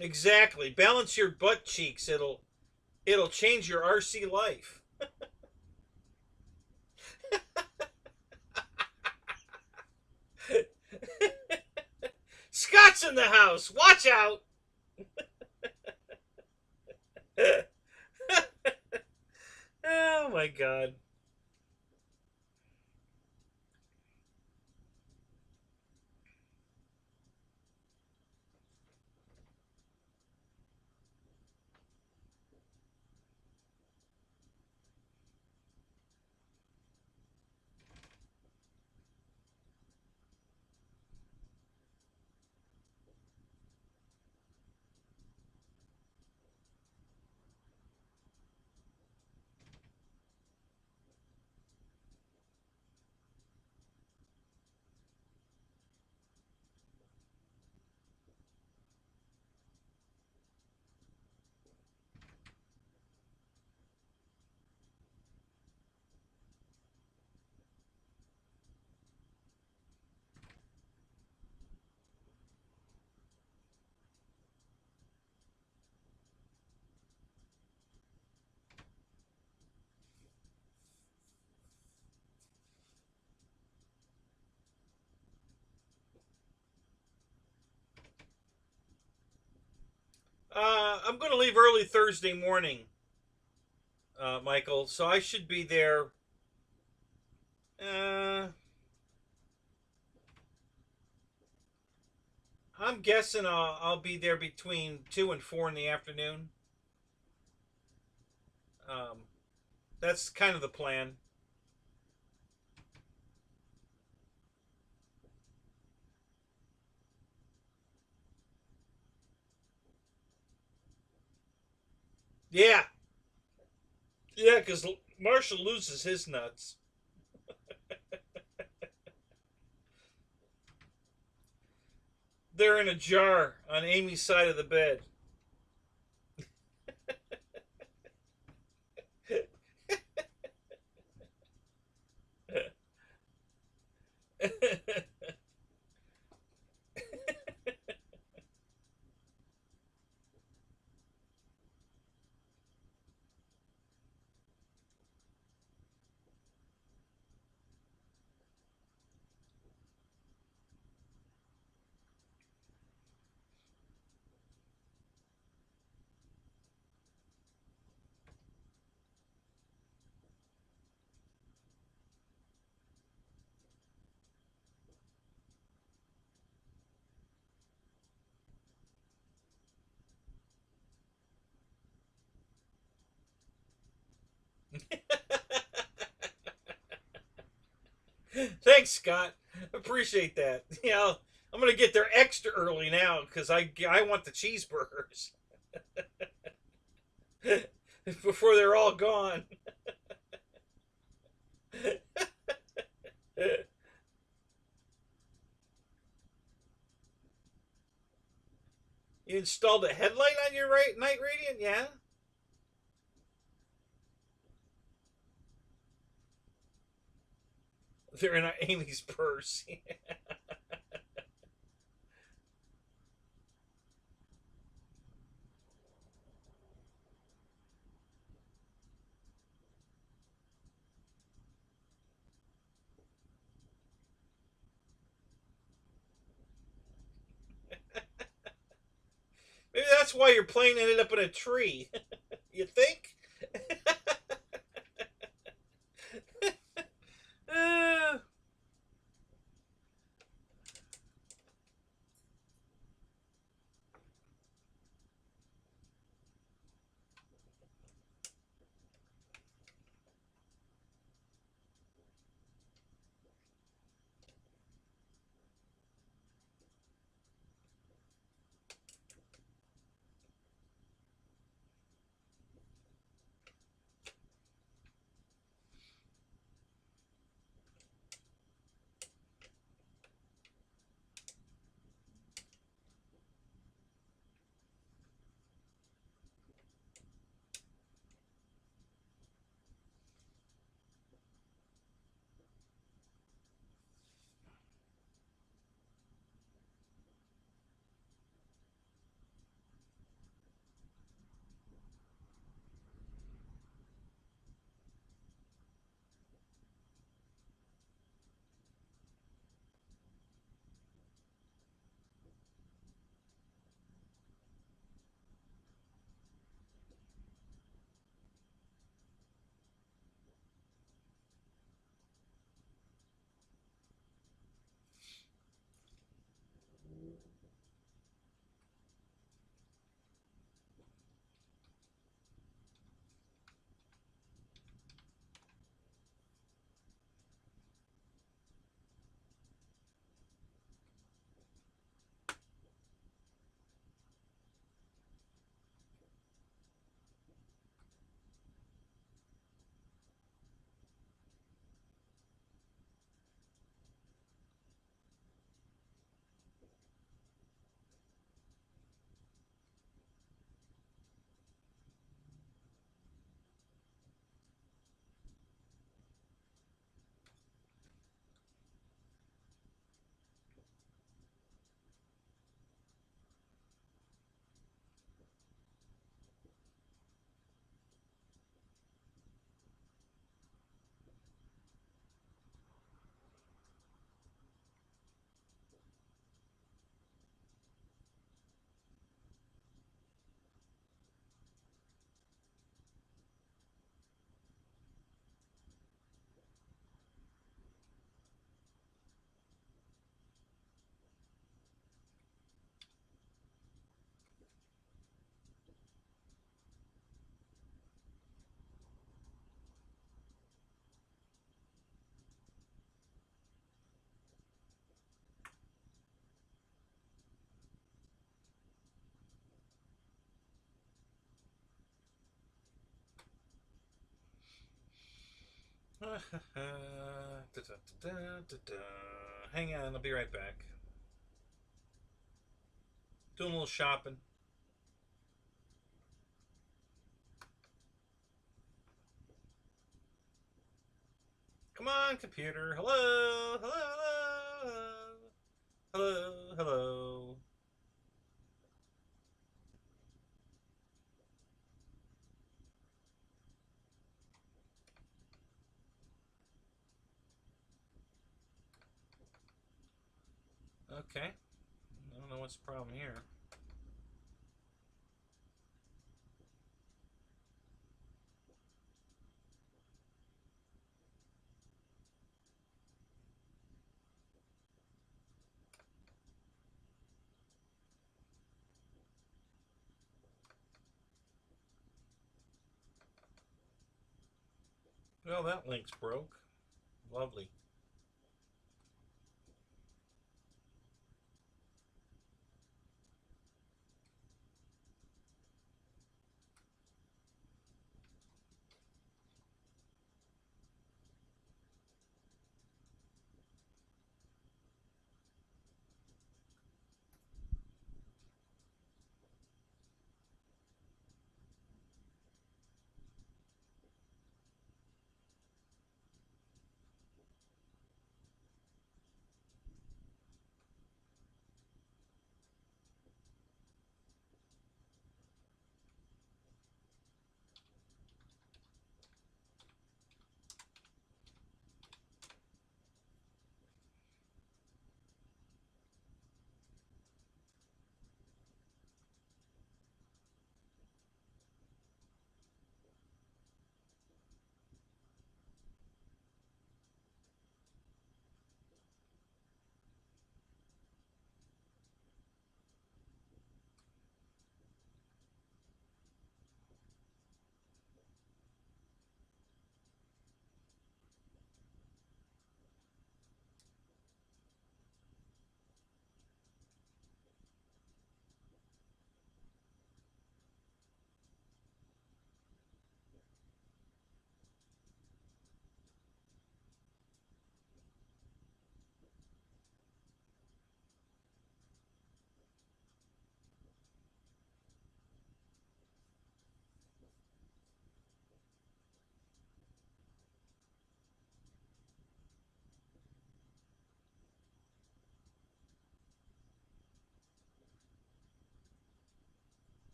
Speaker 1: Exactly. Balance your butt cheeks. It'll change your RC life. Scott's in the house. Watch out. Oh my god. I'm going to leave early Thursday morning, Michael. So I should be there. I'm guessing I'll be there between 2 and 4 in the afternoon. Um, that's kind of the plan. Yeah, yeah, because Marshall loses his nuts. They're in a jar on Amy's side of the bed. Thanks, Scott. Appreciate that. Yeah, I'm gonna get there extra early now because I want the cheeseburgers before they're all gone. You installed a headlight on your night radiant, yeah? They're in Amy's purse. Maybe that's why your plane ended up in a tree. You think? uh, Hang on, I'll be right back. Doing a little shopping. Come on, computer. Hello, hello, hello, hello, hello. Okay. I don't know what's the problem here. Well, that link's broke. Lovely.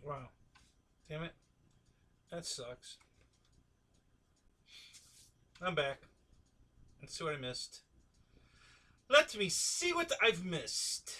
Speaker 1: Wow. Damn it. That sucks. I'm back. Let's see what I missed. Let me see what I've missed.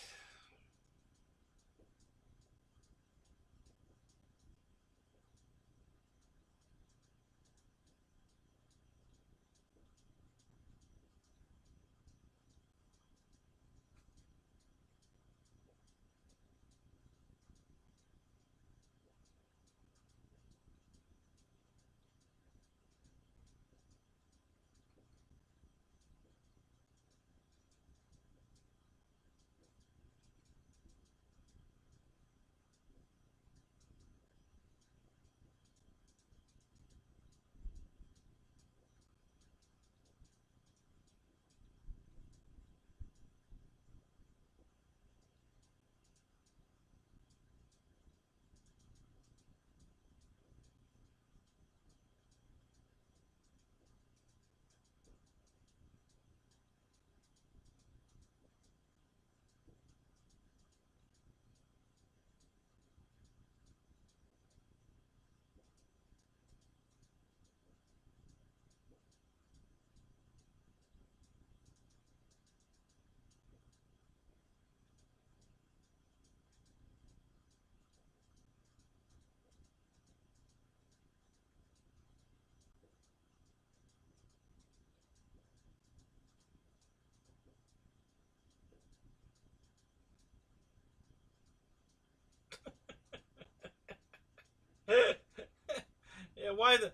Speaker 1: Yeah, why the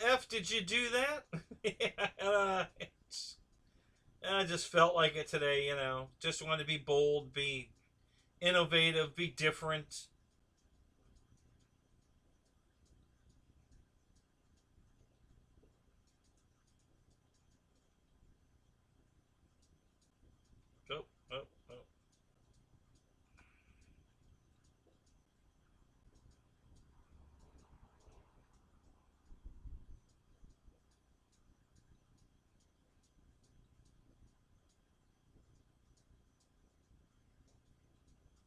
Speaker 1: F did you do that? Yeah, I just felt like it today, you know. Just wanted to be bold, be innovative, be different. Oh, oh, oh.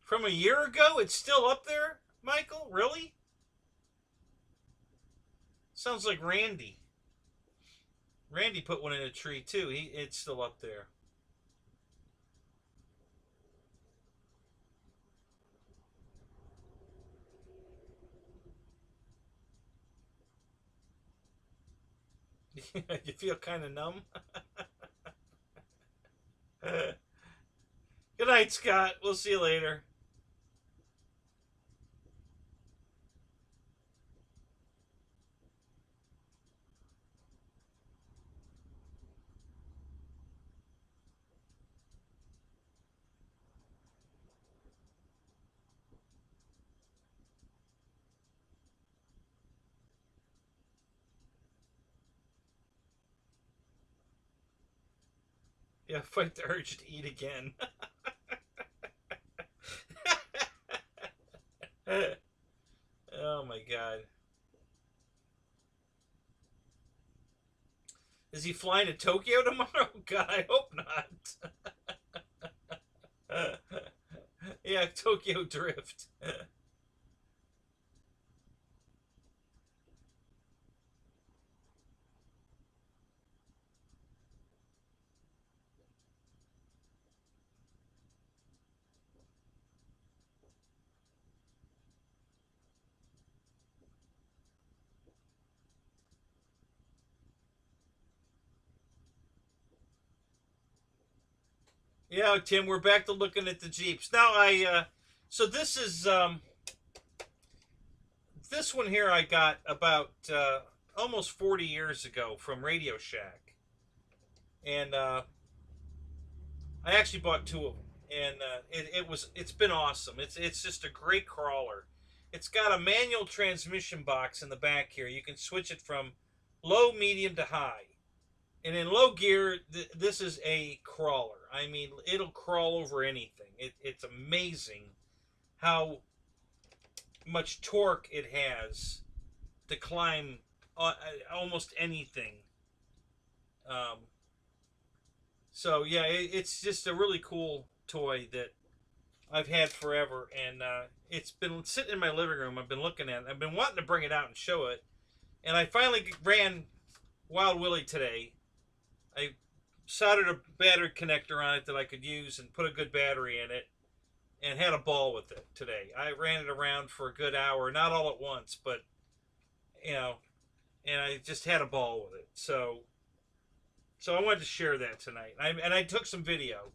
Speaker 1: From a year ago, it's still up there, Michael? Really? Sounds like Randy. Randy put one in a tree too. It's still up there. You feel kind of numb. Good night, Scott. We'll see you later. Yeah, fight the urge to eat again. Oh my god. Is he flying to Tokyo tomorrow? God, I hope not. Yeah, Tokyo Drift. Yeah, Tim, we're back to looking at the Jeeps. Now so this one here I got about almost 40 years ago from Radio Shack. And I actually bought two of them. And it's been awesome. It's just a great crawler. It's got a manual transmission box in the back here. You can switch it from low, medium to high. And in low gear, this is a crawler. I mean, it'll crawl over anything. It's amazing how much torque it has to climb almost anything. Um, so yeah, it's just a really cool toy that I've had forever, and it's been sitting in my living room. I've been looking at it. I've been wanting to bring it out and show it, and I finally ran Wild Willie today. I soldered a battery connector on it that I could use and put a good battery in it, and had a ball with it today. I ran it around for a good hour, not all at once, but you know, and I just had a ball with it. So I wanted to share that tonight. And I took some video,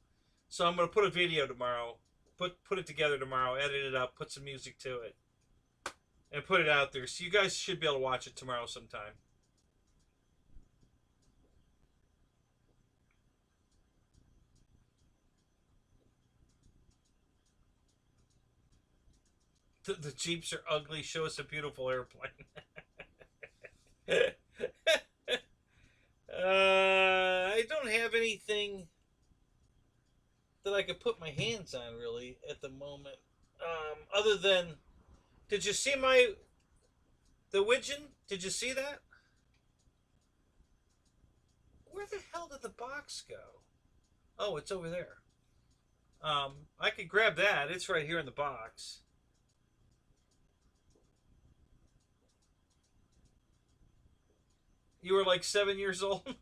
Speaker 1: so I'm gonna put a video tomorrow, put it together tomorrow, edit it up, put some music to it, and put it out there. So you guys should be able to watch it tomorrow sometime. The Jeeps are ugly. Show us a beautiful airplane. I don't have anything that I could put my hands on really at the moment. Other than, did you see the widgeon? Did you see that? Where the hell did the box go? Oh, it's over there. I could grab that. It's right here in the box. You were like 7 years old.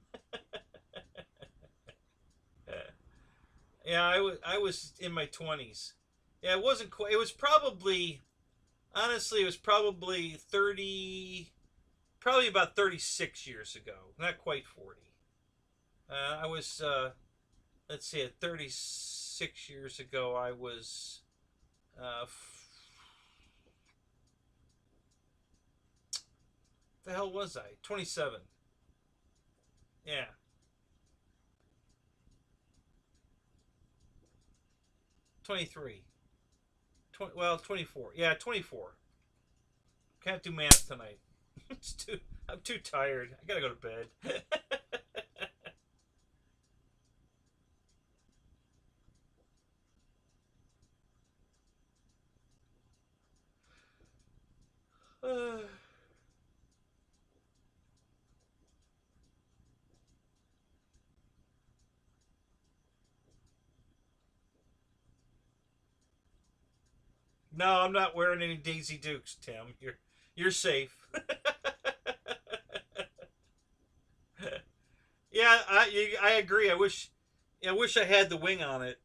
Speaker 1: Yeah, I was in my 20s. Yeah, it wasn't quite. It was probably, honestly, it was probably 30, probably about 36 years ago. Not quite 40. I was, let's see, at 36 years ago, I was, uh, The hell was I? 27. Yeah. 23. 24. Yeah, 24. Can't do math tonight. I'm too tired. I gotta go to bed. No, I'm not wearing any Daisy Dukes, Tim. You're safe. Yeah, I agree. I wish I had the wing on it.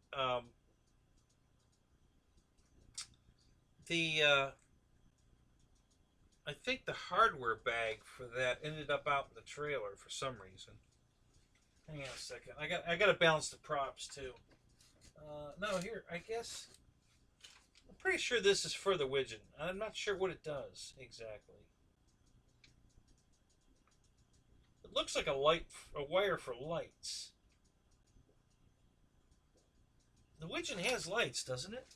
Speaker 1: The I think the hardware bag for that ended up out in the trailer for some reason. Hang on a second. I got to balance the props too. No, here I guess I'm pretty sure this is for the widget. I'm not sure what it does exactly. It looks like a wire for lights. The widget has lights, doesn't it?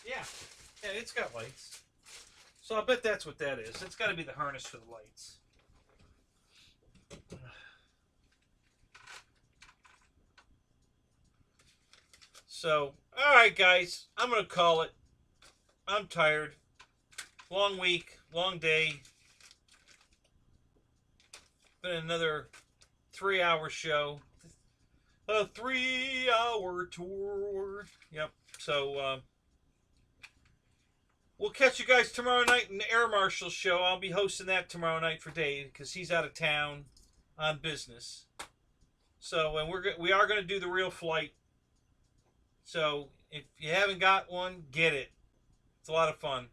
Speaker 1: Yeah. Yeah, it's got lights. So I bet that's what that is. It's got to be the harness for the lights. So, alright guys, I'm going to call it. I'm tired. Long week, long day. Been another 3-hour show. A 3-hour tour. Yep. So, we'll catch you guys tomorrow night in the Air Marshal show. I'll be hosting that tomorrow night for Dave because he's out of town on business. So, and we are going to do the real flight. So, if you haven't got one, get it. It's a lot of fun.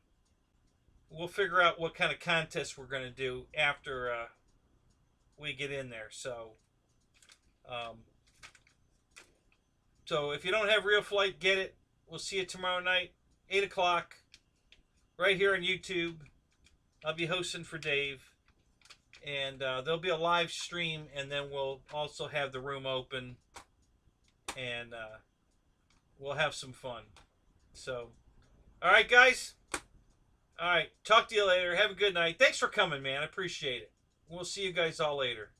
Speaker 1: We'll figure out what kind of contest we're going to do after we get in there. So, so if you don't have real flight, get it. We'll see you tomorrow night, 8 o'clock, right here on YouTube. I'll be hosting for Dave. And there'll be a live stream, and then we'll also have the room open. And we'll have some fun. So, all right, guys. All right. Talk to you later. Have a good night. Thanks for coming, man. I appreciate it. We'll see you guys all later.